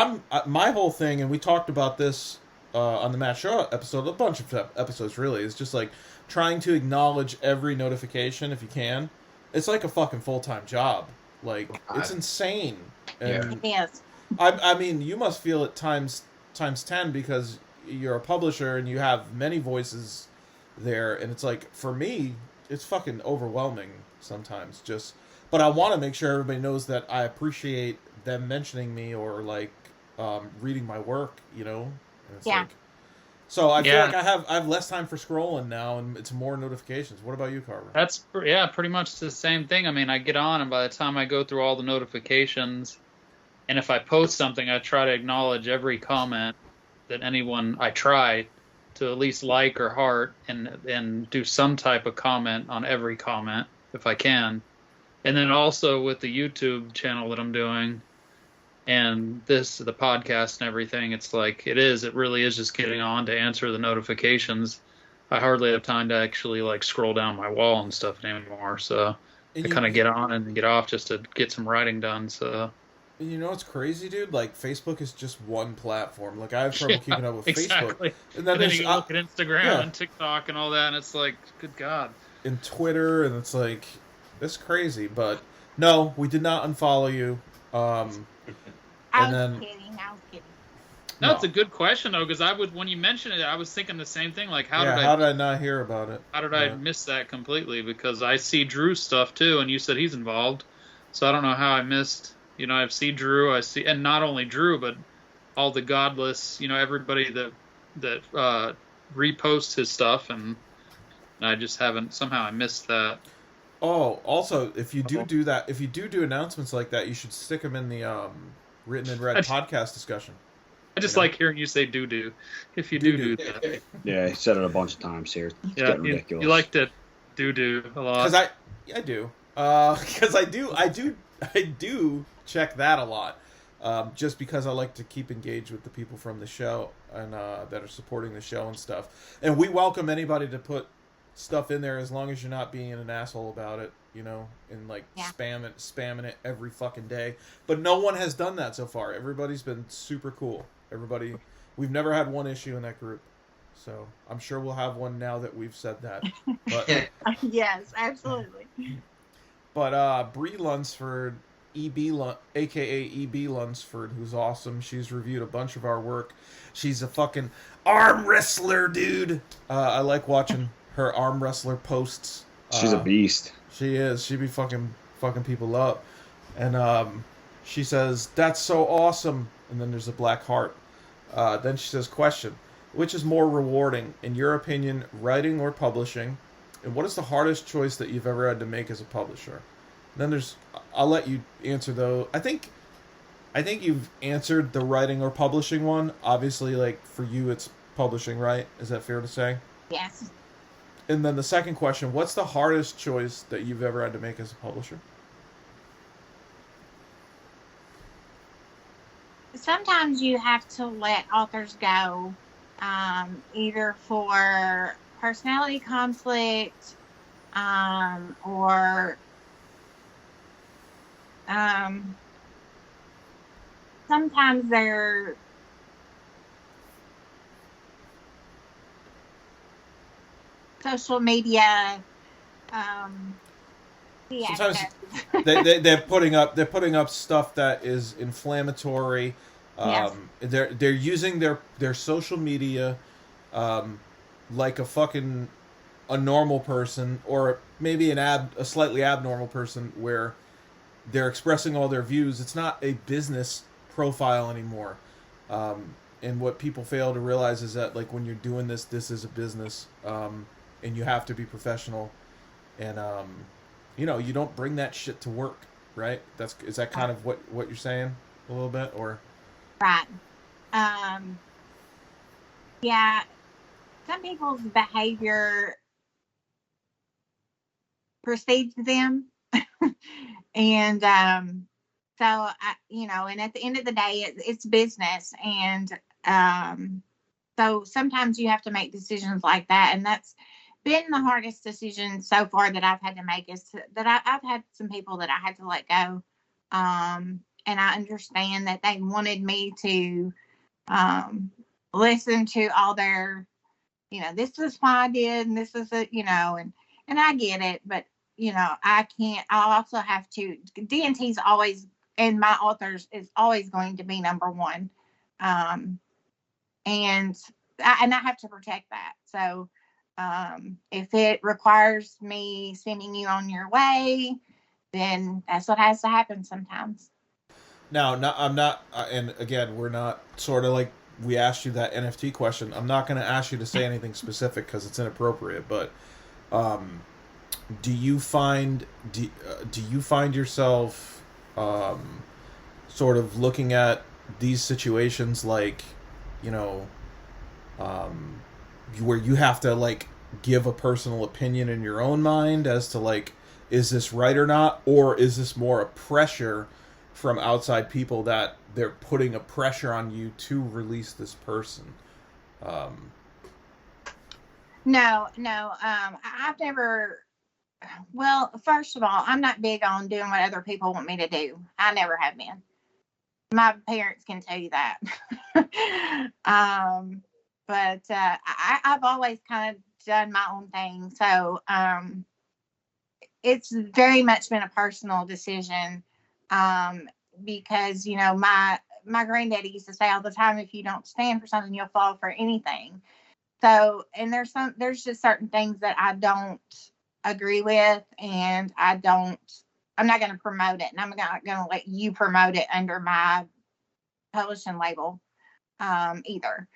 my whole thing, and we talked about this on the Matt Shaw episode, a bunch of episodes really, is just like trying to acknowledge every notification if you can. It's like a fucking full-time job. Like it's insane. And Yes. I mean, you must feel it times 10 because you're a publisher and you have many voices there, and it's like for me it's fucking overwhelming sometimes, but I want to make sure everybody knows that I appreciate them mentioning me or like reading my work, and it's like, so I feel like I have less time for scrolling now and it's more notifications. What about you, Carver? That's pretty much the same thing. I mean, I get on and by the time I go through all the notifications, and if I post something, I try to acknowledge every comment that I try to at least like or heart and do some type of comment on every comment if I can. And then also with the YouTube channel that I'm doing and the podcast and everything, it's like it really is just getting on to answer the notifications. I hardly have time to actually like scroll down my wall and stuff anymore. So to kind of get on and get off just to get some writing done. So. You know what's crazy, dude? Like, Facebook is just one platform. Like, I have trouble keeping up with exactly. Facebook. And then you look at Instagram and TikTok and all that, and it's like, good God. And Twitter, and it's like, it's crazy. But, no, we did not unfollow you. I was kidding. No, it's a good question, though, because when you mentioned it, I was thinking the same thing. Like, how did I not hear about it? How did I miss that completely? Because I see Drew's stuff, too, and you said he's involved. So I don't know how I missed... You know, I see Drew, and not only Drew, but all the godless, you know, everybody that reposts his stuff, and I just haven't, somehow I missed that. Oh, also, if you do that, if you do announcements like that, you should stick them in the Written in Red podcast discussion. I just like hearing you say doo-doo, if you do that. Yeah, he said it a bunch of times here. It's getting ridiculous. You like to doo-doo a lot. Because I do. Because I do check that a lot, just because I like to keep engaged with the people from the show and that are supporting the show and stuff. And we welcome anybody to put stuff in there as long as you're not being an asshole about it, you know, and like spamming it every fucking day. But no one has done that so far. Everybody's been super cool. We've never had one issue in that group. So I'm sure we'll have one now that we've said that. But, yes, absolutely. But Bree Lunsford, aka EB Lunsford, who's awesome. She's reviewed a bunch of our work. She's a fucking arm wrestler, dude. I like watching her arm wrestler posts. She's a beast. She is. She be fucking people up. And she says, "That's so awesome." And then there's a black heart. Then she says, "Question: which is more rewarding, in your opinion, writing or publishing? And what is the hardest choice that you've ever had to make as a publisher?" And then I'll let you answer though. I think you've answered the writing or publishing one. Obviously, like for you, it's publishing, right? Is that fair to say? Yes. And then the second question: what's the hardest choice that you've ever had to make as a publisher? Sometimes you have to let authors go, either for personality conflict, or sometimes they're social media. Sometimes they're putting up stuff that is inflammatory. Yes. They're using their social media like a normal person, or maybe a slightly abnormal person, where they're expressing all their views. It's not a business profile anymore. And what people fail to realize is that, like, when you're doing this is a business, and you have to be professional, and you know, you don't bring that shit to work, right? Is that kind of what you're saying a little bit, or? Right. Yeah. Some people's behavior precedes them. And so, and at the end of the day, it's business. And so sometimes you have to make decisions like that. And that's been the hardest decision so far that I've had to make, is that I've had some people that I had to let go. And I understand that they wanted me to listen to all their, this is why I did, and this is it, and I get it, but, I can't. I also have to, D&T's always, and my authors is always going to be number one. And I have to protect that. So if it requires me sending you on your way, then that's what has to happen sometimes. Now, I'm not, and again, we're not sort of like we asked you that NFT question. I'm not going to ask you to say anything specific because it's inappropriate. But do you find yourself sort of looking at these situations like, where you have to like give a personal opinion in your own mind as to like, is this right or not, or is this more a pressure from outside people that they're putting a pressure on you to release this person? No. I've never Well, first of all, I'm not big on doing what other people want me to do. I never have been. My parents can tell you that. But I've always kind of done my own thing. So it's very much been a personal decision, because, you know, my granddaddy used to say all the time, if you don't stand for something, you'll fall for anything. So, and there's just certain things that I don't agree with, and I'm not going to promote it, and I'm not going to let you promote it under my publishing label, either.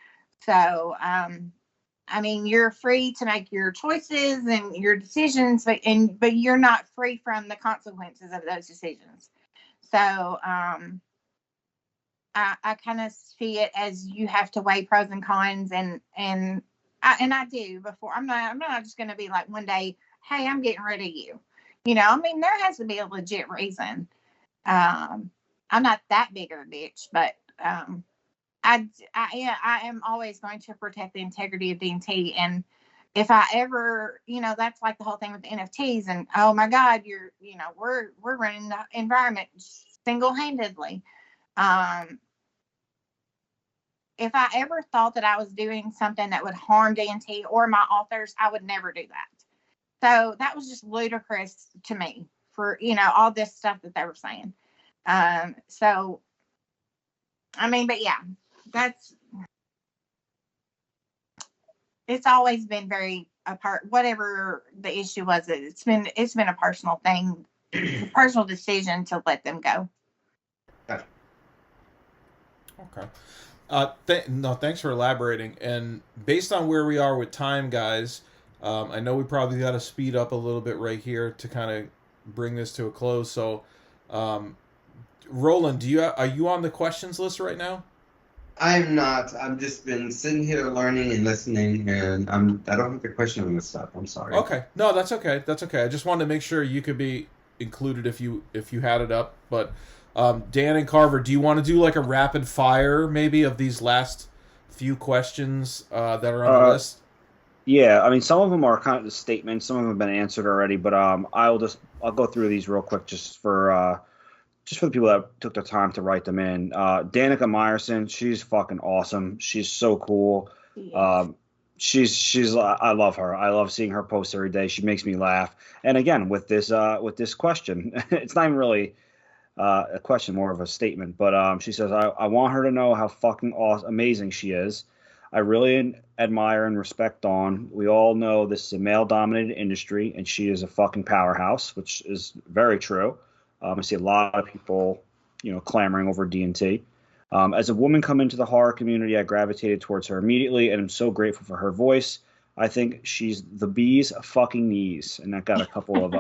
So, I mean, you're free to make your choices and your decisions, but you're not free from the consequences of those decisions. So, I kind of see it as you have to weigh pros and cons, and I do before. I'm not just going to be like one day, hey, I'm getting rid of you. You know, I mean, there has to be a legit reason. I'm not that big of a bitch, but I am always going to protect the integrity of D&T. And if I ever, you know, that's like the whole thing with the NFTs, and oh my God, we're running the environment single-handedly. If I ever thought that I was doing something that would harm D&T or my authors, I would never do that. So that was just ludicrous to me for, you know, all this stuff that they were saying. So, I mean, but yeah, it's always been very apart, whatever the issue was, it's been a personal thing, personal decision to let them go. Okay. Thanks for elaborating. And based on where we are with time, guys, I know we probably got to speed up a little bit right here to kind of bring this to a close. So, Roland, are you on the questions list right now? I'm not. I've just been sitting here learning and listening, and I don't have the question list up. I'm sorry. Okay. No, that's okay. That's okay. I just wanted to make sure you could be included if you had it up. But Dan and Carver, do you want to do like a rapid fire maybe of these last few questions that are on the list? Yeah, I mean, some of them are kind of the statements. Some of them have been answered already, but I'll go through these real quick just for the people that took the time to write them in. Danica Meyerson, she's fucking awesome. She's so cool. Yes. I love her. I love seeing her post every day. She makes me laugh. And again, with this question, it's not even really a question, more of a statement. But she says, I want her to know how fucking amazing she is. I really admire and respect Dawn. We all know this is a male-dominated industry, and she is a fucking powerhouse, which is very true. I see a lot of people, you know, clamoring over D&T. As a woman come into the horror community, I gravitated towards her immediately, and I'm so grateful for her voice. I think she's the bee's fucking knees, and that got a couple of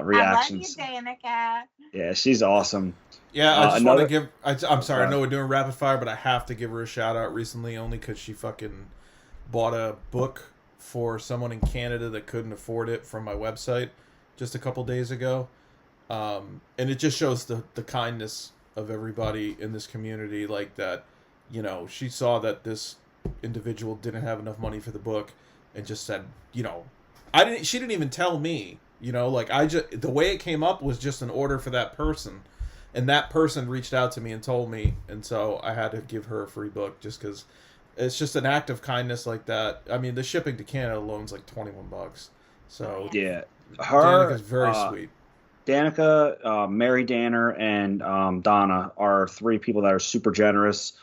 reactions. I love you, Danica. Yeah, she's awesome. Yeah, I just want to give... I'm sorry, I know we're doing rapid fire, but I have to give her a shout-out recently, only because she fucking bought a book for someone in Canada that couldn't afford it from my website just a couple days ago. And it just shows the kindness of everybody in this community, like that, you know, she saw that this individual didn't have enough money for the book and just said, you know, she didn't even tell me, you know, like the way it came up was just an order for that person, and that person reached out to me and told me, and so I had to give her a free book just because it's just an act of kindness like that. I mean, the shipping to Canada alone is like $21. So yeah, Danica's very sweet. Danica, Mary Danner, and Donna are three people that are super generous,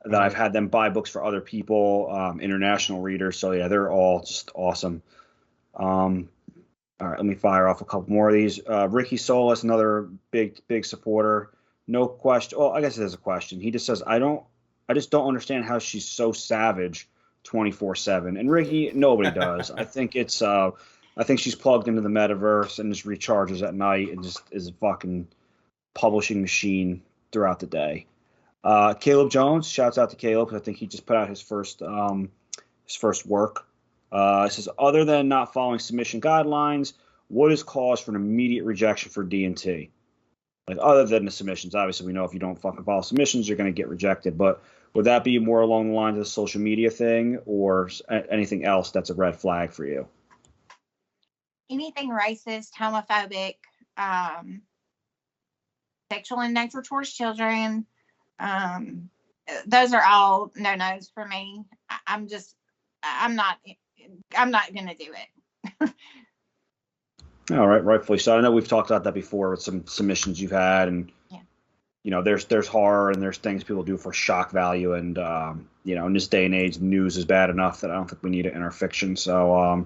that I've had them buy books for other people, international readers. So, yeah, they're all just awesome. All right, let me fire off a couple more of these. Ricky Solis, another big supporter. No question. Oh, I guess there's a question. He just says, I just don't understand how she's so savage 24/7. And Ricky, nobody does. I think she's plugged into the metaverse and just recharges at night and just is a fucking publishing machine throughout the day. Caleb Jones, shouts out to Caleb, because I think he just put out his first work. It says, other than not following submission guidelines, what is cause for an immediate rejection for D&T? Like, other than the submissions, obviously we know if you don't fucking follow submissions, you're going to get rejected. But would that be more along the lines of the social media thing, or anything else that's a red flag for you? anything racist, homophobic, sexual in nature towards children. Those are all no-nos for me. I'm not going to do it. All right, rightfully so. I know we've talked about that before with some submissions you've had, and there's horror and there's things people do for shock value, and in this day and age, news is bad enough that I don't think we need it in our fiction. So,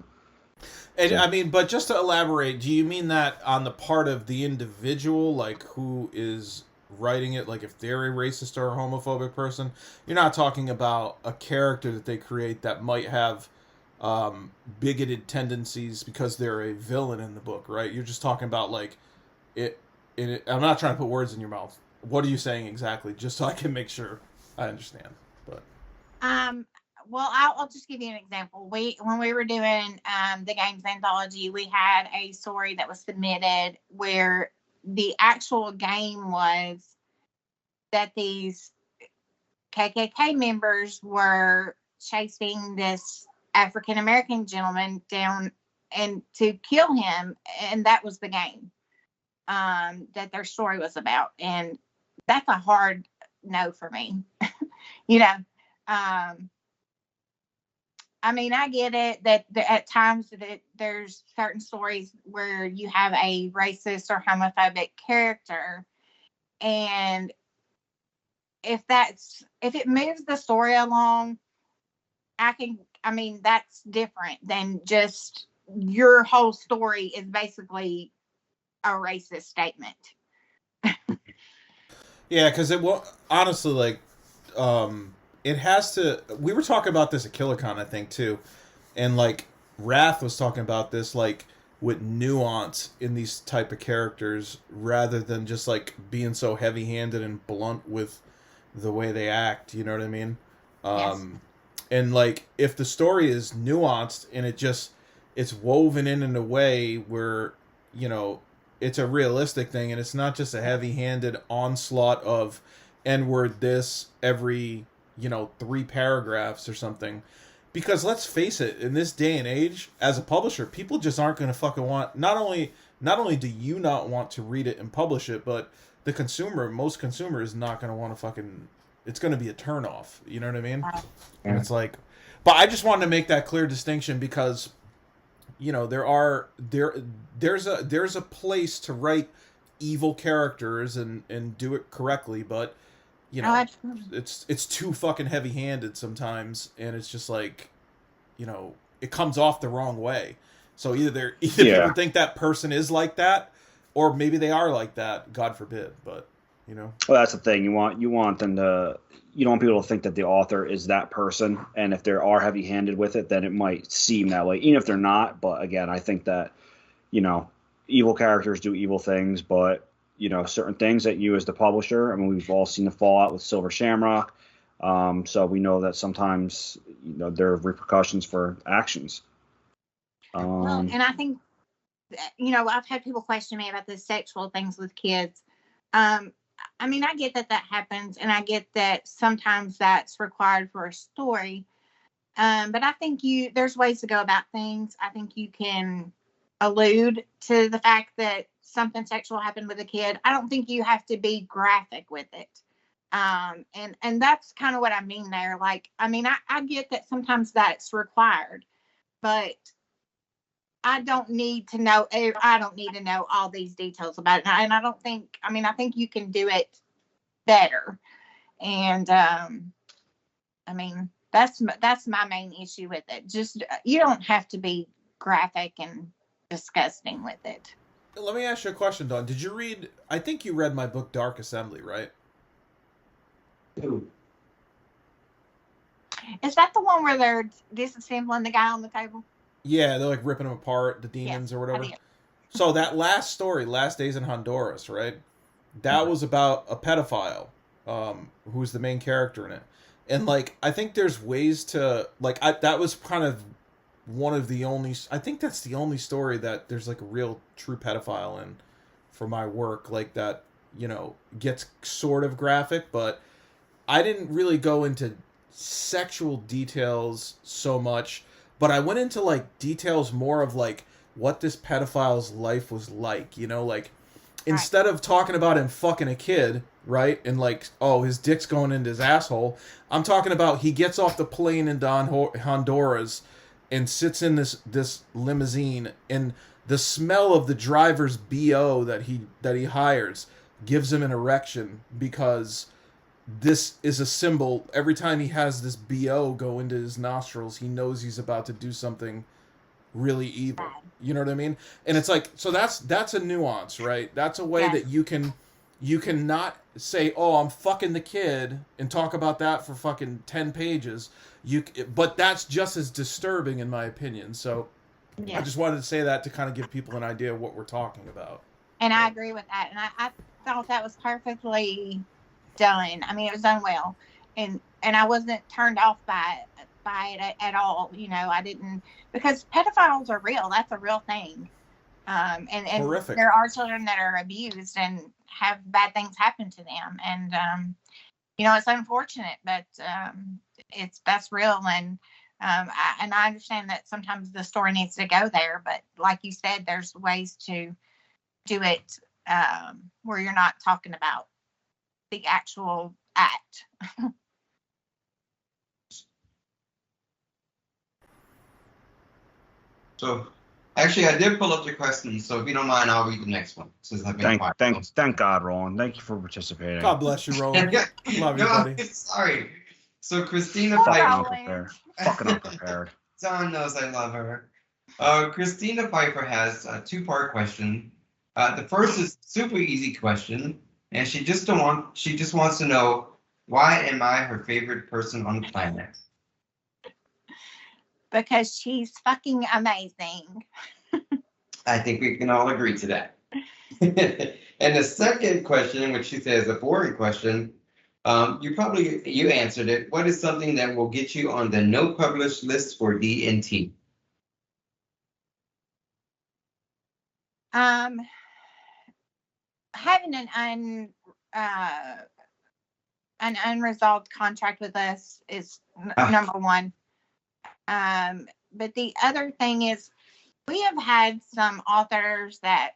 I mean, but just to elaborate, do you mean that on the part of the individual, like who is writing it, like if they're a racist or a homophobic person? You're not talking about a character that they create that might have bigoted tendencies because they're a villain in the book, right? You're just talking about like it. I'm not trying to put words in your mouth. What are you saying exactly? Just so I can make sure I understand. But well, I'll just give you an example. When we were doing the games anthology, we had a story that was submitted where the actual game was that these KKK members were chasing this African American gentleman down and to kill him, and that was the game that their story was about. And that's a hard no for me. I mean, I get it that at times that there's certain stories where you have a racist or homophobic character, and if it moves the story along, that's different than just your whole story is basically a racist statement. Yeah, because it will honestly, like, it has to. We were talking about this at KillerCon, I think, too, and like Wrath was talking about this, like with nuance in these type of characters, rather than just like being so heavy-handed and blunt with the way they act. You know what I mean? Yes. And like if the story is nuanced and it's woven in a way where it's a realistic thing, and it's not just a heavy-handed onslaught of N-word this every 3 paragraphs or something. Because let's face it, in this day and age, as a publisher, people just aren't going to fucking want. Not only do you not want to read it and publish it, but most consumer is not going to want to fucking. It's going to be a turnoff. You know what I mean? And it's like, but I just wanted to make that clear distinction because, there's a place to write evil characters and do it correctly, but it's too fucking heavy-handed sometimes, and it's just like, it comes off the wrong way. So either people think that person is like that, or maybe they are like that. God forbid, but Well, that's the thing. You want them to. You don't want people to think that the author is that person, and if they are heavy-handed with it, then it might seem that way, even if they're not. But again, I think that evil characters do evil things, but certain things that you as the publisher, I mean, we've all seen the fallout with Silver Shamrock, so we know that sometimes there are repercussions for actions. And I think I've had people question me about the sexual things with kids. I mean, I get that happens, and I get that sometimes that's required for a story. But I think there's ways to go about things. I think you can allude to the fact that something sexual happened with a kid. I don't think you have to be graphic with it. And that's kind of what I mean there. Like, I mean, I get that sometimes that's required, but I don't need to know all these details about it. And I think you can do it better. And, I mean, that's my main issue with it. Just, you don't have to be graphic and disgusting with it. Let me ask you a question, Dawn. I think you read my book, Dark Assembly, right? Is that the one where they're disassembling the guy on the table? Yeah, they're like ripping him apart, the demons or whatever. So that last story, Last Days in Honduras, right? That was about a pedophile, who's the main character in it. And like, I think there's ways to that was kind of one of the only. I think that's the only story that there's like a real true pedophile in for my work, like that. Gets sort of graphic, but I didn't really go into sexual details so much. But I went into like details more of like what this pedophile's life was like, you know, like instead of talking about him fucking a kid, right, and like, oh, his dick's going into his asshole, I'm talking about he gets off the plane in Honduras and sits in this limousine, and the smell of the driver's BO that he hires gives him an erection, because this is a symbol. Every time he has this BO go into his nostrils, he knows he's about to do something really evil. You know what I mean? And it's like, so that's a nuance, right? That's a way that you can not say, oh, I'm fucking the kid, and talk about that for fucking 10 pages. But that's just as disturbing, in my opinion. So I just wanted to say that to kind of give people an idea of what we're talking about. And I agree with that. And I thought that was perfectly done. I mean, it was done well. And I wasn't turned off by it at all. You know, I didn't, because pedophiles are real. That's a real thing. And horrific. There are children that are abused and have bad things happen to them. And, you know, it's unfortunate, but that's real. And I understand that sometimes the story needs to go there, but like you said, there's ways to do it where you're not talking about the actual act. So, actually, I did pull up the question, so if you don't mind, I'll read the next one. Since I've been Thank God, Roland. Thank you for participating. God bless you, Roland. Love you, buddy. Sorry. So, Christina Fucking unprepared. Dawn knows I love her. Christina Piper has a two-part question. The first is super easy question, and she just wants to know, why am I her favorite person on the planet? Because she's fucking amazing. I think we can all agree to that. And the second question, which she says is a boring question, you answered it. What is something that will get you on the no published list for DNT? Having an unresolved contract with us is number one. But the other thing is, we have had some authors that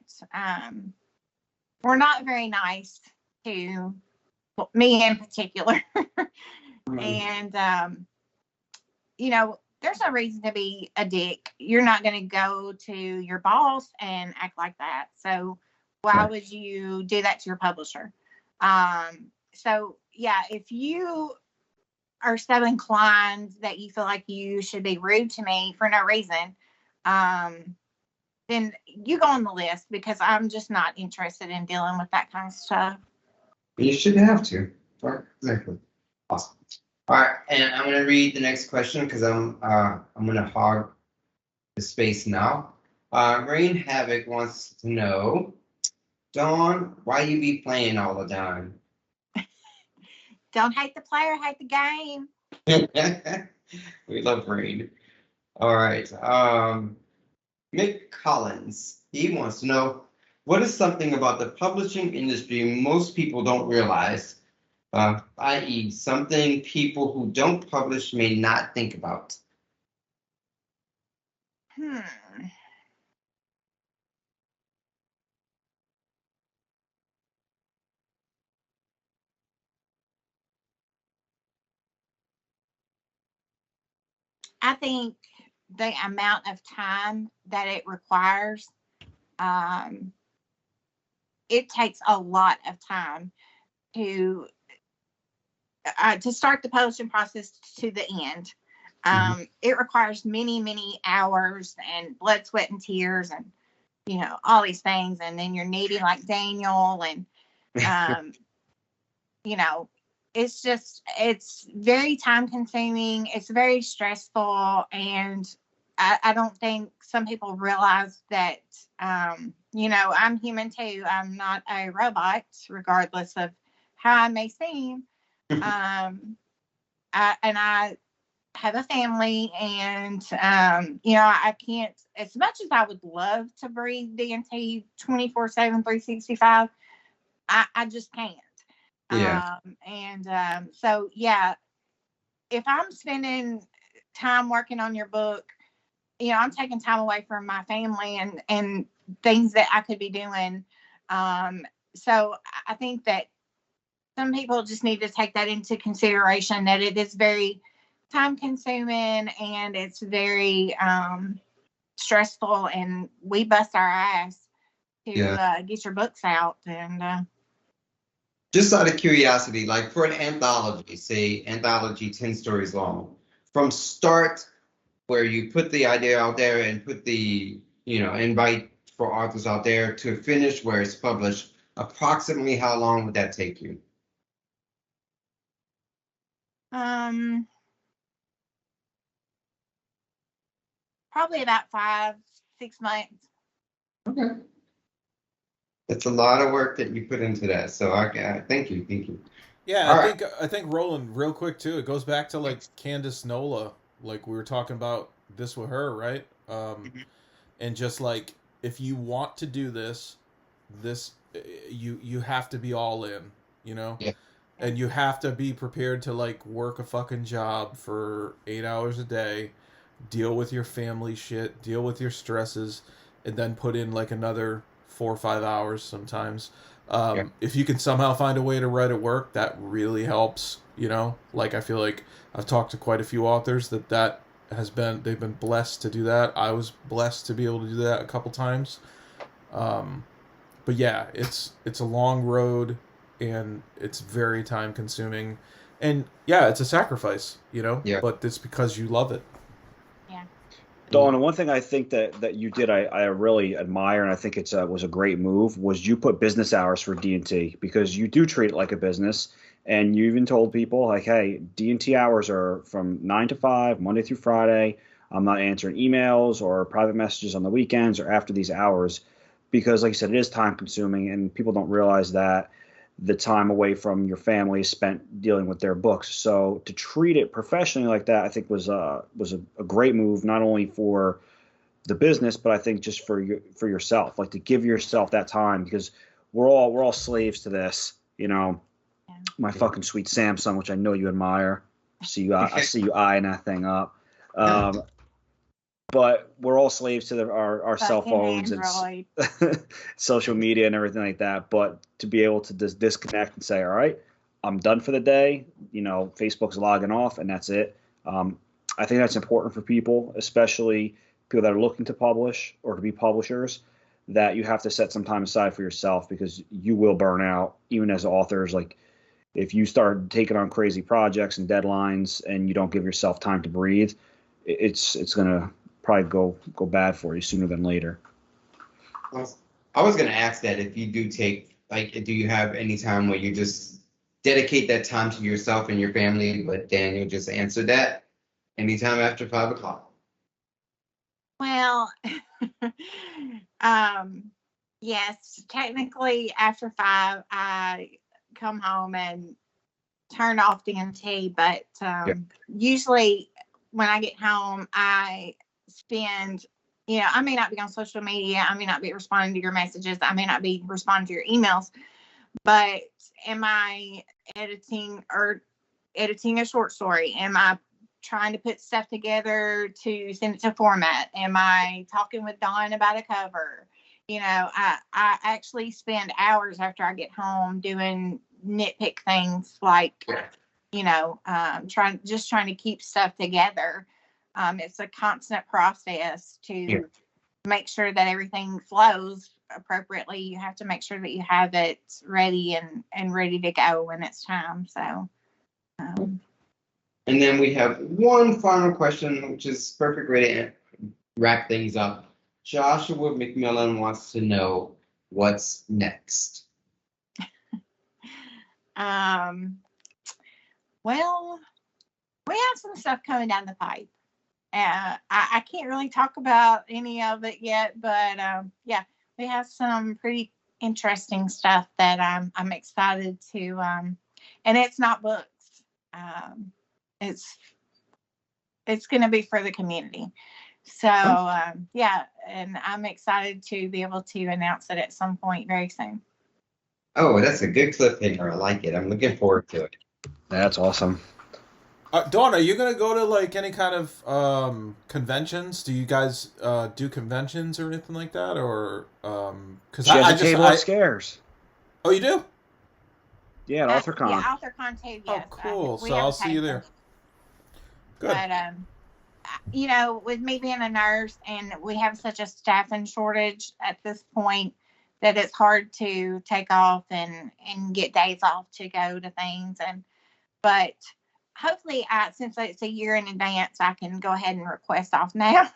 were not very nice to me in particular. And, you know, there's no reason to be a dick. You're not going to go to your boss and act like that. So why would you do that to your publisher? So, yeah, if you are so inclined that you feel like you should be rude to me for no reason, then you go on the list, because I'm just not interested in dealing with that kind of stuff. You shouldn't have to. Right? Exactly. Awesome. All right, and I'm gonna read the next question because I'm gonna hog the space now. Rain Havoc wants to know, Dawn, why you be playing all the time? Don't hate the player, hate the game. We love Rain. All right. Mick Collins, he wants to know, what is something about the publishing industry most people don't realize, i.e. something people who don't publish may not think about? I think the amount of time that it requires, it takes a lot of time to start the publishing process to the end. It requires many, many hours and blood, sweat, and tears, and, you know, all these things. And then you're needy like Daniel, and, you know, it's very time consuming. It's very stressful. And I don't think some people realize that, you know, I'm human too. I'm not a robot, regardless of how I may seem. I have a family, and, you know, I can't, as much as I would love to breathe DNT 24/7, 365, I just can't. Yeah. So, yeah, if I'm spending time working on your book, I'm taking time away from my family and things that I could be doing. So I think that some people just need to take that into consideration, that it is very time consuming and it's very stressful, and we bust our ass to get your books out. And just out of curiosity, like for an anthology, say anthology 10 stories long, from start where you put the idea out there and put the, invite for authors out there to finish where it's published, approximately how long would that take you? Probably about 5-6 months. Okay. It's a lot of work that you put into that. So thank you. Yeah, I think Roland, real quick too, it goes back to like Candace Nola, like we were talking about this with her, right? And just like, if you want to do this you have to be all in, Yeah. and you have to be prepared to like work a fucking job for 8 hours a day, deal with your family shit, deal with your stresses, and then put in like another 4 or 5 hours sometimes. If you can somehow find a way to write at work, that really helps, like I feel like I've talked to quite a few authors they've been blessed to do that. I was blessed to be able to do that a couple times. But yeah, it's a long road and it's very time consuming, and yeah, it's a sacrifice, but it's because you love it. Yeah. Dawn, one thing I think that you did, I really admire, and I think it was a great move, was you put business hours for D&T, because you do treat it like a business, and you even told people like, hey, D&T hours are from 9 to 5, Monday through Friday. I'm not answering emails or private messages on the weekends or after these hours, because like you said, it is time consuming, and people don't realize that the time away from your family is spent dealing with their books. So to treat it professionally like that, I think was a great move, not only for the business, but I think just for yourself, like to give yourself that time, because we're all slaves to this, My fucking sweet Samsung, which I know you admire. I see you eyeing that thing up. But we're all slaves to our cell phones and social media and everything like that. But to be able to just disconnect and say, all right, I'm done for the day. Facebook's logging off and that's it. I think that's important for people, especially people that are looking to publish or to be publishers, that you have to set some time aside for yourself, because you will burn out even as authors. Like if you start taking on crazy projects and deadlines and you don't give yourself time to breathe, it's going to probably go bad for you sooner than later. I was going to ask that if you do take, do you have any time where you just dedicate that time to yourself and your family? But Daniel just answered that. Anytime after 5 o'clock. Well, yes, technically after 5, I come home and turn off DMT, but usually when I get home, I spend, I may not be on social media, I may not be responding to your messages, I may not be responding to your emails, but am I editing a short story? Am I trying to put stuff together to send it to format? Am I talking with Dawn about a cover? I actually spend hours after I get home doing nitpick things like, trying to keep stuff together. It's a constant process to make sure that everything flows appropriately. You have to make sure that you have it ready and ready to go when it's time. So, and then we have one final question, which is perfect way to wrap things up. Joshua McMillan wants to know what's next. Well, we have some stuff coming down the pipe. I can't really talk about any of it yet, but we have some pretty interesting stuff that I'm excited to. And it's not books. It's going to be for the community. So and I'm excited to be able to announce it at some point very soon. Oh, that's a good cliffhanger. I like it. I'm looking forward to it. That's awesome. Dawn, are you gonna go to like any kind of conventions? Do you guys do conventions or anything like that, or because She has a table upstairs. Oh, you do? Yeah, at AuthorCon. Yeah, AuthorCon too. Yes. Oh, cool. We So have a I'll see you table. there. Good. But you know, with me being a nurse and we have such a staffing shortage at this point that it's hard to take off and get days off to go to things. But hopefully, since it's a year in advance, I can go ahead and request off now.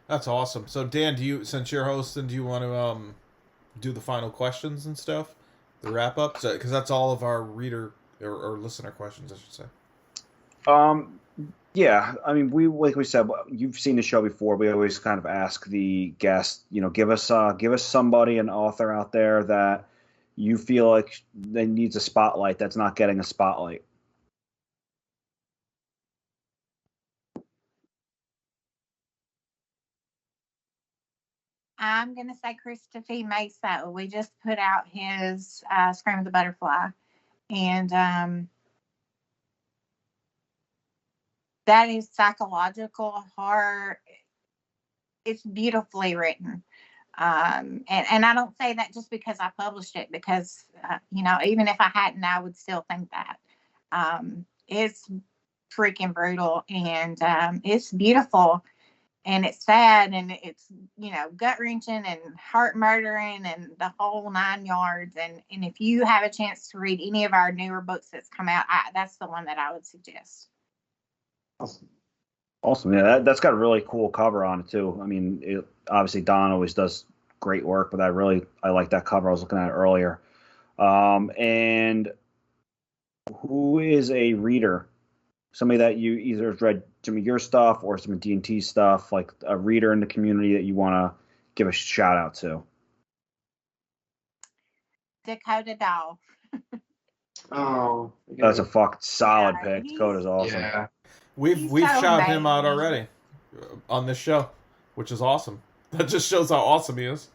That's awesome. So Dan, since you're hosting, do you want to do the final questions and stuff, the wrap up? Because that's all of our reader or listener questions, I should say. Yeah, I mean, like we said, you've seen the show before. We always kind of ask the guest, give us somebody, an author out there that you feel like they needs a spotlight that's not getting a spotlight. I'm going to say Christopher Mesa. We just put out his Scream of the Butterfly. And that is psychological horror. It's beautifully written. And I don't say that just because I published it, because, even if I hadn't, I would still think that. It's freaking brutal, and it's beautiful. And it's sad, and it's, gut-wrenching and heart-murdering and the whole 9 yards. And if you have a chance to read any of our newer books that's come out, that's the one that I would suggest. Awesome. Yeah, that's got a really cool cover on it, too. I mean, obviously, Don always does great work, but I like that cover. I was looking at it earlier. And who is a reader? Somebody that you either have read some of your stuff or some D&T stuff, like a reader in the community that you want to give a shout out to. Dakota Doll. Oh, That's a fucking solid Yeah, pick. Dakota's awesome. yeah. We've He's so shouted him out amazing. already on this show, which is awesome. That just shows how awesome he is.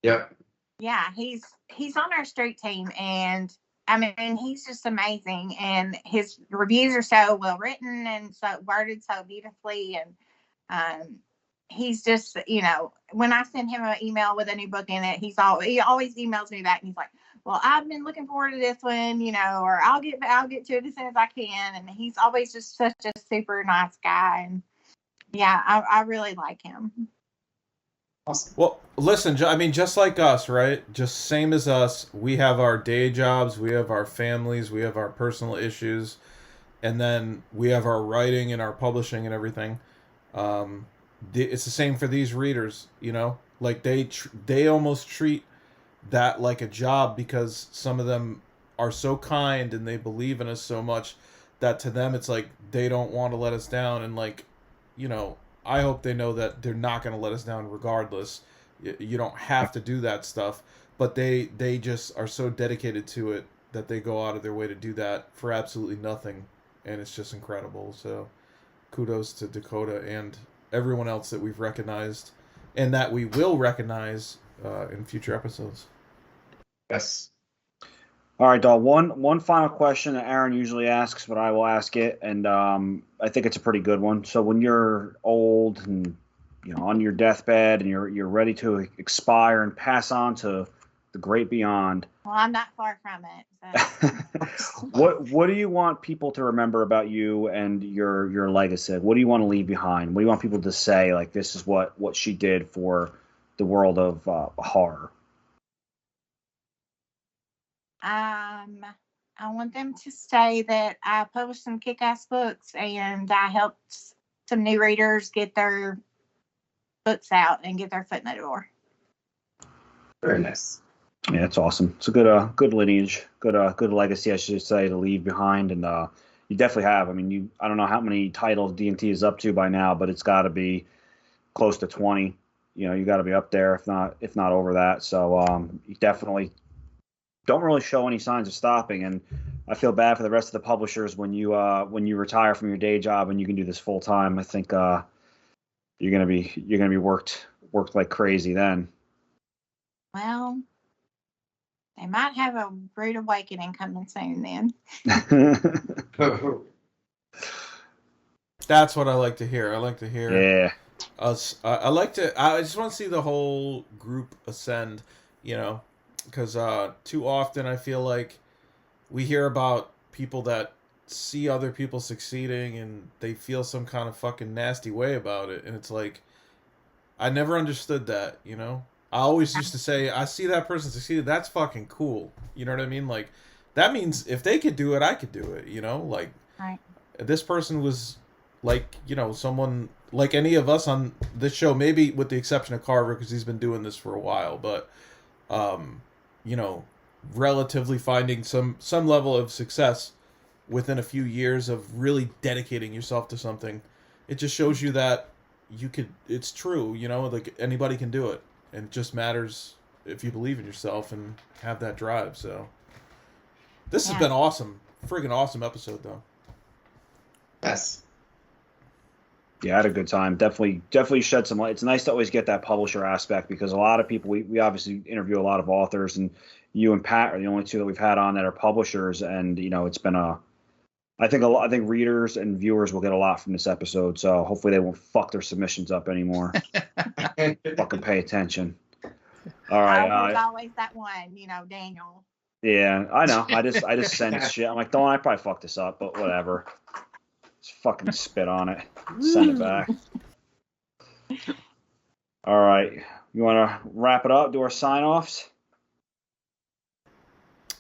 Yep. Yeah, he's on our street team, and I mean, he's just amazing, and his reviews are so well written and so worded so beautifully, and he's just, when I send him an email with a new book in it, he always emails me back, and he's like, well, I've been looking forward to this one, or I'll get to it as soon as I can, and he's always just such a super nice guy, and yeah, I really like him. Awesome. Well, listen, I mean, just like us, right? Just same as us, we have our day jobs, we have our families, we have our personal issues, and then we have our writing and our publishing and everything. It's the same for these readers, like they almost treat that like a job, because some of them are so kind and they believe in us so much that to them it's like they don't want to let us down, and like, I hope they know that they're not going to let us down regardless. You don't have to do that stuff, but they just are so dedicated to it that they go out of their way to do that for absolutely nothing, and it's just incredible. So kudos to Dakota and everyone else that we've recognized and that we will recognize in future episodes. Yes. All right, Dahl. One final question that Aaron usually asks, but I will ask it, and I think it's a pretty good one. So when you're old and on your deathbed and you're ready to expire and pass on to the great beyond, Well, I'm not far from it. So. what do you want people to remember about you and your legacy? What do you want to leave behind? What do you want people to say? Like, this is what she did for the world of horror. I want them to say that I published some kick-ass books, and I helped some new readers get their books out and get their foot in the door. Very nice. Yeah, it's awesome. It's a good lineage, good legacy, I should say, to leave behind, and you definitely have. I mean, I don't know how many titles D&T is up to by now, but it's got to be close to 20. You got to be up there, if not over that. So you definitely don't really show any signs of stopping, and I feel bad for the rest of the publishers when you retire from your day job and you can do this full time. I think you're gonna be worked like crazy then. Well, They might have a rude awakening coming soon then. That's what I like to hear. I like to hear Yeah. us. I just want to see the whole group ascend, because too often I feel like we hear about people that see other people succeeding and they feel some kind of fucking nasty way about it. And it's like, I never understood that, I always used to say, I see that person succeeded. That's fucking cool. You know what I mean? Like, that means if they could do it, I could do it, like Right. this person was like, someone like any of us on this show, maybe with the exception of Carver, because he's been doing this for a while, but, relatively finding some level of success within a few years of really dedicating yourself to something. It just shows you that it's true, like anybody can do it. And it just matters if you believe in yourself and have that drive. So this has been awesome. Freaking awesome episode, though. Yes. Yeah, I had a good time. Definitely shed some light. It's nice to always get that publisher aspect, because a lot of people, we obviously interview a lot of authors, and you and Pat are the only two that we've had on that are publishers. And, it's been I think readers and viewers will get a lot from this episode. So hopefully they won't fuck their submissions up anymore. Fucking pay attention. All right. There's always that one, Daniel. Yeah, I know. I just send shit. I'm like, don't I probably fuck this up, but whatever. Just fucking spit on it. Send it back. All right. You want to wrap it up? Do our sign-offs?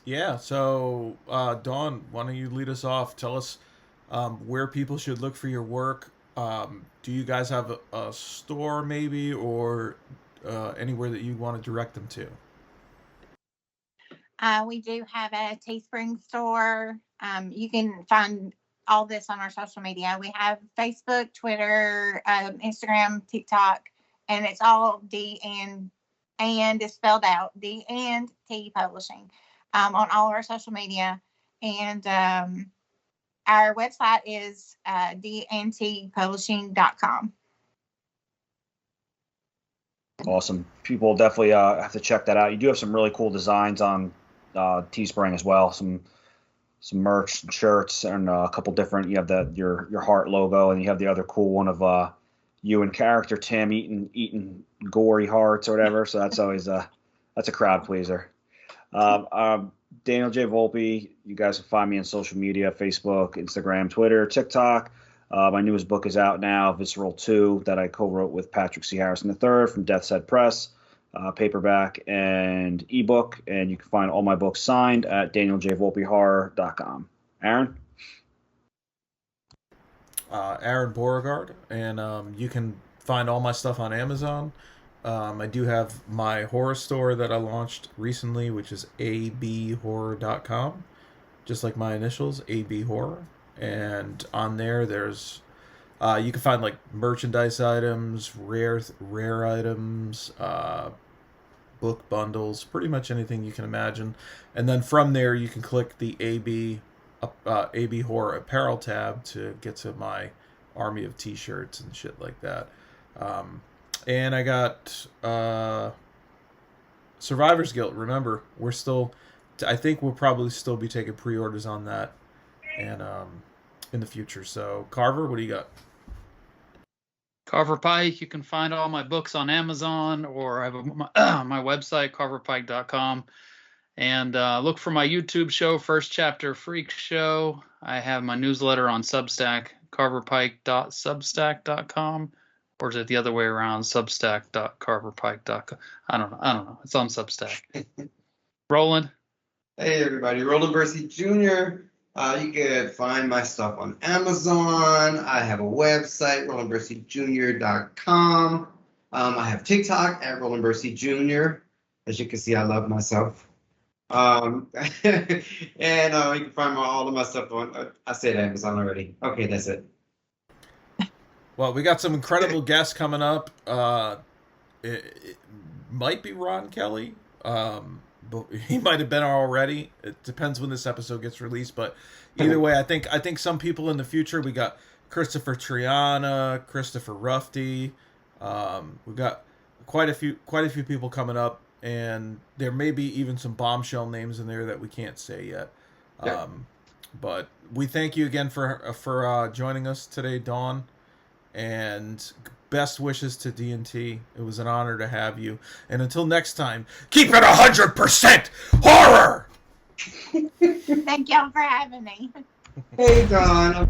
Yeah, so Dawn, why don't you lead us off? Tell us where people should look for your work. Do you guys have a store maybe, or anywhere that you want to direct them to? We do have a Teespring store. You can find all this on our social media. We have Facebook, Twitter, Instagram, TikTok, and it's all D and is spelled out, D and T Publishing. On all of our social media, and our website is dntpublishing.com. Awesome. People definitely have to check that out. You do have some really cool designs on Teespring as well. Some merch, shirts, and a couple different. You have your heart logo, and you have the other cool one of you and character Tim eating gory hearts or whatever. So that's always that's a crowd pleaser. Daniel J. Volpe, you guys can find me on social media, Facebook, Instagram, Twitter, TikTok. My newest book is out now, Visceral 2, that I co-wrote with Patrick C. Harrison III from Death's Head Press, paperback and ebook. And you can find all my books signed at danieljvolpehorror.com. Aaron? Aaron Beauregard, and you can find all my stuff on Amazon. I do have my horror store that I launched recently, which is abhorror.com, just like my initials, AB Horror. And on there's you can find like merchandise items, rare items, book bundles, pretty much anything you can imagine. And then from there, you can click the AB Horror Apparel tab to get to my army of T-shirts and shit like that. And I got Survivor's Guilt. Remember, I think we'll probably still be taking pre-orders on that, and in the future. So, Carver, what do you got? Carver Pike. You can find all my books on Amazon, or I have my website, carverpike.com. And look for my YouTube show, First Chapter Freak Show. I have my newsletter on Substack, carverpike.substack.com. Or is it the other way around? Substack.carverpike.com. I don't know. It's on Substack. Roland. Hey, everybody. Roland Bercy Jr. You can find my stuff on Amazon. I have a website, rolandbercyjr.com. I have TikTok at Roland Bercy Jr. As you can see, I love myself. And you can find all of my stuff on, I said Amazon already. Okay, that's it. Well, we got some incredible guests coming up. It might be Ron Kelly, but he might have been already. It depends when this episode gets released. But either way, I think some people in the future. We got Christopher Triana, Christopher Rufty. We got quite a few people coming up. and there may be even some bombshell names in there that we can't say yet. Yeah. But we thank you again for joining us today, Dawn, and best wishes to D&T. It was an honor to have you. And until next time, keep it 100% horror! Thank y'all for having me. Hey, Dawn.